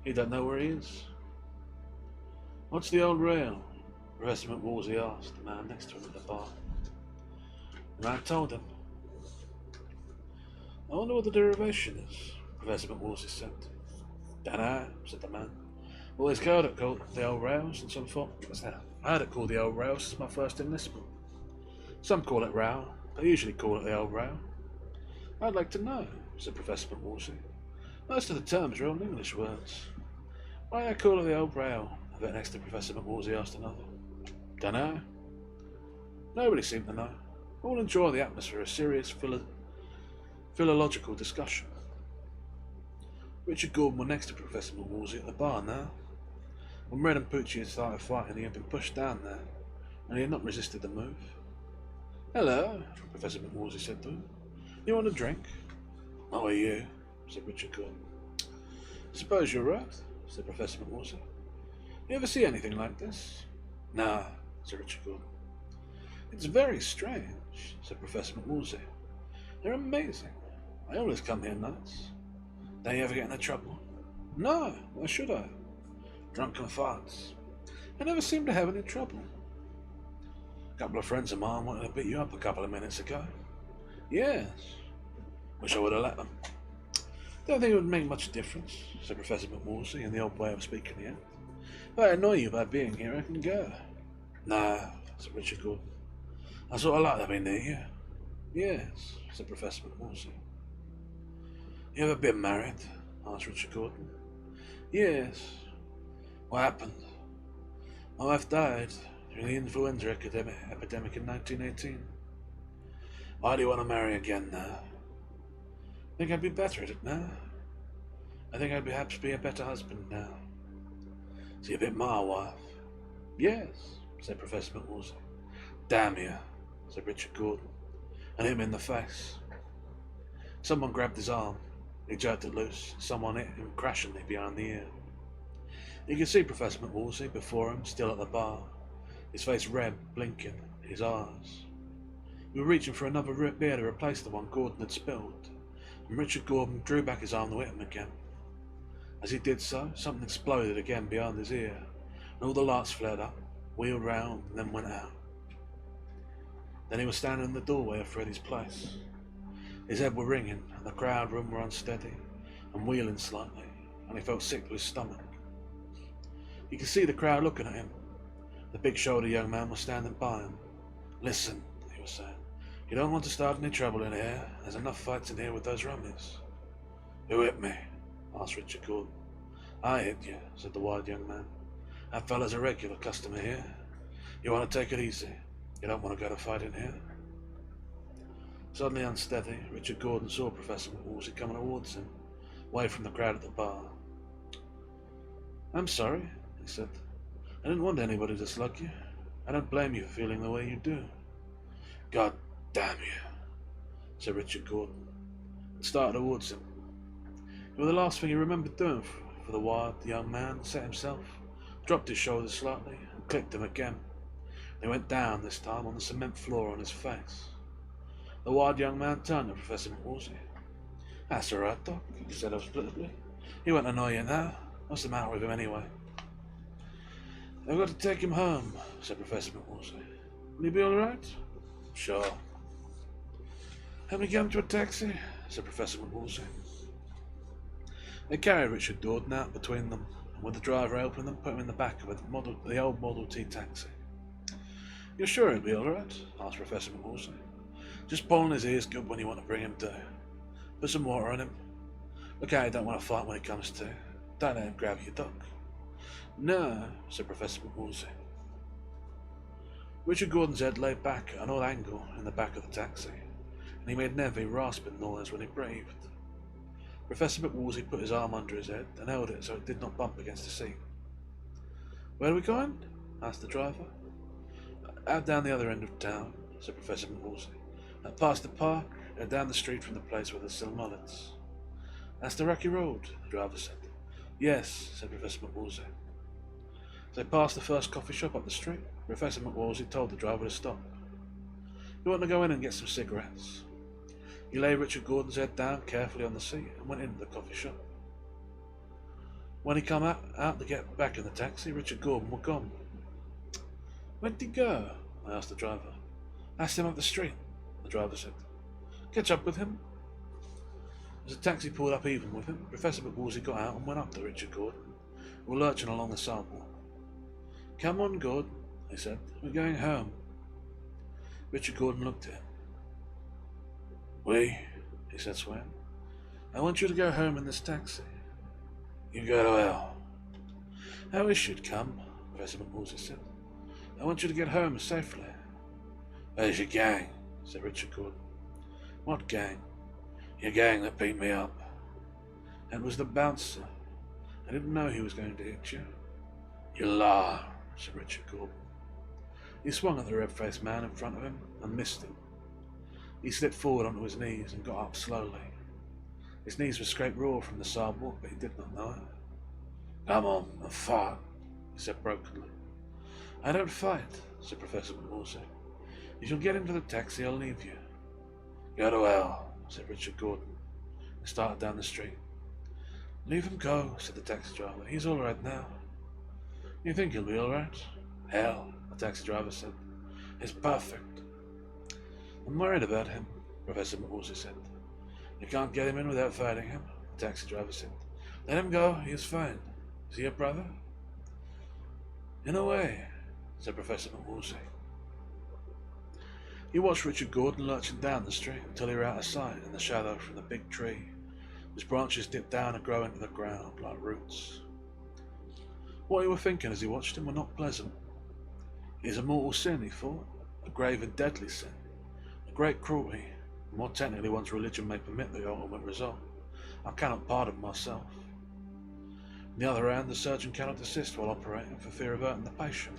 He don't know where he is. What's the old rail? Professor McWolsey asked the man next to him at the bar. The man told him. I wonder what the derivation is, Professor McWolsey said. Dunno, said the man. Always heard it called the old rail since I heard it called the old rail since my first enlistment. Some call it rail, but I usually call it the old rail. I'd like to know, said Professor McWolsey. Most of the terms are old English words. Why do I call it the old rail? I bet next to Professor McWolsey asked another. Dunno. Nobody seemed to know. All enjoy the atmosphere of serious philological discussion. Richard Gordon was next to Professor McWolsey at the bar now. When Red and Poochie had started fighting, he had been pushed down there, and he had not resisted the move. Hello, Professor McWolsey said to him. You want a drink? Not with you, said Richard Gordon. Suppose you're right, said Professor McWolsey. You ever see anything like this? No, said Richard Gordon. It's very strange, said Professor McWolsey. They're amazing. I always come here nights. Don't you ever get into trouble? No, why should I? Drunken farts. I never seem to have any trouble. A couple of friends of mine wanted to beat you up a couple of minutes ago. Yes. Wish I would have let them. Don't think it would make much difference, said Professor McWolsey in the old way of speaking yet. If I annoy you by being here, I can go. No, said Richard Gordon. I sort of like to be near you. Yes, said Professor McWolsey. You ever been married? Asked Richard Gordon. Yes. What happened? My wife died during the influenza epidemic in 1918. Why do you want to marry again now? I think I'd be better at it now. I think I'd perhaps be a better husband now. Is he a bit my wife? Yes, said Professor McWolsey. Damn you, said Richard Gordon, and hit him in the face. Someone grabbed his arm. He jerked it loose. Someone hit him crashingly behind the ear. He could see Professor McWolsey before him, still at the bar, his face red, blinking, his eyes. He was reaching for another beer to replace the one Gordon had spilled, and Richard Gordon drew back his arm to hit him again. As he did so, something exploded again behind his ear, and all the lights flared up, wheeled round, and then went out. Then he was standing in the doorway of Freddy's place. His head was ringing, and the crowd room were unsteady, and wheeling slightly, and he felt sick to his stomach. He could see the crowd looking at him. The big-shouldered young man was standing by him. Listen, he was saying, you don't want to start any trouble in here. There's enough fights in here with those rummies. Who hit me? Asked Richard Gordon. I hit you, said the wide young man. That fella's a regular customer here. You want to take it easy. You don't want to go to fight in here. Suddenly unsteady, Richard Gordon saw Professor McWolsey coming towards him, away from the crowd at the bar. I'm sorry, he said. I didn't want anybody to slug you. I don't blame you for feeling the way you do. God damn you, said Richard Gordon, and started towards him. It was the last thing he remembered doing for the wild young man, set himself, dropped his shoulders slightly, and clicked him again. They went down, this time, on the cement floor on his face. The wild young man turned to Professor McWolsey. That's all right, Doc, he said hospitably. He won't annoy you now. What's the matter with him anyway? I've got to take him home, said Professor McWolsey. Will he be all right? Sure. Help me get him to a taxi, said Professor McWolsey. They carried Richard Gordon out between them, and with the driver helping them, put him in the back of the old Model T taxi. You're sure he'll be all right? Asked Professor McWolsey. Just pulling his ears good when you want to bring him to. Put some water on him. Look out, he don't want to fight when it comes to. Don't let him grab you, Doc. No, said Professor McWolsey. Richard Gordon's head lay back at an odd angle in the back of the taxi, and he made an heavy, rasping noise when he breathed. Professor McWolsey put his arm under his head and held it so it did not bump against the seat. Where are we going? Asked the driver. Out down the other end of town, said Professor McWolsey. Past the park and down the street from the place where they sell mullets. That's the Rocky Road, the driver said. Yes, said Professor McWolsey. As they passed the first coffee shop up the street, Professor McWolsey told the driver to stop. You want to go in and get some cigarettes? He laid Richard Gordon's head down carefully on the seat and went into the coffee shop. When he come out to get back in the taxi, Richard Gordon was gone. Where'd he go? I asked the driver. Asked him up the street, the driver said. Catch up with him? As the taxi pulled up even with him, Professor McWoolsey got out and went up to Richard Gordon, who were lurching along the sidewalk. Come on, Gordon, he said. We're going home. Richard Gordon looked at him. We, he said, swearing. I want you to go home in this taxi. You go to hell. I wish you'd come, Professor McWoolsey said. I want you to get home safely. Where's your gang? Said Richard Gordon. What gang? Your gang that beat me up. It was the bouncer. I didn't know he was going to hit you. You lie, said Richard Gordon. He swung at the red-faced man in front of him and missed him. He slipped forward onto his knees and got up slowly. His knees were scraped raw from the sidewalk, but he did not know it. Come on, and fight, he said brokenly. I don't fight, said Professor McWoolsey. If you'll get into the taxi, I'll leave you. Go to hell, said Richard Gordon, and started down the street. Leave him go, said the taxi driver. He's all right now. You think he'll be all right? Hell, the taxi driver said. He's perfect. I'm worried about him, Professor McWoolsey said. You can't get him in without fighting him, the taxi driver said. Let him go, he is fine. Is he your brother? In a way, said Professor McWoolsey. He watched Richard Gordon lurching down the street until he were out of sight in the shadow from the big tree, whose branches dipped down and grow into the ground like roots. What he were thinking as he watched him were not pleasant. It is a mortal sin, he thought, a grave and deadly sin, a great cruelty. More technically, one's religion may permit the ultimate result. I cannot pardon myself. On the other hand, the surgeon cannot desist while operating for fear of hurting the patient.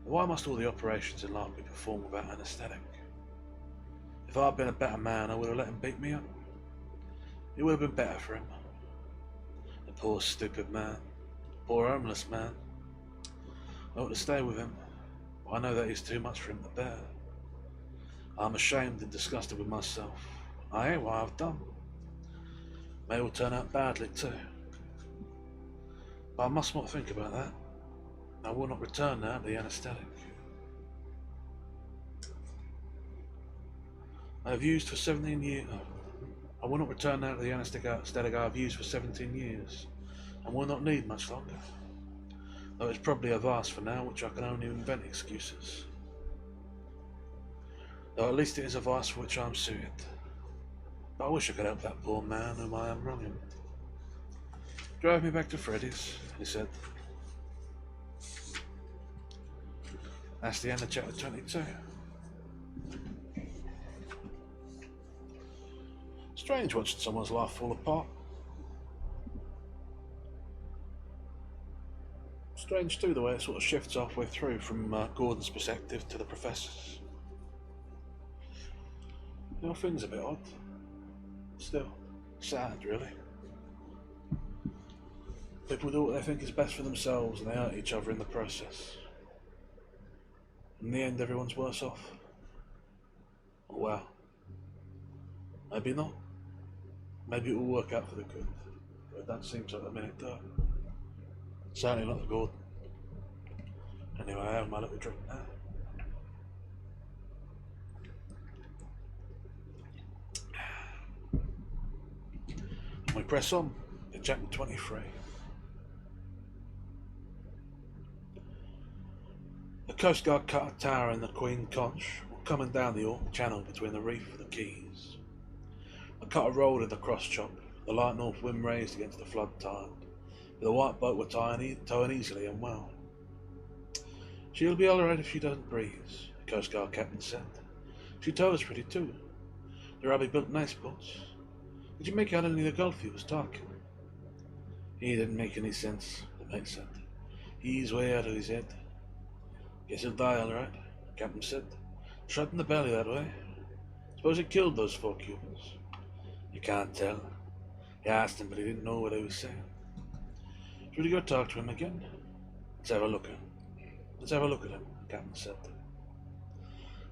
Why must all the operations in life be performed without anaesthetic? If I had been a better man, I would have let him beat me up. It would have been better for him. The poor stupid man, poor homeless man. I ought to stay with him, but I know that is too much for him to bear. I am ashamed and disgusted with myself. I hate what I have done. May all turn out badly too. But I must not think about that. I will not return now to the anaesthetic. I have used for 17 years. I will not return now to the anaesthetic I have used for 17 years, and will not need much longer. Though it's probably a vast for now, which I can only invent excuses. Though at least it is a vice for which I am suited. But I wish I could help that poor man whom I am wronging. Drive me back to Freddy's, he said. That's the end of chapter 22. Strange watching someone's life fall apart. Strange too the way it sort of shifts halfway through from Gordon's perspective to the Professor's. The whole thing's a bit odd. Still, sad really. People do what they think is best for themselves and they hurt each other in the process. In the end, everyone's worse off. Oh well. Maybe not. Maybe it will work out for the good. But that seems like the minute though. Certainly not the Gordon. Anyway, I have my little drink now. We press on to chapter 23. The Coast Guard cut a tower in the Queen Conch, coming down the channel between the reef and the quays. The cutter rolled in the cross-chop, the light north wind raised against the flood tide, but the white boat were towing easily and well. She'll be alright if she doesn't breeze, the Coast Guard captain said. She told us pretty too. The Robbie built nice boats. Did you make out any of the Gulf he was talking? He didn't make any sense, the mate said. He's way out of his head. Guess he'll die all right, the captain said. Shot in the belly that way. Suppose he killed those 4 Cubans. You can't tell. He asked him, but he didn't know what he was saying. Should we go talk to him again? Let's have a look at him. Let's have a look at him, the captain said.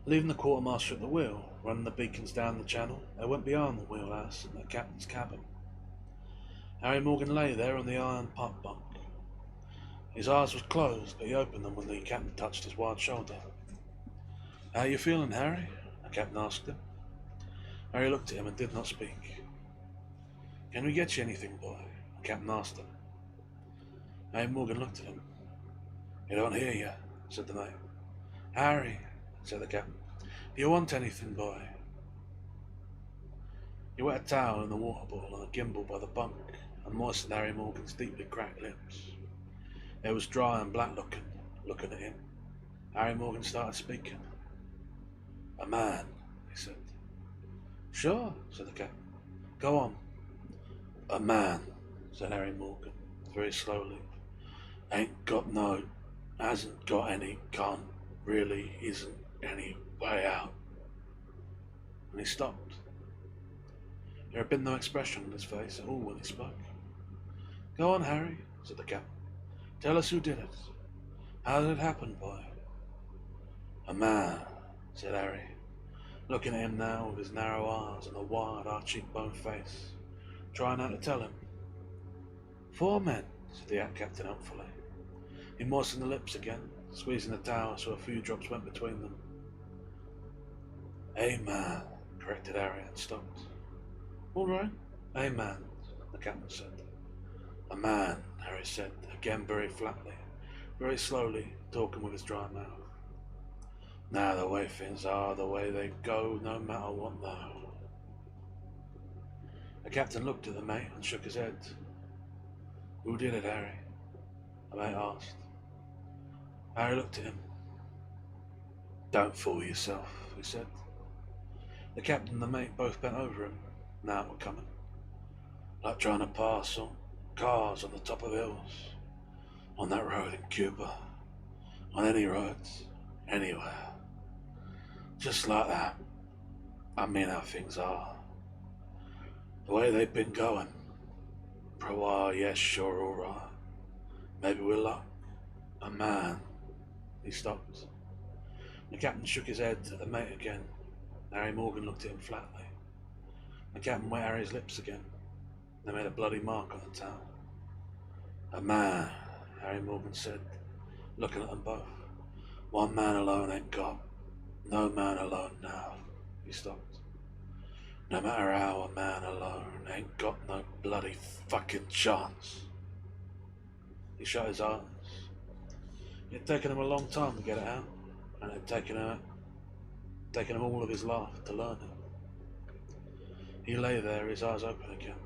Leaving the quartermaster at the wheel, running the beacons down the channel, they went beyond the wheelhouse and the captain's cabin. Harry Morgan lay there on the iron pipe bunk. His eyes were closed, but he opened them when the captain touched his wide shoulder. "How you feeling, Harry?" the captain asked him. Harry looked at him and did not speak. "Can we get you anything, boy?" the captain asked him. Harry Morgan looked at him. "You don't hear you," said the mate. "Harry," said the captain, "do you want anything, boy?" He wet a towel in the water bottle on a gimbal by the bunk and moistened Harry Morgan's deeply cracked lips. It was dry and black looking at him. Harry Morgan started speaking. "A man," he said. "Sure," said the captain. "Go on." "A man," said Harry Morgan, very slowly. "Ain't got no, hasn't got any, can't, really isn't any way out." And he stopped. There had been no expression on his face at all when he spoke. "Go on, Harry," said the captain. "Tell us who did it. How did it happen, boy?" "A man," said Harry, looking at him now with his narrow eyes and a wide, arch-cheekbone face, trying not to tell him. "4 men," said the captain helpfully. He moistened the lips again, squeezing the towel so a few drops went between them. "A man," corrected Harry and stopped. "All right, a man," the captain said. "A man," Harry said, again very flatly, very slowly, talking with his dry mouth. "Now the way things are, the way they go, no matter what now." The captain looked at the mate and shook his head. "Who did it, Harry?" the mate asked. Harry looked at him. "Don't fool yourself," he said. The captain and the mate both bent over him. Now it were coming. "Like trying to pass on cars on the top of hills. On that road in Cuba. On any roads. Anywhere. Just like that. I mean how things are. The way they've been going. For a while, yes, sure, all right. Maybe we're luck. A man." He stopped. The captain shook his head at the mate again. Harry Morgan looked at him flatly. The captain wet Harry's lips again. They made a bloody mark on the towel. "A man," Harry Morgan said, looking at them both. "One man alone ain't got. No man alone now." He stopped. "No matter how, a man alone ain't got no bloody fucking chance." He shut his eyes. It had taken him a long time to get it out, and it had taken him all of his life to learn it. He lay there, his eyes open again.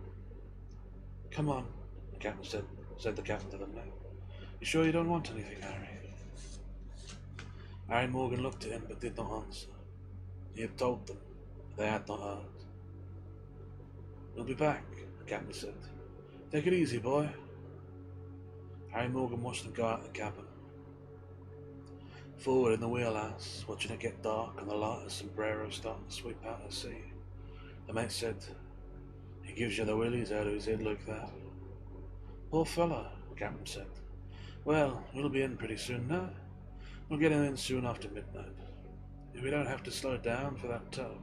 "Come on," the captain said the captain to the mate. "You sure you don't want anything, Harry?" Harry Morgan looked at him but did not answer. He had told them, but they had not heard. "We'll be back," the captain said. "Take it easy, boy." Harry Morgan watched them go out the cabin. Forward in the wheelhouse, watching it get dark and the light of sombrero start to sweep out at sea, the mate said, "He gives you the willies out of his head like that." "Poor fella," the captain said. "Well, we'll be in pretty soon now. We'll get him in soon after midnight. If we don't have to slow down for that tow."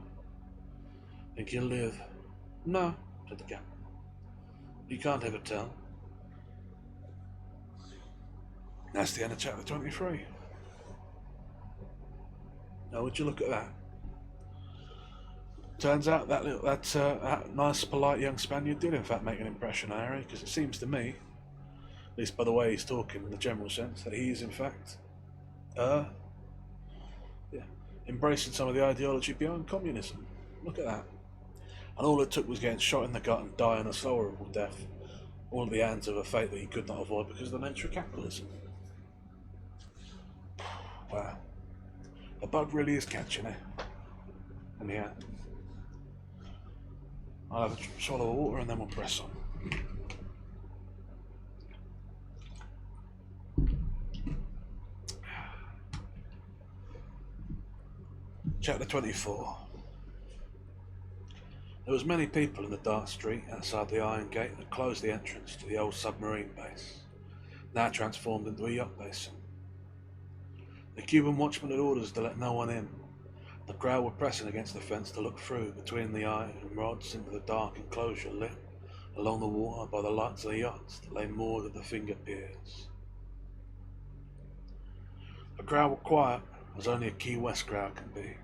"Think he'll live?" "No," said the captain. "You can't ever tell." That's the end of chapter 23. Now would you look at that? Turns out that nice, polite young Spaniard did in fact make an impression on Harry, because it seems to me, at least by the way he's talking in the general sense, that he is in fact embracing some of the ideology behind communism. Look at that. And all it took was getting shot in the gut and dying a slow, horrible death, all at the hands of a fate that he could not avoid because of the nature of capitalism. Wow. The bug really is catching it. And yeah. I'll have a swallow of water and then we'll press on. Chapter 24. There was many people in the dark street outside the iron gate that closed the entrance to the old submarine base, now transformed into a yacht basin. The Cuban watchman had orders to let no one in. The crowd were pressing against the fence to look through between the iron rods into the dark enclosure lit along the water by the lights of the yachts that lay moored at the finger piers. The crowd were quiet, as only a Key West crowd can be.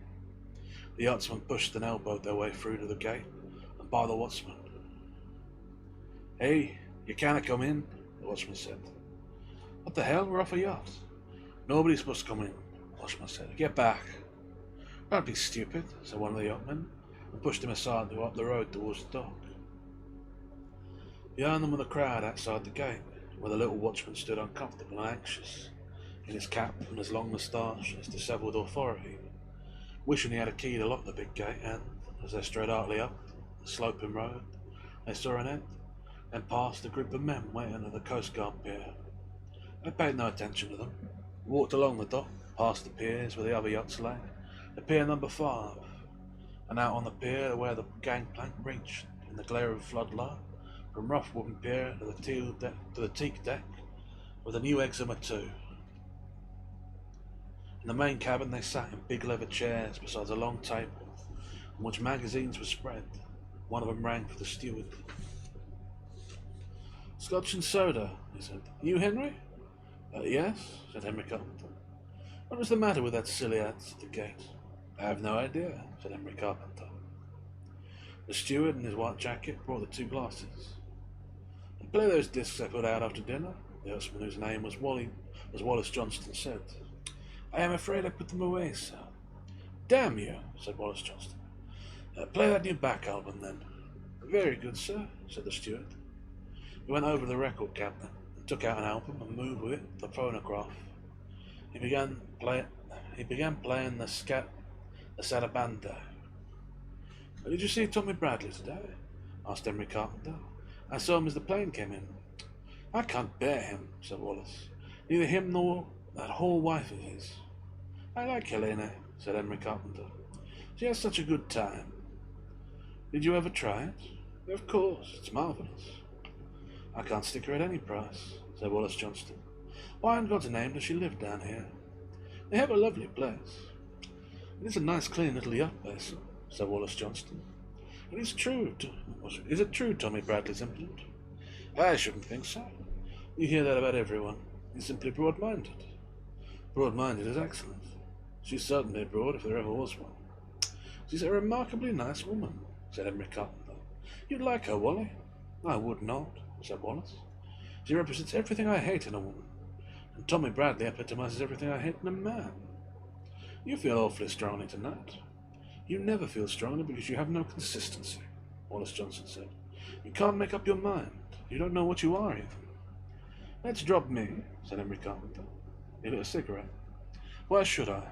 The yachtsmen pushed and elbowed their way through to the gate and by the watchman. "Hey, you can't come in," the watchman said. "What the hell? We're off a yacht." "Nobody's supposed to come in," the watchman said. "Get back." "Don't be stupid," said one of the yachtmen, and pushed him aside to go up the road towards the dock. Behind them were the crowd outside the gate, where the little watchman stood uncomfortable and anxious, in his cap and his long moustache and his dishevelled authority, wishing he had a key to lock the big gate, and, as they strode artfully up the sloping road, they saw an end, and passed a group of men waiting at the Coast Guard pier. They paid no attention to them, walked along the dock, past the piers where the other yachts lay, to pier number 5, and out on the pier where the gangplank reached, in the glare of floodlight, from rough wooden pier to the teak deck, with a new Eczema 2. In the main cabin they sat in big leather chairs beside a long table, on which magazines were spread. One of them rang for the steward. "Scotch and soda," he said. "You, Henry?" "Yes," said Henry Carpenter. "What was the matter with that silly ass at the gate?" "I have no idea," said Henry Carpenter. The steward in his white jacket brought the 2 glasses. "Play those discs I put out after dinner," the yachtsman, whose name was Wallace Johnston, said. "I am afraid I put them away, sir." "Damn you," said Wallace Johnston. "Play that new back album, then." "Very good, sir," said the steward. He went over to the record cabinet and took out an album and moved with it the phonograph. He began playing the Sarabande. "Did you see Tommy Bradley today?" asked Henry Carpenter. "I saw him as the plane came in." "I can't bear him," said Wallace. "Neither him nor that whole wife of his." "I like Helena," said Henry Carpenter. "She has such a good time." "Did you ever try it?" "Of course, it's marvellous." "I can't stick her at any price," said Wallace Johnston. "Why in God's name does she live down here?" "They have a lovely place." "It is a nice clean little yacht place," said Wallace Johnston. Is it true Tommy Bradley's impudent?" "I shouldn't think so. You hear that about everyone. He's simply broad-minded." "Broad-minded is excellent. She's certainly broad if there ever was one." "She's a remarkably nice woman," said Henry Carpenter. "You'd like her, Wally?" "I would not," said Wallace. "She represents everything I hate in a woman, and Tommy Bradley epitomizes everything I hate in a man." "You feel awfully strongly tonight." "You never feel strongly because you have no consistency," Wallace Johnson said. "You can't make up your mind. You don't know what you are, even." "Let's drop me," said Henry Carpenter. He lit a cigarette. "Why should I?"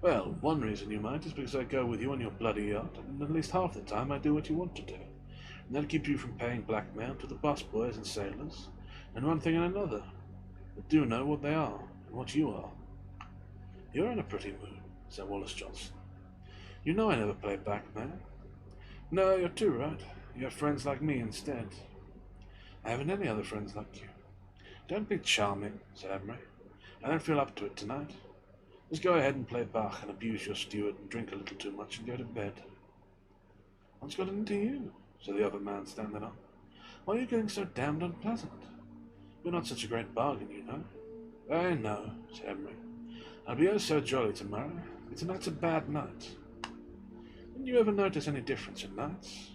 "Well, one reason you might is because I go with you on your bloody yacht, and at least half the time I do what you want to do. And that'll keep you from paying blackmail to the bus boys and sailors, and one thing and another, that do know what they are, and what you are." "You're in a pretty mood," said Wallace Johnson. "You know I never play blackmail." "No, you're too right. You have friends like me instead." "I haven't any other friends like you." "Don't be charming," said Henry. "I don't feel up to it tonight. Just go ahead and play Bach and abuse your steward and drink a little too much and go to bed." "What's got into you?" said the other man, standing up. "Why are you getting so damned unpleasant? You're not such a great bargain, you know." "I know," said Henry. "I'll be oh so jolly tomorrow, but tonight's a bad night." "Didn't you ever notice any difference in nights?"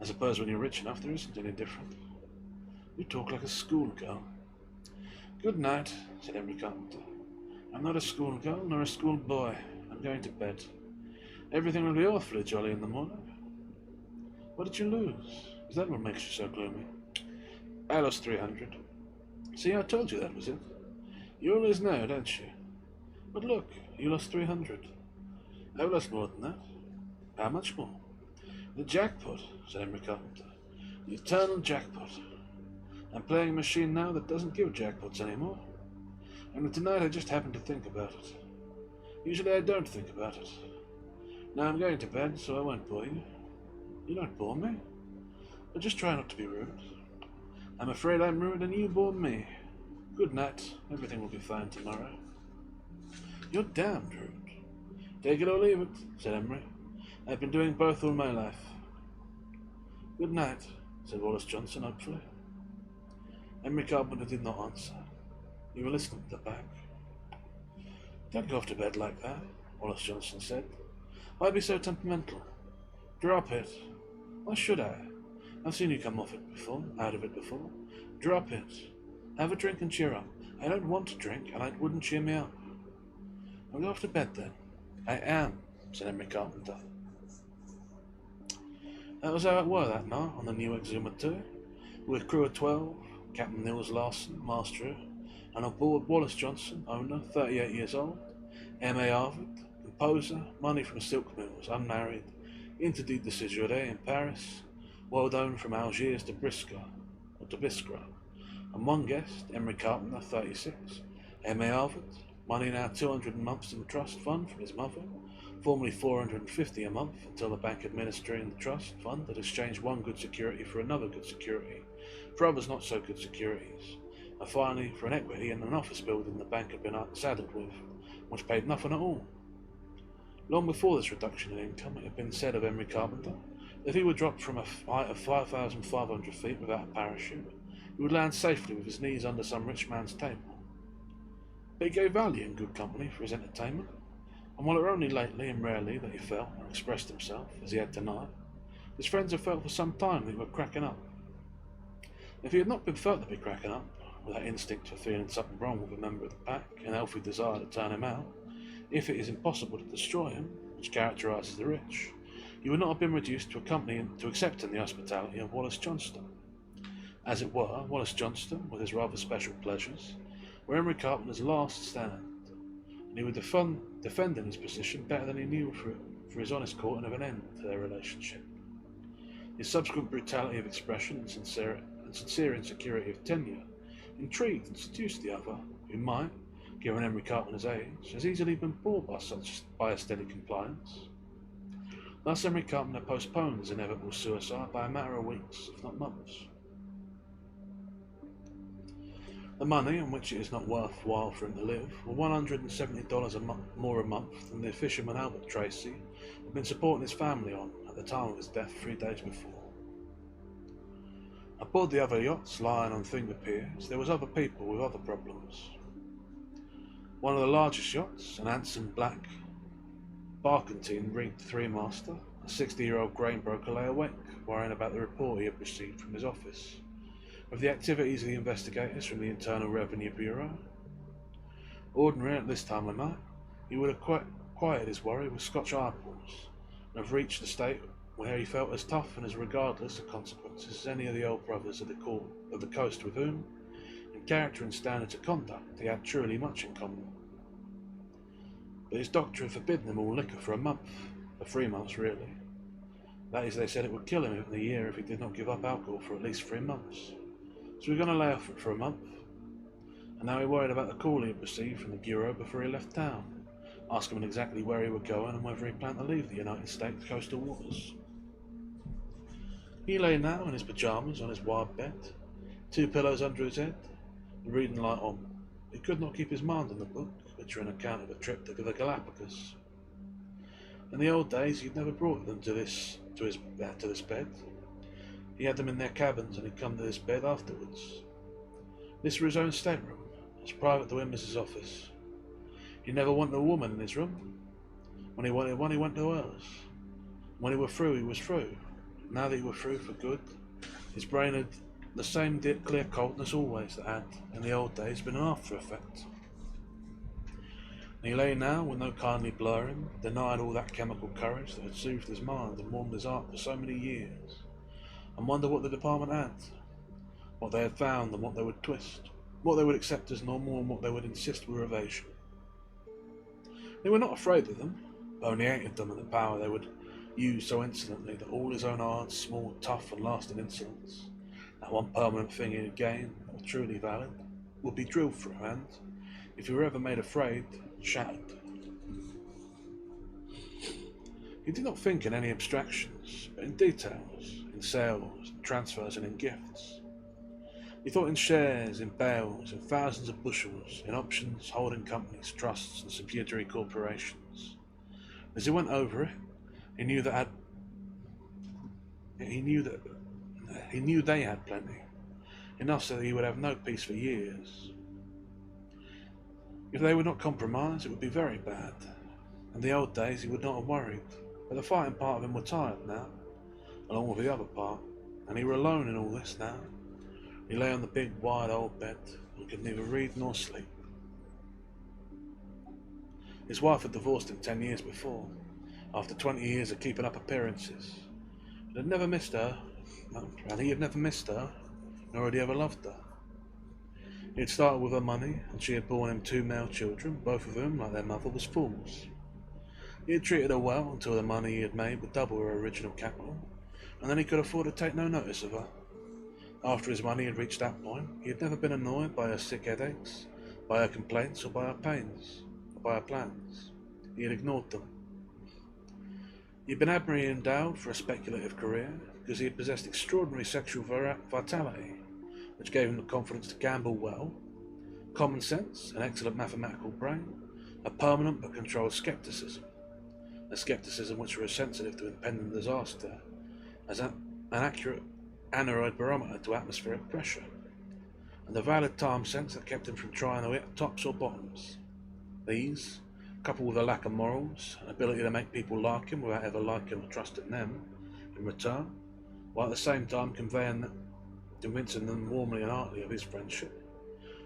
"I suppose when you're rich enough there isn't any difference." "You talk like a schoolgirl." "Good night," said Henry Carpenter. "I'm not a schoolgirl nor a schoolboy. I'm going to bed. Everything will be awfully jolly in the morning." "What did you lose? Is that what makes you so gloomy?" "I lost 300. See, I told you that was it. You always know, don't you? But look, you lost 300. I've lost more than that." "How much more?" "The jackpot," said Henry Carpenter. "The eternal jackpot. I'm playing a machine now that doesn't give jackpots anymore. And tonight I just happened to think about it. Usually I don't think about it. Now I'm going to bed, so I won't bore you." "You don't bore me." "But just try not to be rude." "I'm afraid I'm rude and you bore me. Good night. Everything will be fine tomorrow." "You're damned rude." "Take it or leave it," said Henry. "I've been doing both all my life." "Good night," said Wallace Johnson hopefully. Henry Carpenter did not answer. He was listening to the back. Don't go off to bed like that, Wallace Johnson said. Why be so temperamental? Drop it. Why should I? I've seen you come out of it before. Drop it. Have a drink and cheer up. I don't want to drink, and it wouldn't cheer me up. I'll go off to bed then. I am, said Henry Carpenter. That was how it were that night on the new Exuma 2, with a crew of 12, Captain Nils Larsen, master, and on board Wallace Johnson, owner, 38 years old, M.A. Harvard, composer, money from silk mills, unmarried, interdit de séjour in Paris, well known from Algiers to Biskra, and one guest, Henry Carpenter, 36, M.A. Harvard, money now 200 a month in the trust fund from his mother, formerly 450 a month until the bank administering the trust fund had exchanged one good security for another good security, for others not so good securities, and finally for an equity in an office building the bank had been saddled with, which paid nothing at all. Long before this reduction in income, it had been said of Henry Carpenter that if he were dropped from a height of 5,500 feet without a parachute, he would land safely with his knees under some rich man's table. But he gave value in good company for his entertainment, and while it were only lately and rarely that he felt and expressed himself, as he had tonight, his friends had felt for some time that he were cracking up. If he had not been felt to be cracking up, with that instinct for feeling something wrong with a member of the pack, and healthy desire to turn him out, if it is impossible to destroy him, which characterises the rich, he would not have been reduced to accepting the hospitality of Wallace Johnston. As it were, Wallace Johnston, with his rather special pleasures, were Henry Carpenter's last stand, and he would defending his position better than he knew for his honest courting of an end to their relationship. His subsequent brutality of expression and sincere insecurity of tenure intrigued and seduced the other, who might, given Henry Carpenter's age, has easily been bored by a steady compliance. Thus Henry Carpenter postponed his inevitable suicide by a matter of weeks, if not months. The money, on which it is not worthwhile for him to live, were $170 more a month than the fisherman Albert Tracy had been supporting his family on at the time of his death 3 days before. Aboard the other yachts lying on Finger Piers, there was other people with other problems. One of the largest yachts, an handsome black barkentine rigged three-master, a 60-year-old grain broker lay awake, worrying about the report he had received from his office, of the activities of the investigators from the Internal Revenue Bureau. Ordinarily at this time of night, he would have quieted his worry with Scotch eyeballs, and have reached the state where he felt as tough and as regardless of consequences as any of the old brothers of the coast with whom, in character and standards of conduct, he had truly much in common. But his doctor had forbidden him all liquor for a month, for 3 months really. That is, they said it would kill him in a year if he did not give up alcohol for at least 3 months. So we were going to lay off it for a month, and now he worried about the call he had received from the Bureau before he left town, asking him exactly where he would go and whether he planned to leave the United States coastal waters. He lay now in his pyjamas on his wide bed, 2 pillows under his head, the reading light on. He could not keep his mind on the book, which were an account of a trip to the Galapagos. In the old days, he'd never brought them to this bed. He had them in their cabins, and he'd come to this bed afterwards. This was his own stateroom, as private to him as his office. He never wanted a woman in his room. When he wanted one, he went to hers. When he was through, he was through. Now that he was through for good, his brain had the same clear coldness always that had, in the old days, been an after effect. And he lay now, with no kindly blurring, denied all that chemical courage that had soothed his mind and warmed his heart for so many years, and wondered what the department had, what they had found and what they would twist, what they would accept as normal and what they would insist were evasion. They were not afraid of them, but only hated them and the power they would use so insolently that all his own hard, small, tough and lasting insolence, that one permanent thing he had gained, that was truly valid, would be drilled through, and, if he were ever made afraid, shattered. He did not think in any abstractions, but in details, in sales, in transfers and in gifts. He thought in shares, in bales, in thousands of bushels, in options, holding companies, trusts and subsidiary corporations. As he went over it, he knew that he knew they had plenty, enough so that he would have no peace for years. If they would not compromise, it would be very bad. In the old days he would not have worried, but the fighting part of him were tired now, along with the other part, and he were alone in all this now. He lay on the big wide old bed and could neither read nor sleep. His wife had divorced him 10 years before, after 20 years of keeping up appearances. He had never missed her, and he had never missed her, nor had he ever loved her. He had started with her money, and she had borne him 2 male children, both of whom, like their mother, was fools. He had treated her well until the money he had made would double her original capital, and then he could afford to take no notice of her. After his money had reached that point, he had never been annoyed by her sick headaches, by her complaints, or by her pains, or by her plans. He had ignored them. He had been admirably endowed for a speculative career because he had possessed extraordinary sexual vitality, which gave him the confidence to gamble well, common sense, an excellent mathematical brain, a permanent but controlled scepticism, a scepticism which was sensitive to impending disaster, as an accurate aneroid barometer to atmospheric pressure, and a valid time sense that kept him from trying to hit tops or bottoms. These, coupled with a lack of morals, an ability to make people like him without ever liking or trusting them in return, while at the same time convincing them warmly and heartily of his friendship.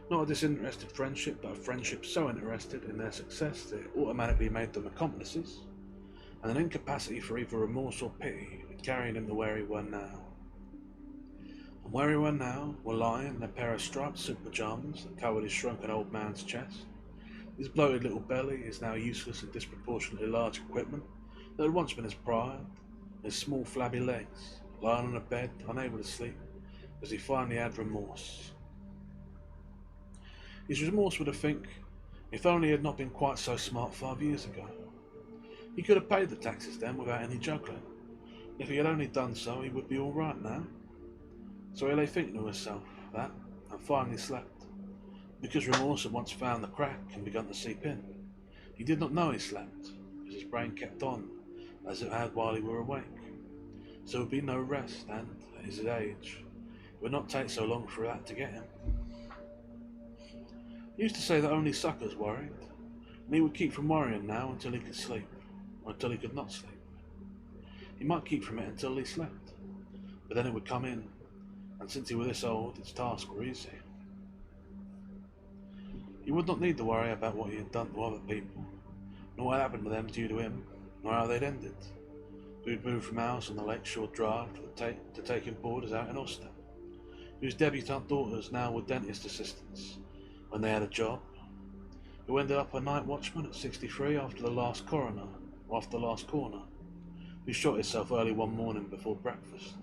Not a disinterested friendship, but a friendship so interested in their success that it automatically made them accomplices, and an incapacity for either remorse or pity that carried him to where he were now. And where he were now were lying in a pair of striped suit pyjamas that covered his shrunken old man's chest. His bloated little belly, his now useless and disproportionately large equipment that had once been his pride, his small flabby legs, lying on a bed, unable to sleep, as he finally had remorse. His remorse would have think, if only he had not been quite so smart 5 years ago. He could have paid the taxes then without any juggling. If he had only done so, he would be all right now. So he lay thinking to himself that, and finally slept, because remorse had once found the crack and begun to seep in. He did not know he slept, because his brain kept on, as it had while he were awake. So there would be no rest, and, at his age, it would not take so long for that to get him. He used to say that only suckers worried, and he would keep from worrying now until he could sleep, or until he could not sleep. He might keep from it until he slept, but then it would come in, and since he was this old, its tasks were easy. He would not need to worry about what he had done to other people, nor what happened to them due to him, nor how they'd ended. He would move from house on the Lakeshore Drive to taking boarders out in Ulster, whose debutante daughters now were dentist assistants when they had a job, who ended up a night watchman at 63 after the last corner, who shot himself early one morning before breakfast,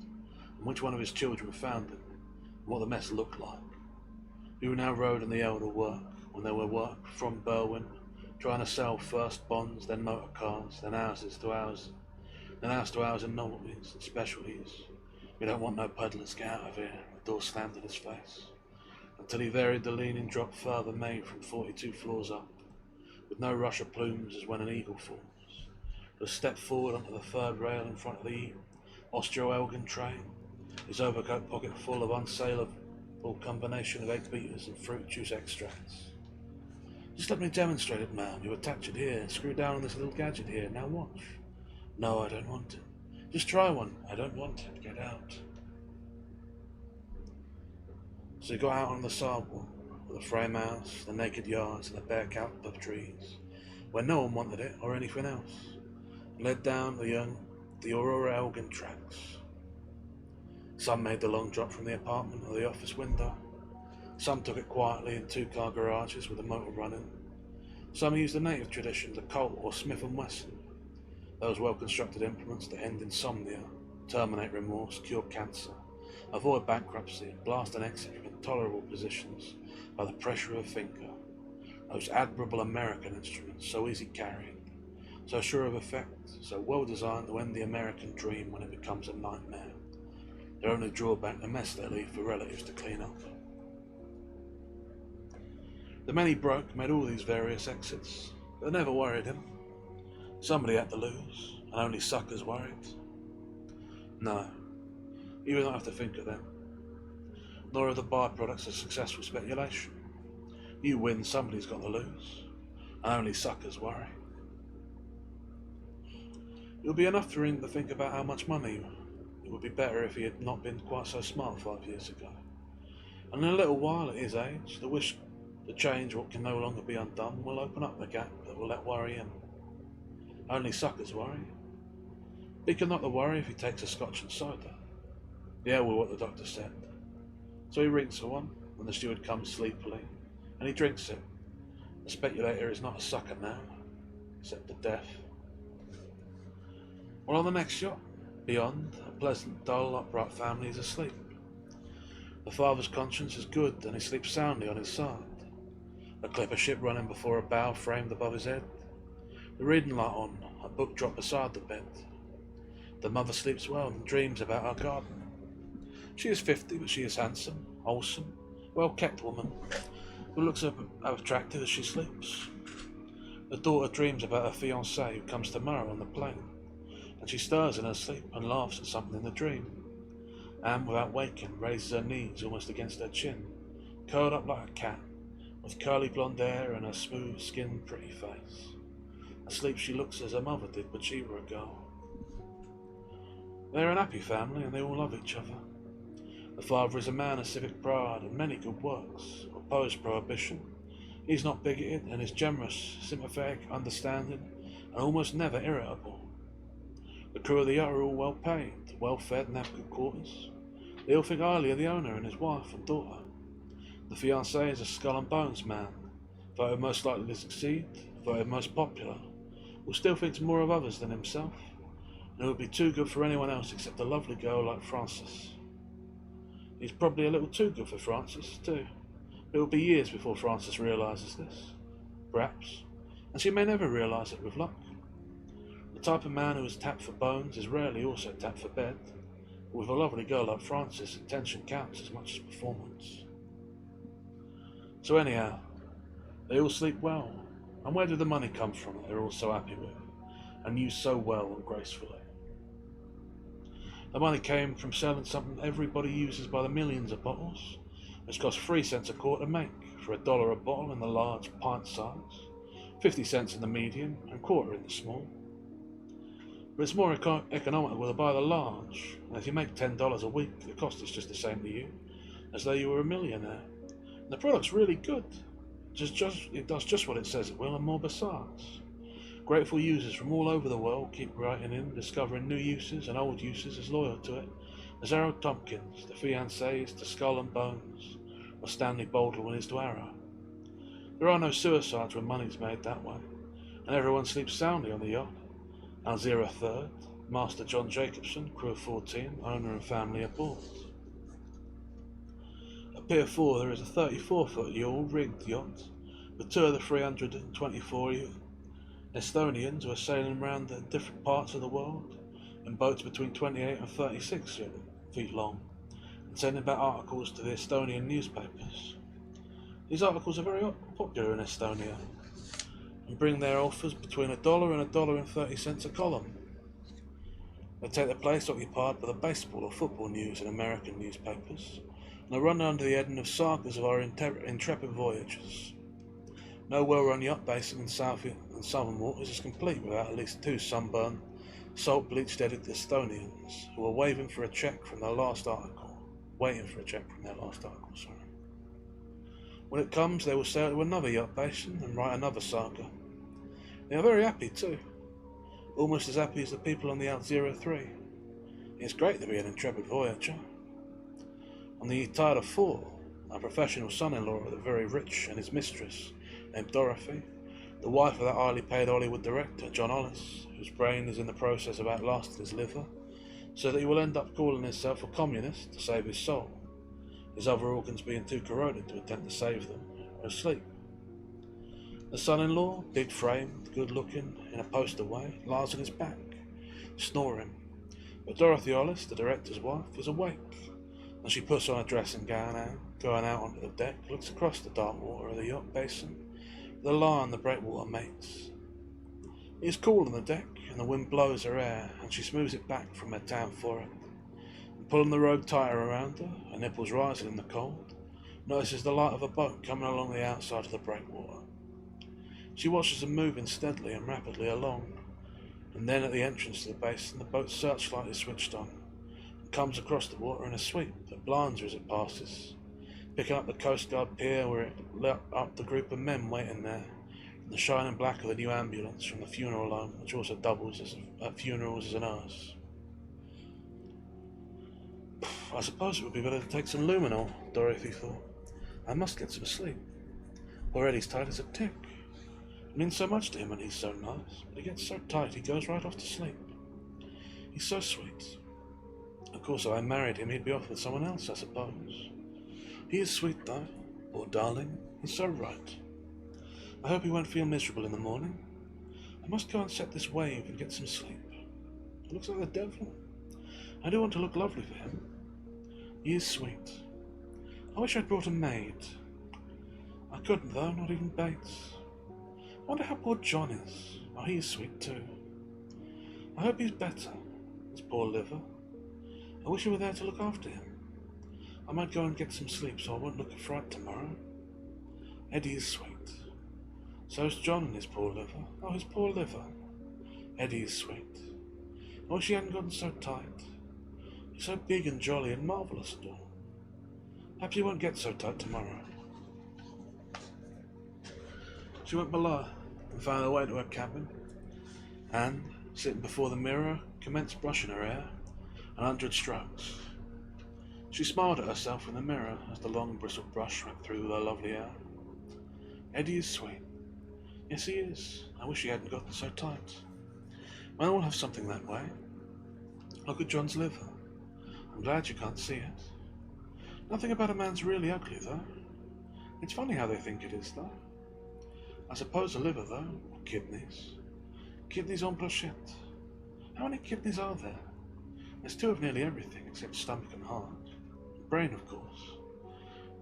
and which one of his children found him, and what the mess looked like, who now rode in the Elder work, when there were work from Berwyn, trying to sell first bonds, then motor cars, then houses to houses, then house to house and novelties and specialties. We don't want no peddlers, get out of here, the door slammed in his face, until he varied the leaning drop further made from 42 floors up, with no rush of plumes as when an eagle falls, to step forward onto the third rail in front of the Austro-Elgin train, his overcoat pocket full of unsaleable combination of egg beaters and fruit juice extracts. Just let me demonstrate it, ma'am. You attach it here, screw down on this little gadget here, now watch. No, I don't want it. Just try one. I don't want it. Get out. So he got out on the sidewalk, with the frame house, the naked yards, and the bare clump of trees, where no one wanted it or anything else, and led down the Aurora Elgin tracks. Some made the long drop from the apartment or the office window. Some took it quietly in 2-car garages with a motor running. Some used the native traditions of Colt or Smith & Wesson, those well-constructed implements that end insomnia, terminate remorse, cure cancer, avoid bankruptcy, blast an exit from intolerable positions by the pressure of a finger. Those admirable American instruments, so easy carrying, so sure of effect, so well designed to end the American dream when it becomes a nightmare. Their only drawback, the mess they leave for relatives to clean up. The men he broke made all these various exits, but they never worried him. Somebody had to lose, and only suckers worried. No, You don't have to think of them, nor of the byproducts of successful speculation. You win, somebody's got to lose, and only suckers worry. It would be enough for him to think about how much money it would be better if he had not been quite so smart 5 years ago. And in a little while, at his age, the wish to change what can no longer be undone will open up the gap that will let worry in. Only suckers worry. He can not to worry if he takes a scotch and soda. The hell with what the doctor said. So he rings for one, and the steward comes sleepily, and he drinks it. The speculator is not a sucker now, except to death. Well, on the next yacht, beyond, a pleasant, dull, upright family is asleep. The father's conscience is good, and he sleeps soundly on his side. A clipper ship running before a bow framed above his head. The reading light on, a book dropped beside the bed. The mother sleeps well and dreams about her garden. She is 50, but she is handsome, wholesome, well-kept woman, who looks attractive as she sleeps. The daughter dreams about her fiancé who comes tomorrow on the plane, and she stirs in her sleep and laughs at something in the dream. And, without waking, raises her knees almost against her chin, curled up like a cat, with curly blonde hair and a smooth-skinned, pretty face. Asleep she looks as her mother did when she were a girl. They're an happy family, and they all love each other. The father is a man of civic pride and many good works, opposed prohibition. He's not bigoted and is generous, sympathetic, understanding, and almost never irritable. The crew of the yacht are all well paid, well fed, and have good quarters. They all think highly of the owner and his wife and daughter. The fiancé is a skull and bones man, voted most likely to succeed, voted most popular, who still thinks more of others than himself, and who would be too good for anyone else except a lovely girl like Frances. He's probably a little too good for Frances, too. It will be years before Frances realises this, perhaps, and she may never realise it with luck. The type of man who is tapped for bones is rarely also tapped for bed, but with a lovely girl like Frances, intention counts as much as performance. So anyhow, they all sleep well, and where did the money come from that they're all so happy with, and use so well and gracefully? The money came from selling something everybody uses by the millions of bottles, which cost 3 cents a quart to make, for $1 a bottle in the large pint size, 50 cents in the medium, and quarter in the small. But it's more economical to buy the large, and if you make $10 a week, the cost is just the same to you, as though you were a millionaire. And the product's really good. It does just what it says it will, and more besides. Grateful users from all over the world keep writing in, discovering new uses and old uses as loyal to it as Harold Tompkins, the fiancé, is to Skull and Bones, or Stanley Baldwin is to Arrow. There are no suicides when money's made that way, and everyone sleeps soundly on the yacht. Alzira Third, Master John Jacobson, crew of 14, owner and family aboard. At Pier 4 there is a 34-foot yawl-rigged yacht, with 2 of the 324 Estonians who are sailing around in different parts of the world in boats between 28 and 36 feet long, and sending back articles to the Estonian newspapers. These articles are very popular in Estonia, and bring their offers between $1 and $1.30 a column. They take the place occupied by the baseball or football news in American newspapers, and are run under the heading of sagas of our intrepid voyagers. No well-run yacht basin in southern waters is complete without at least 2 sunburned, salt-bleached-headed Estonians who are waiting for a cheque from their last article. When it comes, they will sail to another yacht basin and write another saga. They are very happy too, almost as happy as the people on the Alzira 3. It's great to be an intrepid voyager. On the Tide of 4, a professional son-in-law of the very rich and his mistress, named Dorothy, the wife of that highly paid Hollywood director, John Hollis, whose brain is in the process of outlasting his liver, so that he will end up calling himself a communist to save his soul, his other organs being too corroded to attempt to save them, are asleep. The son-in-law, big-framed, good-looking, in a poster way, lies on his back, snoring, but Dorothy Hollis, the director's wife, is awake, and she puts on a dressing gown, going out onto the deck, looks across the dark water of the yacht basin, the lie and the breakwater mates. It is cool on the deck, and the wind blows her hair, and she smooths it back from her tan forehead, and Pulling the road tighter around her, her nipples rising in the cold, notices the light of a boat coming along the outside of the breakwater. She watches them moving steadily and rapidly along, and then at the entrance to the basin, the boat's searchlight is switched on, and comes across the water in a sweep that blinds her as it passes, picking up the Coast Guard pier where it lit up the group of men waiting there, and the shining black of the new ambulance from the funeral home, which also doubles at funerals as a nurse. I suppose it would be better to take some luminol, Dorothy thought. I must get some sleep. Poor Eddie's tight as a tick. It means so much to him and he's so nice, but he gets so tight he goes right off to sleep. He's so sweet. Of course, if I married him, he'd be off with someone else, I suppose. He is sweet, though. Poor darling. He's so right. I hope he won't feel miserable in the morning. I must go and set this wave and get some sleep. He looks like the devil. I do want to look lovely for him. He is sweet. I wish I'd brought a maid. I couldn't, though, not even Bates. I wonder how poor John is. Oh, he is sweet, too. I hope he's better. His poor liver. I wish you were there to look after him. I might go and get some sleep so I won't look a fright tomorrow. Eddie is sweet. So's John and his poor liver. Oh, his poor liver. Eddie is sweet. I wish he hadn't gotten so tight. He's so big and jolly and marvellous and all. Perhaps he won't get so tight tomorrow. She went below and found her way to her cabin, and, sitting before the mirror, commenced brushing her hair, 100 strokes. She smiled at herself in the mirror as the long bristled brush went through her lovely hair. Eddie is sweet. Yes, he is. I wish he hadn't gotten so tight. Men all have something that way. Look at John's liver. I'm glad you can't see it. Nothing about a man's really ugly, though. It's funny how they think it is, though. I suppose a liver, though, or kidneys. Kidneys en brochette. How many kidneys are there? There's 2 of nearly everything except stomach and heart. Brain, of course.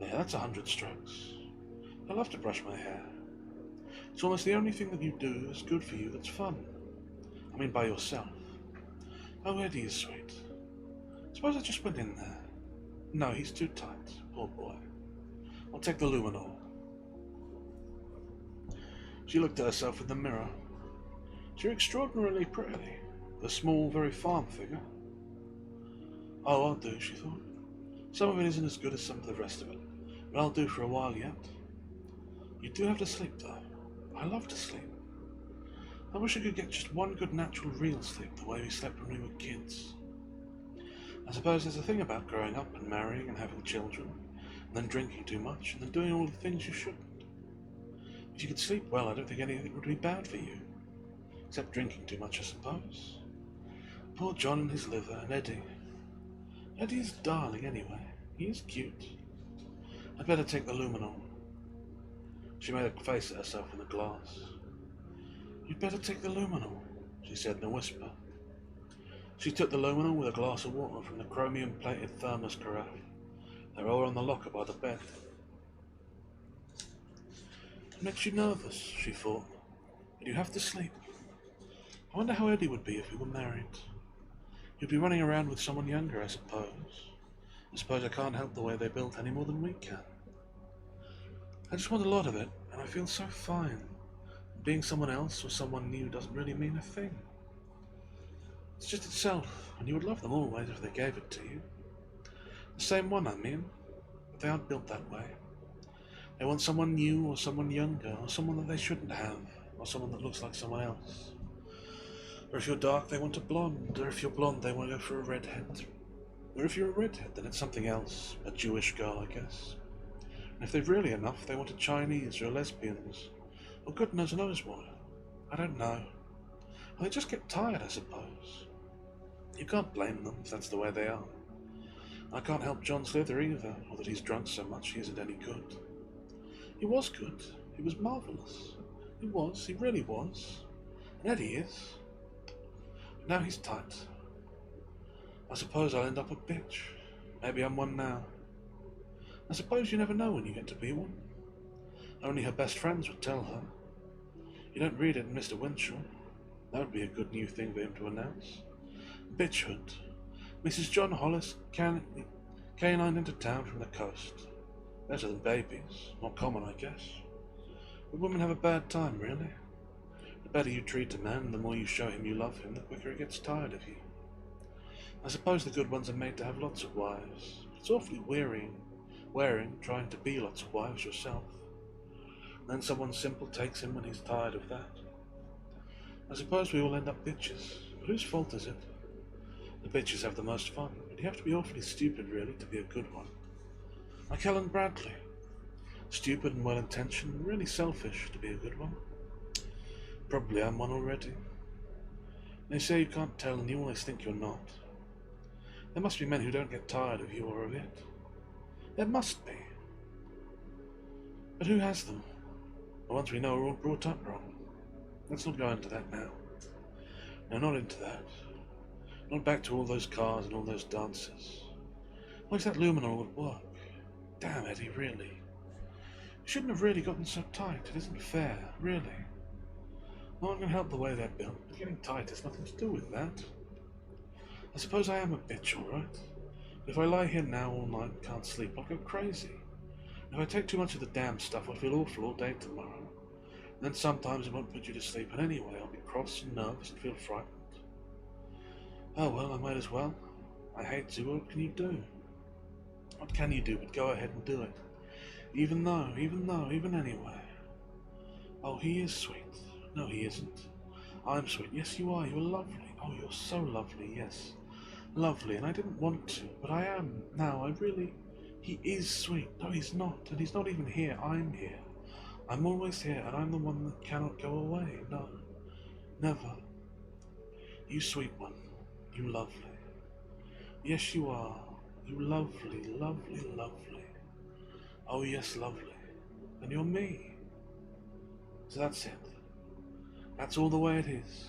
There, that's 100 strokes. I love to brush my hair. It's almost the only thing that you do that's good for you that's fun. I mean, by yourself. Oh, Eddie is sweet. Suppose I just went in there. No, he's too tight. Poor boy. I'll take the luminol. She looked at herself in the mirror. She was extraordinarily pretty, with a small, very farm figure. Oh, I'll do, she thought. Some of it isn't as good as some of the rest of it, but I'll do for a while yet. You do have to sleep, though. I love to sleep. I wish I could get just one good natural real sleep the way we slept when we were kids. I suppose there's a thing about growing up and marrying and having children, and then drinking too much, and then doing all the things you shouldn't. If you could sleep well, I don't think anything would be bad for you. Except drinking too much, I suppose. Poor John and his liver, and Eddie. Eddie is darling, anyway. He is cute. I'd better take the luminol. She made a face at herself in the glass. You'd better take the luminol, she said in a whisper. She took the luminol with a glass of water from the chromium-plated thermos carafe. They were all on the locker by the bed. It makes you nervous, she thought, but you have to sleep. I wonder how Eddie would be if we were married. He'd be running around with someone younger, I suppose. I suppose I can't help the way they built any more than we can. I just want a lot of it, and I feel so fine. Being someone else or someone new doesn't really mean a thing. It's just itself, and you would love them always if they gave it to you. The same one, I mean, but they aren't built that way. They want someone new or someone younger, or someone that they shouldn't have, or someone that looks like someone else. Or if you're dark, they want a blonde, or if you're blonde, they want to go for a redhead. Or if you're a redhead, then it's something else, a Jewish girl, I guess. And if they've really enough, they want a Chinese or lesbians, or goodness knows what. I don't know. Well, they just get tired, I suppose. You can't blame them if that's the way they are. I can't help John's liver either, or that he's drunk so much he isn't any good. He was good. He was marvellous. He really was. And Eddie is. But now he's tight. I suppose I'll end up a bitch. Maybe I'm one now. I suppose you never know when you get to be one. Only her best friends would tell her. You don't read it in Mr. Winchell. That would be a good new thing for him to announce. Bitchhood. Mrs. John Hollis canine into town from the coast. Better than babies. More common, I guess. But women have a bad time, really. The better you treat a man, the more you show him you love him, the quicker he gets tired of you. I suppose the good ones are made to have lots of wives. It's awfully wearing trying to be lots of wives yourself. And then someone simple takes him when he's tired of that. I suppose we all end up bitches. But whose fault is it? The bitches have the most fun, but you have to be awfully stupid, really, to be a good one. Like Helen Bradley. Stupid and well-intentioned, and really selfish to be a good one. Probably I'm one already. They say you can't tell and you always think you're not. There must be men who don't get tired of you or of it. There must be. But who has them? The ones we know are all brought up wrong. Let's not go into that now. No, not into that. Not back to all those cars and all those dances. Like that luminol would work. Damn, Eddie, really. You shouldn't have really gotten so tight. It isn't fair, really. No one can help the way they're built, but getting tight has nothing to do with that. I suppose I am a bitch, all right. But if I lie here now all night and can't sleep, I'll go crazy. If I take too much of the damn stuff, I'll feel awful all day tomorrow. And then sometimes it won't put you to sleep, and anyway, I'll be cross and nervous and feel frightened. Oh well, I might as well. I hate to. What can you do? What can you do but go ahead and do it? Even anyway. Oh, he is sweet. No, he isn't. I'm sweet. Yes, you are. You're lovely. Oh, you're so lovely. Yes. Lovely. And I didn't want to, but I am. Now, he is sweet. No, he's not. And he's not even here. I'm here. I'm always here, and I'm the one that cannot go away. No. Never. You sweet one. You lovely. Yes, you are. You lovely, lovely, lovely. Oh, yes, lovely. And you're me. So that's it. That's all the way it is.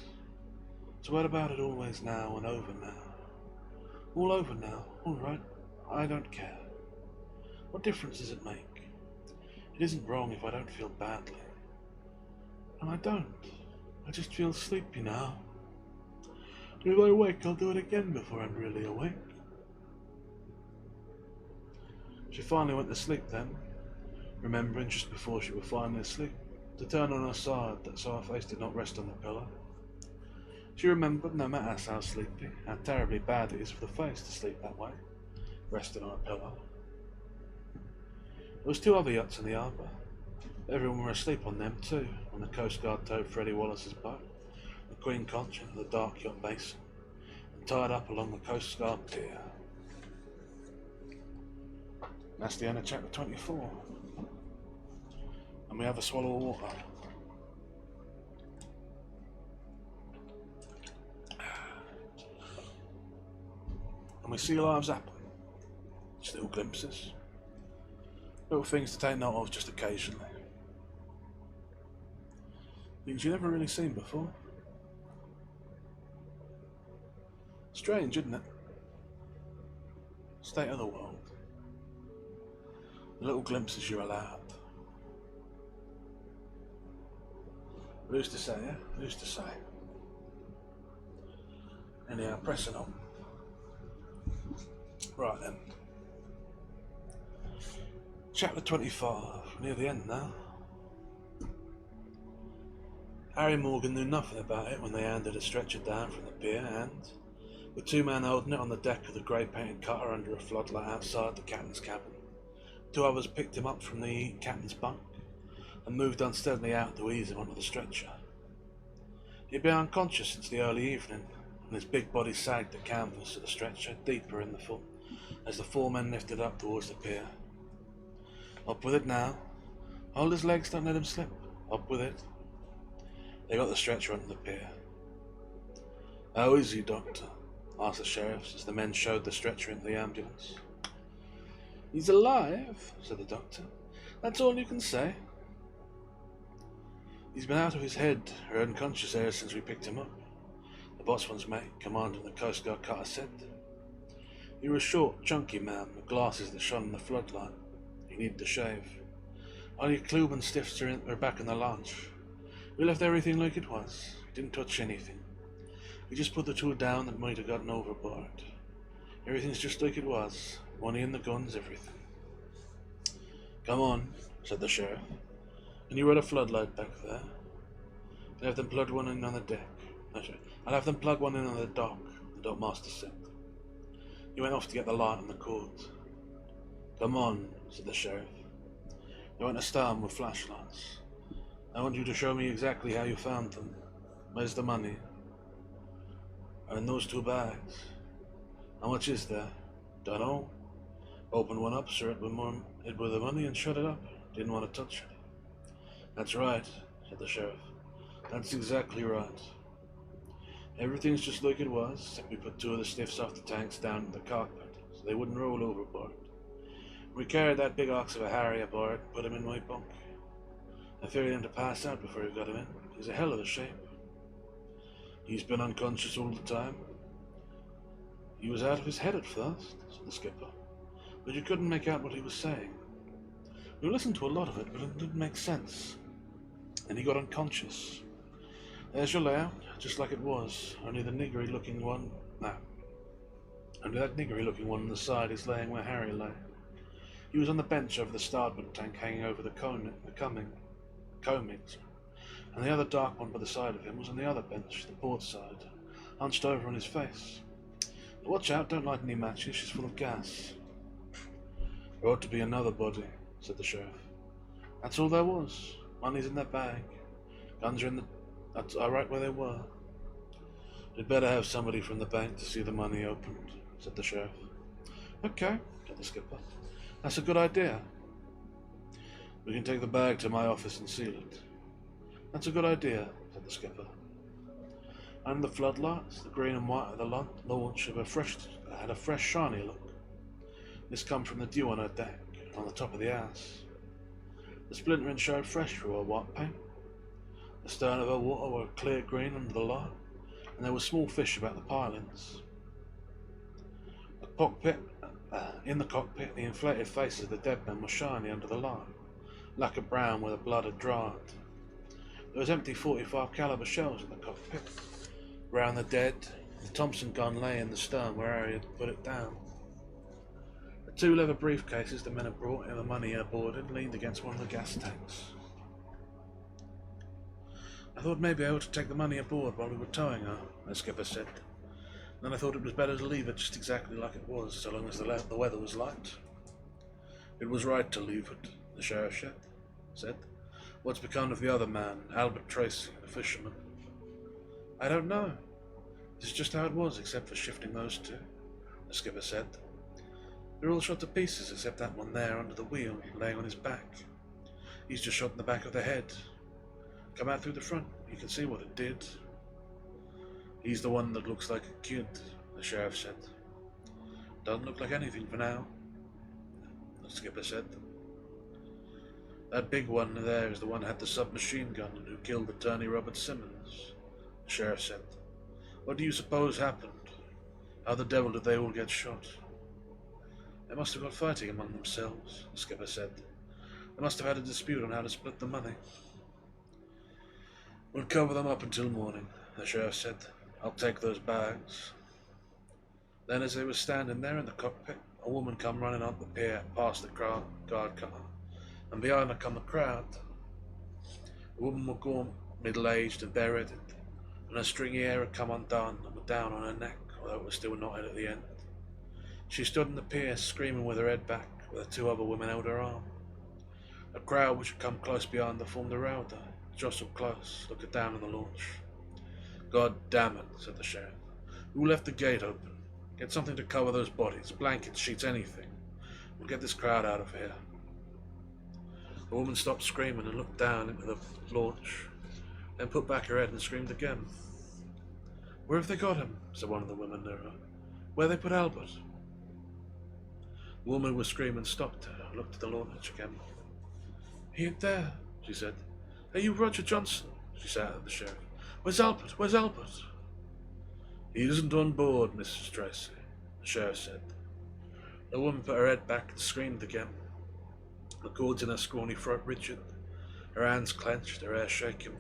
So what about it always now and over now? All over now, all right. I don't care. What difference does it make? It isn't wrong if I don't feel badly. And I don't. I just feel sleepy now. And if I wake, I'll do it again before I'm really awake. She finally went to sleep then, remembering just before she was finally asleep, to turn on her side so her face did not rest on the pillow. She remembered, no matter how sleepy, how terribly bad it is for the face to sleep that way, resting on a pillow. There was 2 other yachts in the harbour. Everyone were asleep on them too, when the Coast Guard towed Freddie Wallace's boat, the Queen Conscience, to the dark yacht basin, and tied up along the Coast Guard pier. That's the end of chapter 24. And we have a swallow of water. And we see lives happen. Just little glimpses. Little things to take note of just occasionally. Things you've never really seen before. Strange, isn't it? State of the world. The little glimpses you're allowed. But who's to say, yeah? Who's to say? Anyhow, pressing on. Right then. Chapter 25, near the end now. Harry Morgan knew nothing about it when they handed a stretcher down from the pier and, with 2 men holding it on the deck of the grey-painted cutter under a floodlight outside the captain's cabin, 2 others picked him up from the captain's bunk and moved unsteadily out to ease him onto the stretcher. He'd been unconscious since the early evening, and his big body sagged the canvas of the stretcher deeper in the foot as the 4 men lifted up towards the pier. Up with it now. Hold his legs, don't let him slip. Up with it. They got the stretcher onto the pier. How is he, Doctor? Asked the sheriff as the men showed the stretcher into the ambulance. He's alive, said the doctor. That's all you can say. He's been out of his head or unconscious ever since we picked him up, the boatswain's mate, commanding the Coast Guard cutter, said. He was a short, chunky man with glasses that shone in the floodlight. He needed to shave. Only Klube and Stiffs are back in the launch. We left everything like it was. We didn't touch anything. We just put the 2 down that might have gotten overboard. Everything's just like it was. Money and the guns, everything. Come on, said the sheriff. Can you run a floodlight back there? I'll have them plug one in on the deck. I'll have them plug one in on the dock, the dockmaster said. He went off to get the light and the cords. Come on, said the sheriff. They went to stand with flashlights. I want you to show me exactly how you found them. Where's the money? In those 2 bags. How much is there? Dunno. Opened one up, sir, it with the money and shut it up. Didn't want to touch it. That's right, said the sheriff. That's exactly right. Everything's just like it was, except we put 2 of the stiffs off the tanks down in the cockpit, so they wouldn't roll overboard. We carried that big ox of a Harry aboard and put him in my bunk. I feared him to pass out before we got him in. He's a hell of a shape. He's been unconscious all the time. He was out of his head at first, said the skipper, but you couldn't make out what he was saying. We listened to a lot of it, but it didn't make sense. And he got unconscious. There's your layout, just like it was, only that niggery-looking one on the side is laying where Harry lay. He was on the bench over the starboard tank hanging over the coaming, and the other dark one by the side of him was on the other bench, the port side, hunched over on his face. But watch out, don't light any matches, she's full of gas. There ought to be another body, said the sheriff. That's all there was. Money's in that bag. Guns are right where they were. We'd better have somebody from the bank to see the money opened, said the sheriff. Okay, said the skipper. That's a good idea. We can take the bag to my office and seal it. That's a good idea, said the skipper. And the floodlights, the green and white of the launch had a fresh shiny look. This come from the dew on her deck, on the top of the house. The splintering showed fresh through her white paint. The stern of her water were clear green under the light, and there were small fish about the pilings. In the cockpit, the inflated faces of the dead men were shiny under the light, lacquer brown where the blood had dried. There was empty 45 caliber shells in the cockpit. Around the dead, the Thompson gun lay in the stern where Harry had put it down. The 2 leather briefcases the men had brought in the money aboard leaned against one of the gas tanks. I thought maybe I ought to take the money aboard while we were towing her, the skipper said. Then I thought it was better to leave it just exactly like it was, so long as the weather was light. It was right to leave it, the sheriff said. What's become of the other man, Albert Tracy, the fisherman? I don't know. This is just how it was, except for shifting those 2, the skipper said. They're all shot to pieces, except that one there under the wheel, laying on his back. He's just shot in the back of the head. Come out through the front, you can see what it did. He's the one that looks like a kid, the sheriff said. Doesn't look like anything for now, the skipper said. That big one there is the one who had the submachine gun and who killed attorney Robert Simmons, the sheriff said. What do you suppose happened? How the devil did they all get shot? They must have got fighting among themselves, the skipper said. They must have had a dispute on how to split the money. We'll cover them up until morning, the sheriff said. I'll take those bags. Then as they were standing there in the cockpit, a woman come running up the pier past the guard car, and behind her come the crowd. The woman was gaunt, middle-aged and bareheaded, and her stringy hair had come undone and was down on her neck, although it was still knotted at the end. She stood in the pier, screaming with her head back, while the 2 other women held her arm. A crowd which had come close behind her formed around her, jostled close, looking down on the launch. God damn it, said the sheriff. Who left the gate open? Get something to cover those bodies, blankets, sheets, anything. We'll get this crowd out of here. The woman stopped screaming and looked down into the launch, then put back her head and screamed again. Where have they got him? Said one of the women near her. Where they put Albert? The woman who was screaming stopped her and looked at the launch again. He ain't there, she said. Are you Roger Johnson? She shouted at the sheriff. Where's Albert? Where's Albert? He isn't on board, Mrs. Tracy, the sheriff said. The woman put her head back and screamed again. The cords in her scrawny throat rigid, her hands clenched, her hair shaking.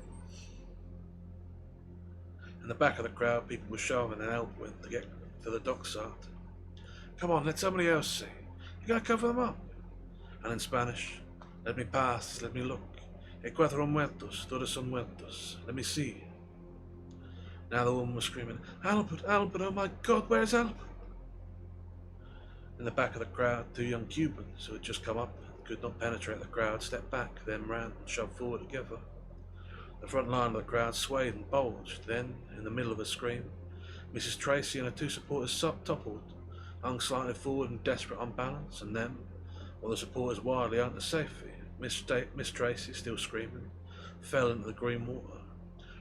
In the back of the crowd, people were shoving and elbowing to get to the dockside. Come on, let somebody else see. You gotta cover them up. And in Spanish, let me pass, let me look. Cuatro muertos, todos son muertos. Let me see. Now the woman was screaming, Albert, Albert, oh my God, where's Albert? In the back of the crowd, two young Cubans who had just come up and could not penetrate the crowd stepped back, then ran and shoved forward together. The front line of the crowd swayed and bulged. Then, in the middle of a scream, Mrs. Tracy and her two supporters toppled, hung slightly forward in desperate unbalance, and then, while the supporters wildly out to safety, Miss Tracy, still screaming, fell into the green water,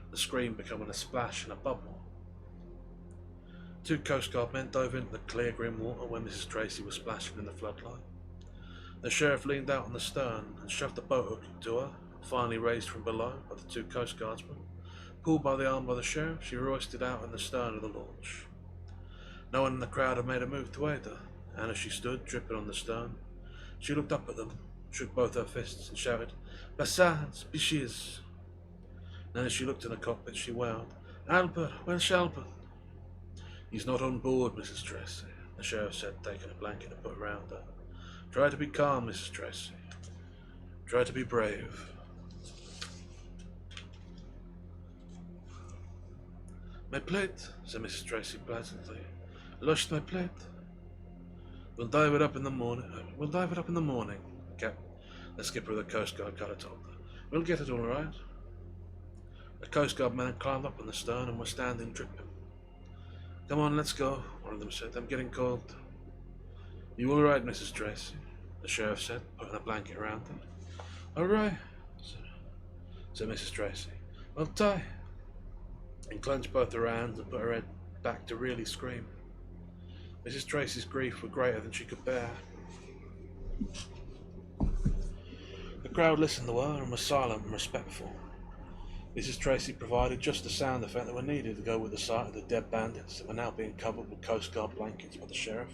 the scream becoming a splash and a bubble. Two Coast Guard men dove into the clear green water when Mrs. Tracy was splashing in the floodlight. The sheriff leaned out on the stern and shoved the boat hook to her, finally raised from below by the two Coast Guardsmen. Pulled by the arm by the sheriff, she hoisted out in the stern of the launch. No one in the crowd had made a move to aid her, and as she stood, dripping on the stern, she looked up at them, shook both her fists, and shouted, Passage, biches! Then as she looked in the cockpit, she wailed, Albert, where's Albert? He's not on board, Mrs. Tracy, the sheriff said, taking a blanket and put it round her. Try to be calm, Mrs. Tracy. Try to be brave. My plate, said Mrs. Tracy pleasantly. Lost my plate. We'll dive it up in the morning. The skipper of the Coast Guard cutter told her. We'll get it all right. The Coast Guard men had climbed up on the stern and were standing dripping. Come on, let's go, one of them said. I'm getting cold. You all right, Mrs. Tracy? The sheriff said, putting a blanket around her. All right, said Mrs. Tracy. Well, tie. And clenched both her hands and put her head back to really scream. Mrs. Tracy's grief was greater than she could bear. The crowd listened to her and was silent and respectful. Mrs. Tracy provided just the sound effect that were needed to go with the sight of the dead bandits that were now being covered with Coast Guard blankets by the sheriff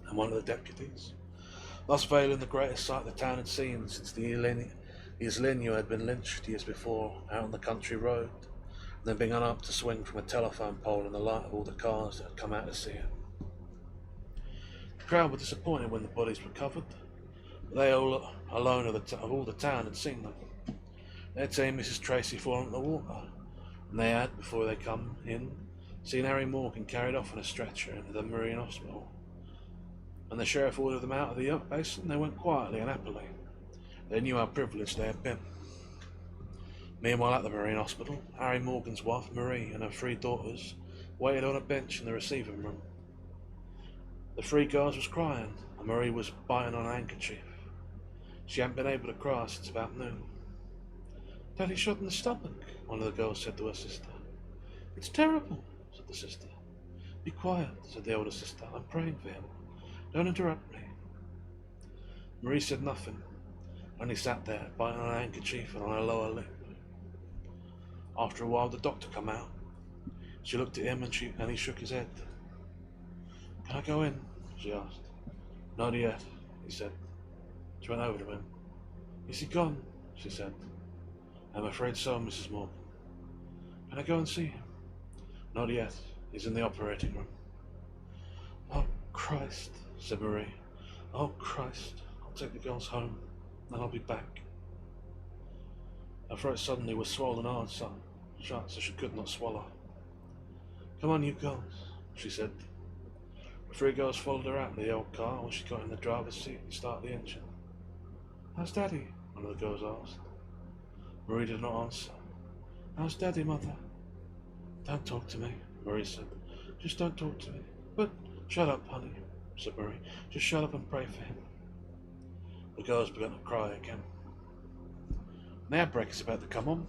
and one of the deputies, thus veiling the greatest sight the town had seen since the Isleño had been lynched years before out on the country road, and then being unable to swing from a telephone pole in the light of all the cars that had come out to see it. The crowd were disappointed when the bodies were covered, but they all alone of all the town had seen them. They had seen Mrs. Tracy fall into the water, and they had, before they come in, seen Harry Morgan carried off on a stretcher into the Marine Hospital. When the sheriff ordered them out of the yacht basin, they went quietly and happily. They knew how privileged they had been. Meanwhile, at the Marine Hospital, Harry Morgan's wife, Marie, and her three daughters waited on a bench in the receiving room. The three girls was crying, and Marie was biting on a handkerchief. She hadn't been able to cry since about noon. Daddy shot in the stomach, one of the girls said to her sister. It's terrible, said the sister. Be quiet, said the older sister. I'm praying for him. Don't interrupt me. Marie said nothing, only sat there, biting on her handkerchief and on her lower lip. After a while, the doctor came out. She looked at him and he shook his head. Can I go in? She asked. Not yet, he said. She went over to him. Is he gone? She said. I'm afraid so, Mrs. Morgan. Can I go and see him? Not yet. He's in the operating room. Oh, Christ, said Marie. Oh, Christ. I'll take the girls home, then I'll be back. Her throat suddenly was swollen hard shut so she could not swallow. Come on, you girls, she said. The three girls followed her out of the old car when she got in the driver's seat and started the engine. How's Daddy? One of the girls asked. Marie did not answer. How's Daddy, Mother? Don't talk to me, Marie said. Just don't talk to me. But shut up, honey, said Marie. Just shut up and pray for him. The girls began to cry again. The ad break is about to come on,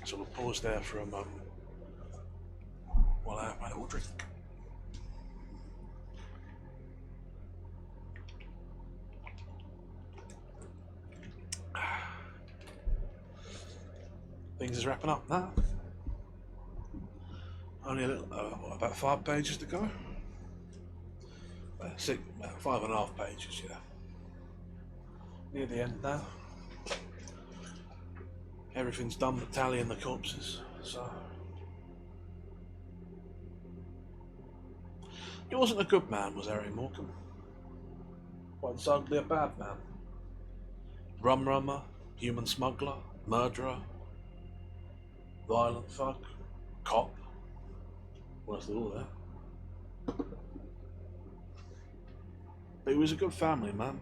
so we'll pause there for a moment while I have my little drink. Things is wrapping up now. Only a little, about 5 pages to go. About 5.5 pages, yeah. Near the end now. Everything's done but tallying the corpses, so He wasn't a good man, was Harry Morecambe. Quite decidedly a bad man. Rum rummer, human smuggler, murderer, violent thug, cop. What's all that? But he was a good family man.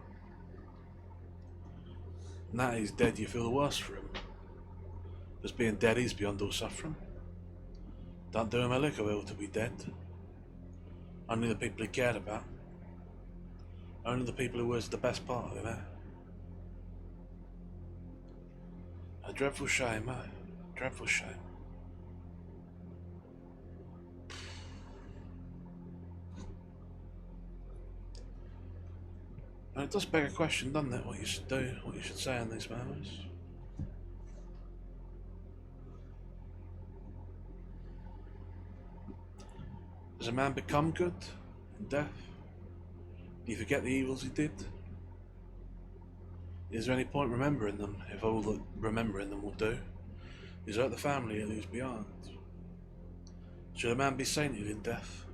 Now he's dead, you feel the worse for him. Because being dead, he's beyond all suffering. Don't do him a lick of ill to be dead. Only the people he cared about. Only the people who was the best part of him, eh? A dreadful shame, eh? Dreadful shame. And it does beg a question, doesn't it, what you should do, what you should say in these matters. Does a man become good in death? Do you forget the evils he did? Is there any point remembering them if all that remembering them will do is hurt the family he leaves behind? Should a man be sainted in death?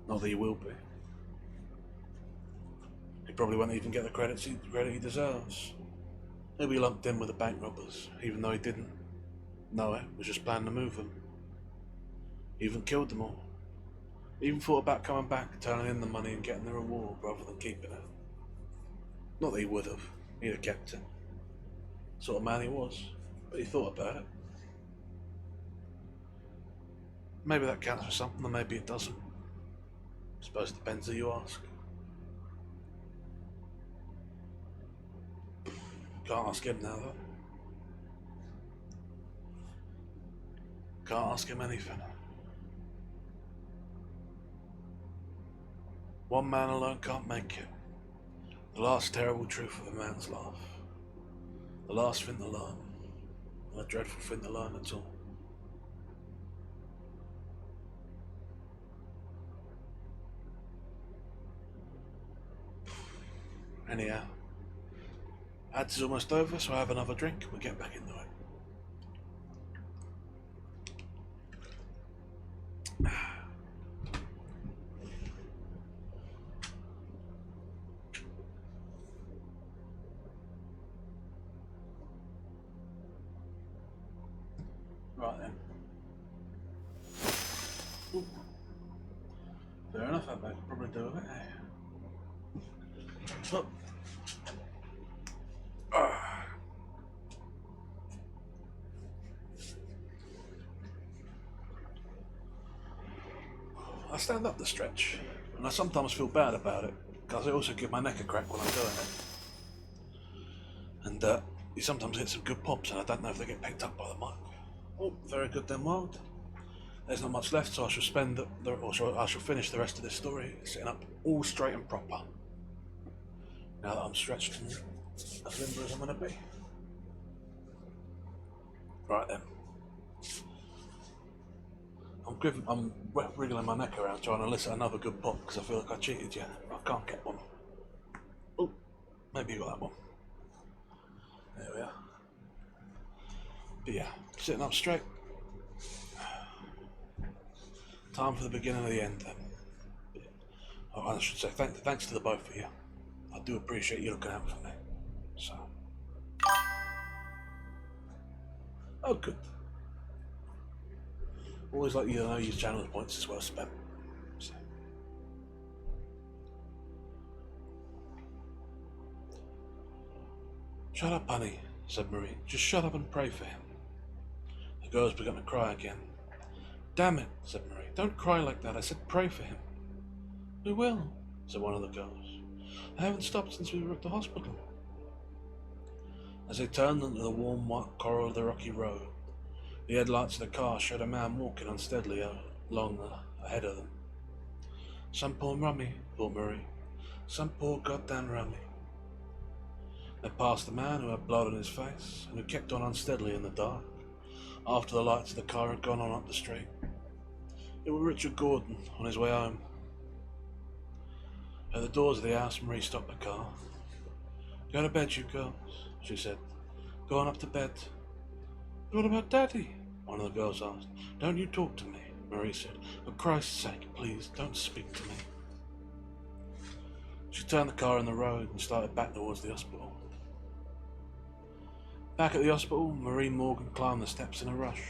Not that he will be. He probably won't even get the credit he deserves. He'll be lumped in with the bank robbers, even though he didn't. No, was just planning to move them. He even killed them all. He even thought about coming back, turning in the money and getting the reward rather than keeping it. Not that he would have. He'd have kept it. Sort of man he was. But he thought about it. Maybe that counts for something, or maybe it doesn't. I suppose it depends who you ask. Can't ask him now, though. Can't ask him anything. One man alone can't make it. The last terrible truth of a man's life. The last thing to learn. And a dreadful thing to learn at all. Anyhow, ads is almost over, so I have another drink and we'll get back into it. Right then. Ooh. Fair enough, I could probably do with it. Oh. I stand up to stretch, and I sometimes feel bad about it, because I also give my neck a crack while I'm doing it. And you sometimes hit some good pops, and I don't know if they get picked up by the mic. Oh, very good then, Wild. There's not much left, so I shall I shall finish the rest of this story sitting up all straight and proper. Now that I'm stretched and as limber as I'm going to be. Right then. I'm wriggling my neck around trying to elicit another good pop because I feel like I cheated you. I can't get one. Oh, maybe you got that one. There we are. But yeah, sitting up straight. Time for the beginning of the end then. I should say thanks to the both of you. I do appreciate you looking out for me. So. Oh, good. Always like you to know your channel points is well spent. So. Shut up, honey, said Marie. Just shut up and pray for him. The girls began to cry again. Damn it, said Marie. Don't cry like that. I said pray for him. We will, said one of the girls. I haven't stopped since we were at the hospital. As they turned into the warm white coral of the rocky road, the headlights of the car showed a man walking unsteadily along ahead of them. Some poor rummy, thought Marie. Some poor goddamn rummy. They passed the man who had blood on his face and who kept on unsteadily in the dark after the lights of the car had gone on up the street. It was Richard Gordon on his way home. At the doors of the house, Marie stopped the car. Go to bed, you girls, she said. Go on up to bed. But what about Daddy? One of the girls asked. Don't you talk to me. Marie said. For Christ's sake, please, don't speak to me. She turned the car on the road and started back towards the hospital. Back at the hospital, Marie Morgan climbed the steps in a rush.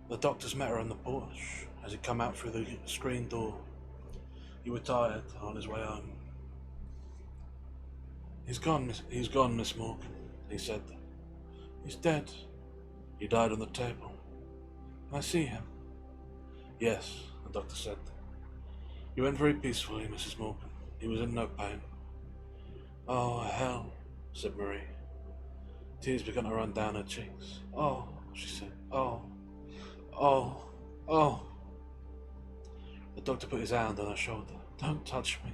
The doctors met her on the porch as he come out through the screen door. He was tired on his way home. He's gone, Miss Morgan, he said. He's dead. He died on the table. Can I see him? Yes, the doctor said. He went very peacefully, Mrs. Morgan. He was in no pain. Oh, hell, said Marie. Tears began to run down her cheeks. Oh, she said. Oh. The doctor put his hand on her shoulder. Don't touch me,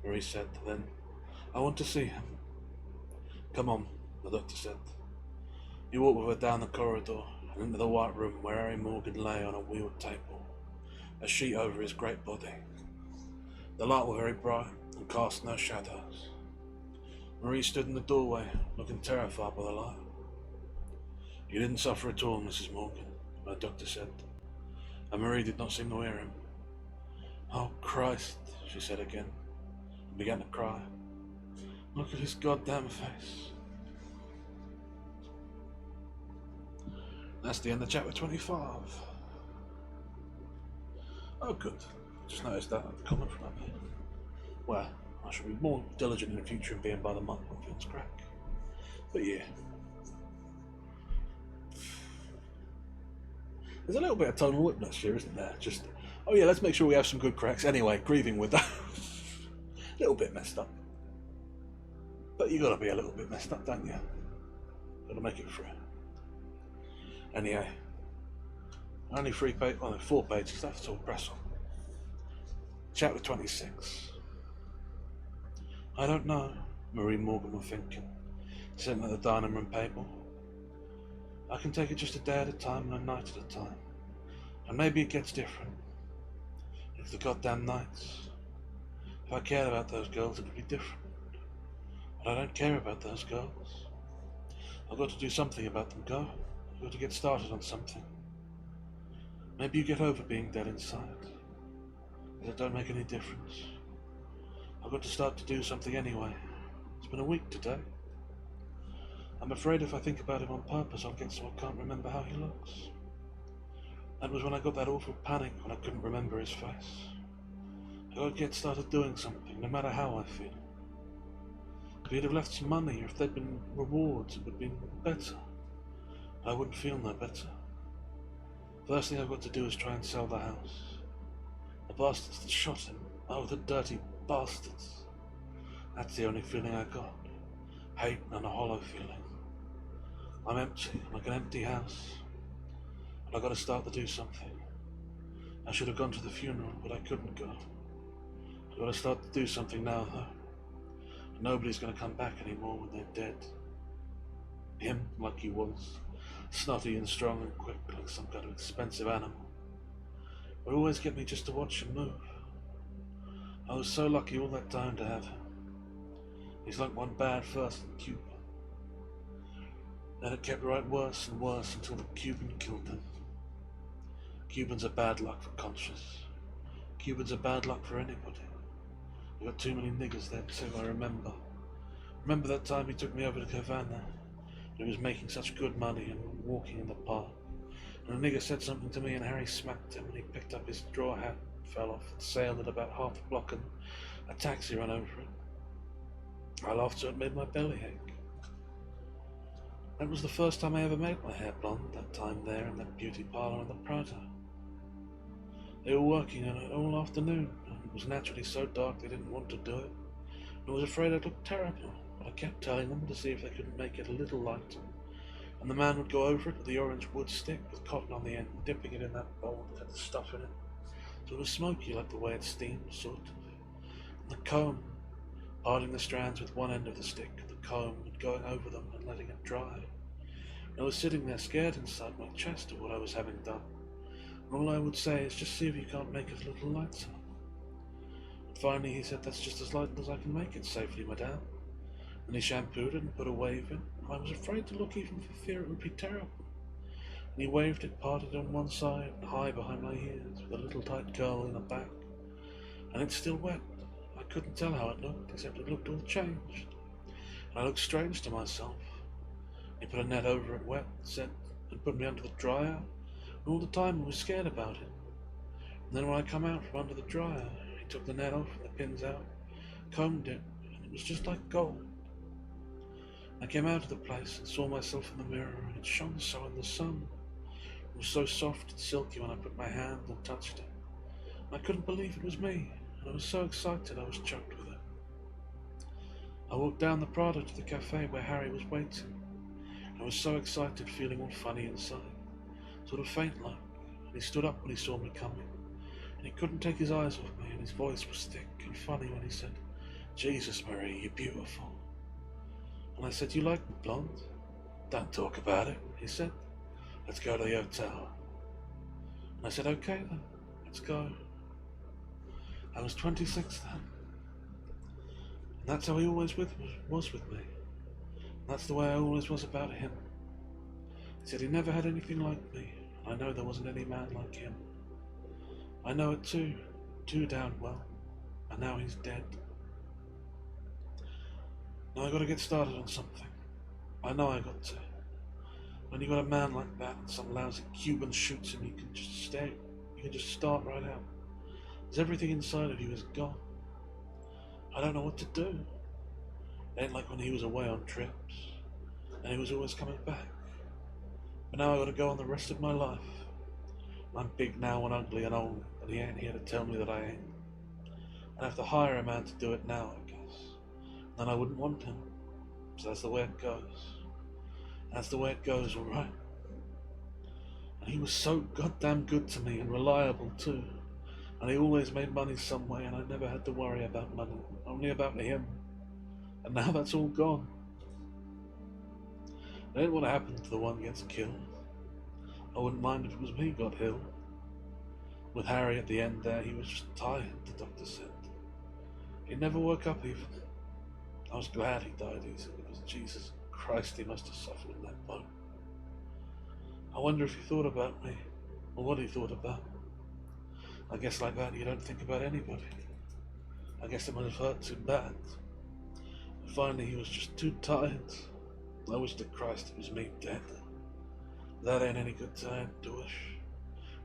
Marie said. Then, I want to see him. Come on, the doctor said. He walked with her down the corridor and into the white room where Harry Morgan lay on a wheeled table, a sheet over his great body. The light was very bright and cast no shadows. Marie stood in the doorway, looking terrified by the light. You didn't suffer at all, Mrs. Morgan, the doctor said, and Marie did not seem to hear him. Oh, Christ, she said again, and began to cry. Look at his goddamn face. That's the end of chapter 25. Oh, good. Just noticed that comment from up here. Well, I shall be more diligent in the future in being by the mark when things crack. But yeah. There's a little bit of tonal whipness here, isn't there? Just, oh yeah, let's make sure we have some good cracks. Anyway, grieving with that. A little bit messed up. But you gotta be a little bit messed up, don't you? Gotta make it through. Anyway, only 4 pages left, so we'll press on. Chapter 26. I don't know, Marie Morgan was thinking, sitting at the dining room table. I can take it just a day at a time and a night at a time. And maybe it gets different. It's the goddamn nights. If I cared about those girls, it would be different. But I don't care about those girls. I've got to do something about them, go. I've got to get started on something. Maybe you get over being dead inside. But it don't make any difference. I've got to start to do something anyway. It's been a week today. I'm afraid if I think about him on purpose, I'll get so I can't remember how he looks. That was when I got that awful panic when I couldn't remember his face. I've got to get started doing something, no matter how I feel. If he'd have left some money, or if there'd been rewards, it would have been better. I wouldn't feel no better. First thing I've got to do is try and sell the house. The bastards that shot him, oh, the dirty bastards. That's the only feeling I got. Hate and a hollow feeling. I'm empty, like an empty house. And I've got to start to do something. I should have gone to the funeral, but I couldn't go. I've got to start to do something now, though. Nobody's going to come back anymore when they're dead. Him, like he was, snotty and strong and quick, like some kind of expensive animal, would always get me just to watch him move. I was so lucky all that time to have him. He's like one bad first in Cuba. Then it kept right worse and worse until the Cuban killed him. Cubans are bad luck for conscious. Cubans are bad luck for anybody. We got too many niggers there too, I remember. Remember that time he took me over to Havana, and he was making such good money and walking in the park. And a nigger said something to me and Harry smacked him and he picked up his straw hat, fell off and sailed at about half a block and a taxi ran over it. I laughed so it made my belly ache. That was the first time I ever made my hair blonde, that time there in that beauty parlour in the Prado. They were working on it all afternoon, and it was naturally so dark they didn't want to do it. I was afraid I'd look terrible, but I kept telling them to see if they couldn't make it a little lighter. And the man would go over it with the orange wood stick with cotton on the end, dipping it in that bowl that had the stuff in it. So it was smoky like the way it steamed, sort of. And the comb, parting the strands with one end of the stick, the comb, and going over them and letting it dry. And I was sitting there scared inside my chest of what I was having done. And all I would say is, just see if you can't make it a little lighter. And finally he said, that's just as light as I can make it safely, madame. And he shampooed it and put a wave in. I was afraid to look even for fear it would be terrible. and he waved it parted on one side and high behind my ears with a little tight curl in the back, and it's still wet. I couldn't tell how it looked, except it looked all changed, and I looked strange to myself. He put a net over it wet, said, and put me under the dryer, and all the time I was scared about it. And then when I come out from under the dryer, he took the net off and the pins out, combed it, and it was just like gold. I came out of the place and saw myself in the mirror, and it shone so in the sun. It was so soft and silky when I put my hand and touched it. I couldn't believe it was me, and I was so excited I was choked with it. I walked down the Prado to the cafe where Harry was waiting. I was so excited, feeling all funny inside, sort of faint-like, and he stood up when he saw me coming, and he couldn't take his eyes off me, and his voice was thick and funny when he said, "Jesus, Marie, you're beautiful." And I said, "You like me blonde?" "Don't talk about it," he said. "Let's go to the hotel." And I said, "Okay then, let's go." I was 26 then. And that's how he always was with me. And that's the way I always was about him. He said he never had anything like me, and I know there wasn't any man like him. I know it too damn well, and now he's dead. Now I gotta get started on something. I know I got to. When you got a man like that and some lousy Cuban shoots him, you can just start right out. Because everything inside of you is gone. I don't know what to do. It ain't like when he was away on trips, and he was always coming back. But now I gotta go on the rest of my life. I'm big now and ugly and old, and he ain't here to tell me that I ain't. I'd have to hire a man to do it now, I guess. Then I wouldn't want him. So that's the way it goes. That's the way it goes, alright. And he was so goddamn good to me and reliable too. And he always made money some way, and I never had to worry about money, only about him. And now that's all gone. It ain't what happened to the one gets killed. I wouldn't mind if it was me got ill. With Harry at the end there, he was just tired, the doctor said. He never woke up even. I was glad he died easy, because Jesus Christ, he must have suffered in that boat. I wonder if he thought about me, or what he thought about. I guess like that you don't think about anybody. I guess it must have hurt too bad. And finally he was just too tired. I wish to Christ it was me dead. That ain't any good time to wish.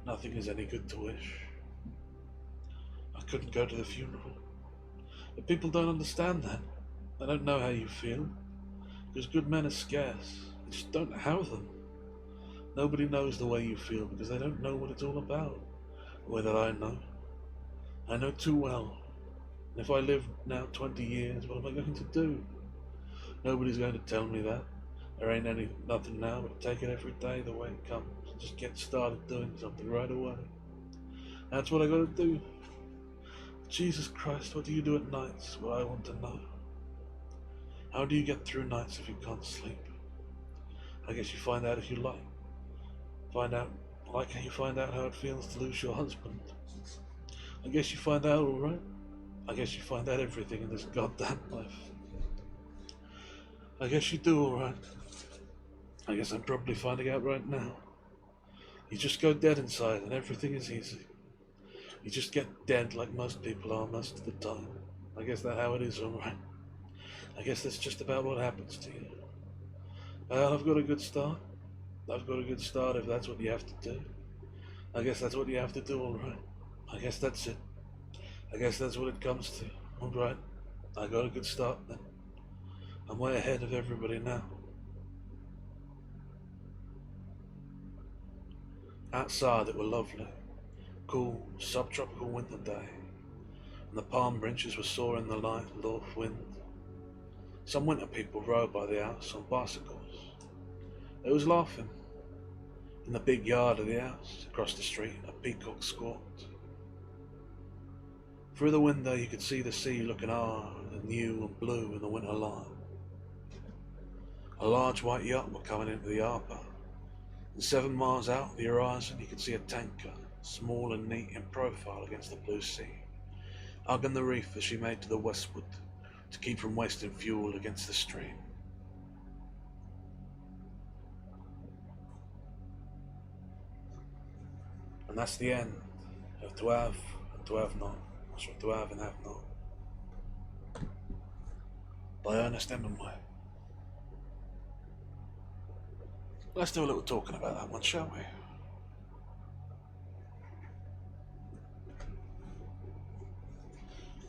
Nothing is any good to wish. I couldn't go to the funeral. But people don't understand that. They don't know how you feel. Because good men are scarce. You just don't have them. Nobody knows the way you feel because they don't know what it's all about. The way that I know. I know too well. And if I live now 20 years, what am I going to do? Nobody's going to tell me that. There ain't nothing now but take it every day the way it comes. Just get started doing something right away. That's what I gotta do. Jesus Christ, what do you do at nights? Is what I want to know. How do you get through nights if you can't sleep? I guess you find out if you like. Like how you find out how it feels to lose your husband. I guess you find out, alright? I guess you find out everything in this goddamn life. I guess you do, alright. I guess I'm probably finding out right now. You just go dead inside and everything is easy. You just get dead like most people are most of the time. I guess that's how it is, alright. I guess that's just about what happens to you. Well, I've got a good start. I've got a good start if that's what you have to do. I guess that's what you have to do, alright. I guess that's it. I guess that's what it comes to. Alright. I got a good start then. I'm way ahead of everybody now. Outside it were lovely. Cool, subtropical winter day. And the palm branches were sore in the light north wind. Some winter people rode by the house on bicycles. They was laughing. In the big yard of the house, across the street, a peacock squawked. Through the window you could see the sea looking hard and new and blue in the winter light. A large white yacht were coming into the harbour, and 7 miles out the horizon you could see a tanker, small and neat in profile against the blue sea, hugging the reef as she made to the westward to keep from wasting fuel against the stream. And that's the end of to have and to have not. Sorry, to have and have not. By Ernest Hemingway. Let's do a little talking about that one, shall we?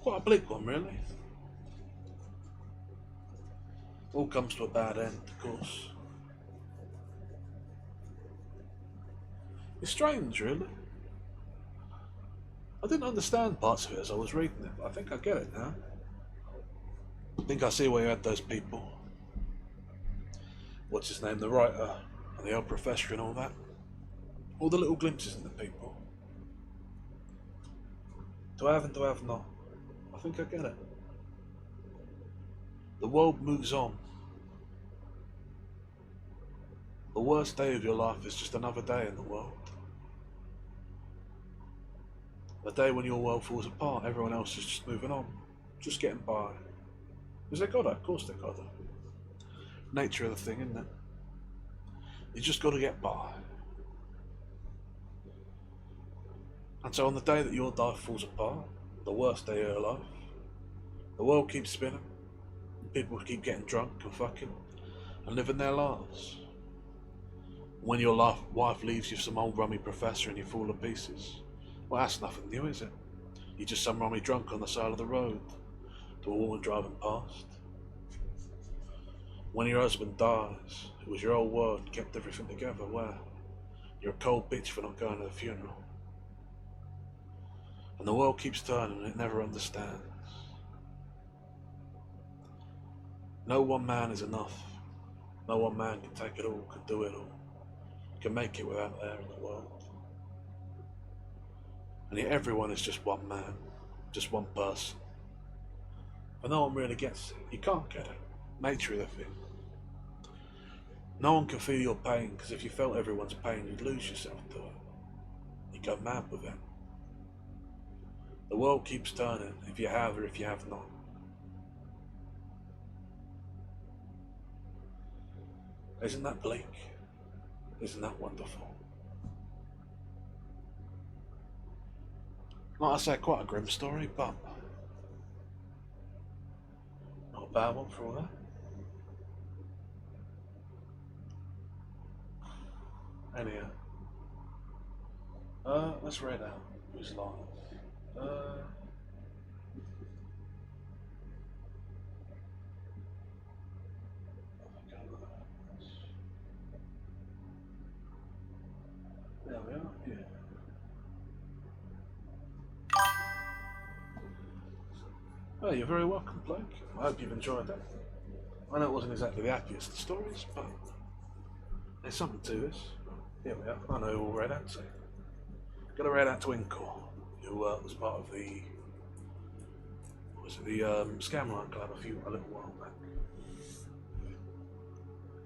Quite a bleak one, really. All comes to a bad end, of course. It's strange, really. I didn't understand parts of it as I was reading it, but I think I get it now. I think I see why you had those people. What's his name, the writer, and the old professor and all that. All the little glimpses into people. To have and to have not. I think I get it. The world moves on. The worst day of your life is just another day in the world. The day when your world falls apart, everyone else is just moving on. Just getting by. Because they got it, of course they got it. Nature of the thing, isn't it? You just got to get by. And so on the day that your life falls apart, the worst day of your life, the world keeps spinning, people keep getting drunk and fucking, and living their lives. When your wife leaves you some old rummy professor and you fall to pieces, well, that's nothing new, is it? You're just some rummy drunk on the side of the road to a woman driving past. When your husband dies, it was your whole world and kept everything together, where you're a cold bitch for not going to the funeral. And the world keeps turning and it never understands. No one man is enough. No one man can take it all, can do it all, can make it without air in the world. And yet everyone is just one man, just one person. But no one really gets it. You can't get it. Nature of the thing. No one can feel your pain, because if you felt everyone's pain, you'd lose yourself to it. You'd go mad with it. The world keeps turning, if you have or if you have not. Isn't that bleak? Isn't that wonderful? Like I say, quite a grim story, but not a bad one for all that. Anyhow, let's read out who's live. There we are, yeah. Oh, you're very welcome, Blake. I hope you've enjoyed that. I know it wasn't exactly the happiest of stories, but there's something to this. Here we are. I know who we'll read out to. Got to read out to Inkor, who was part of the Scamline Club a little while back.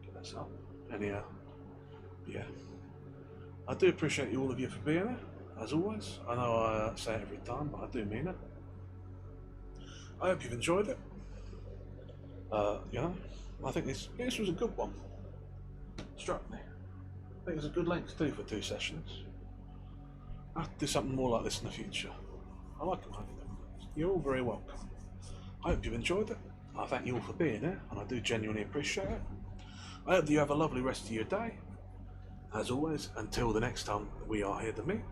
Get this up. Anyhow, yeah. I do appreciate all of you for being there, as always. I know I say it every time, but I do mean it. I hope you've enjoyed it. I think this was a good one. Struck me. I think it's a good length too for 2 sessions. I have to do something more like this in the future. I like them. You're all very welcome. I hope you've enjoyed it. I thank you all for being here, and I do genuinely appreciate it. I hope that you have a lovely rest of your day. As always, until the next time we are here to meet,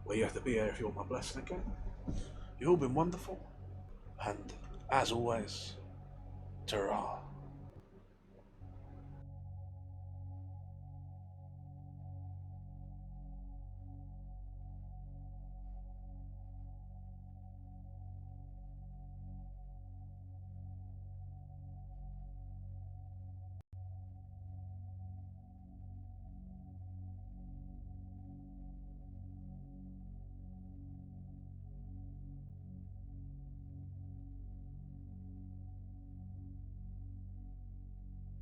where you have to be here if you want my blessing again. You've all been wonderful, and as always, ta-ra.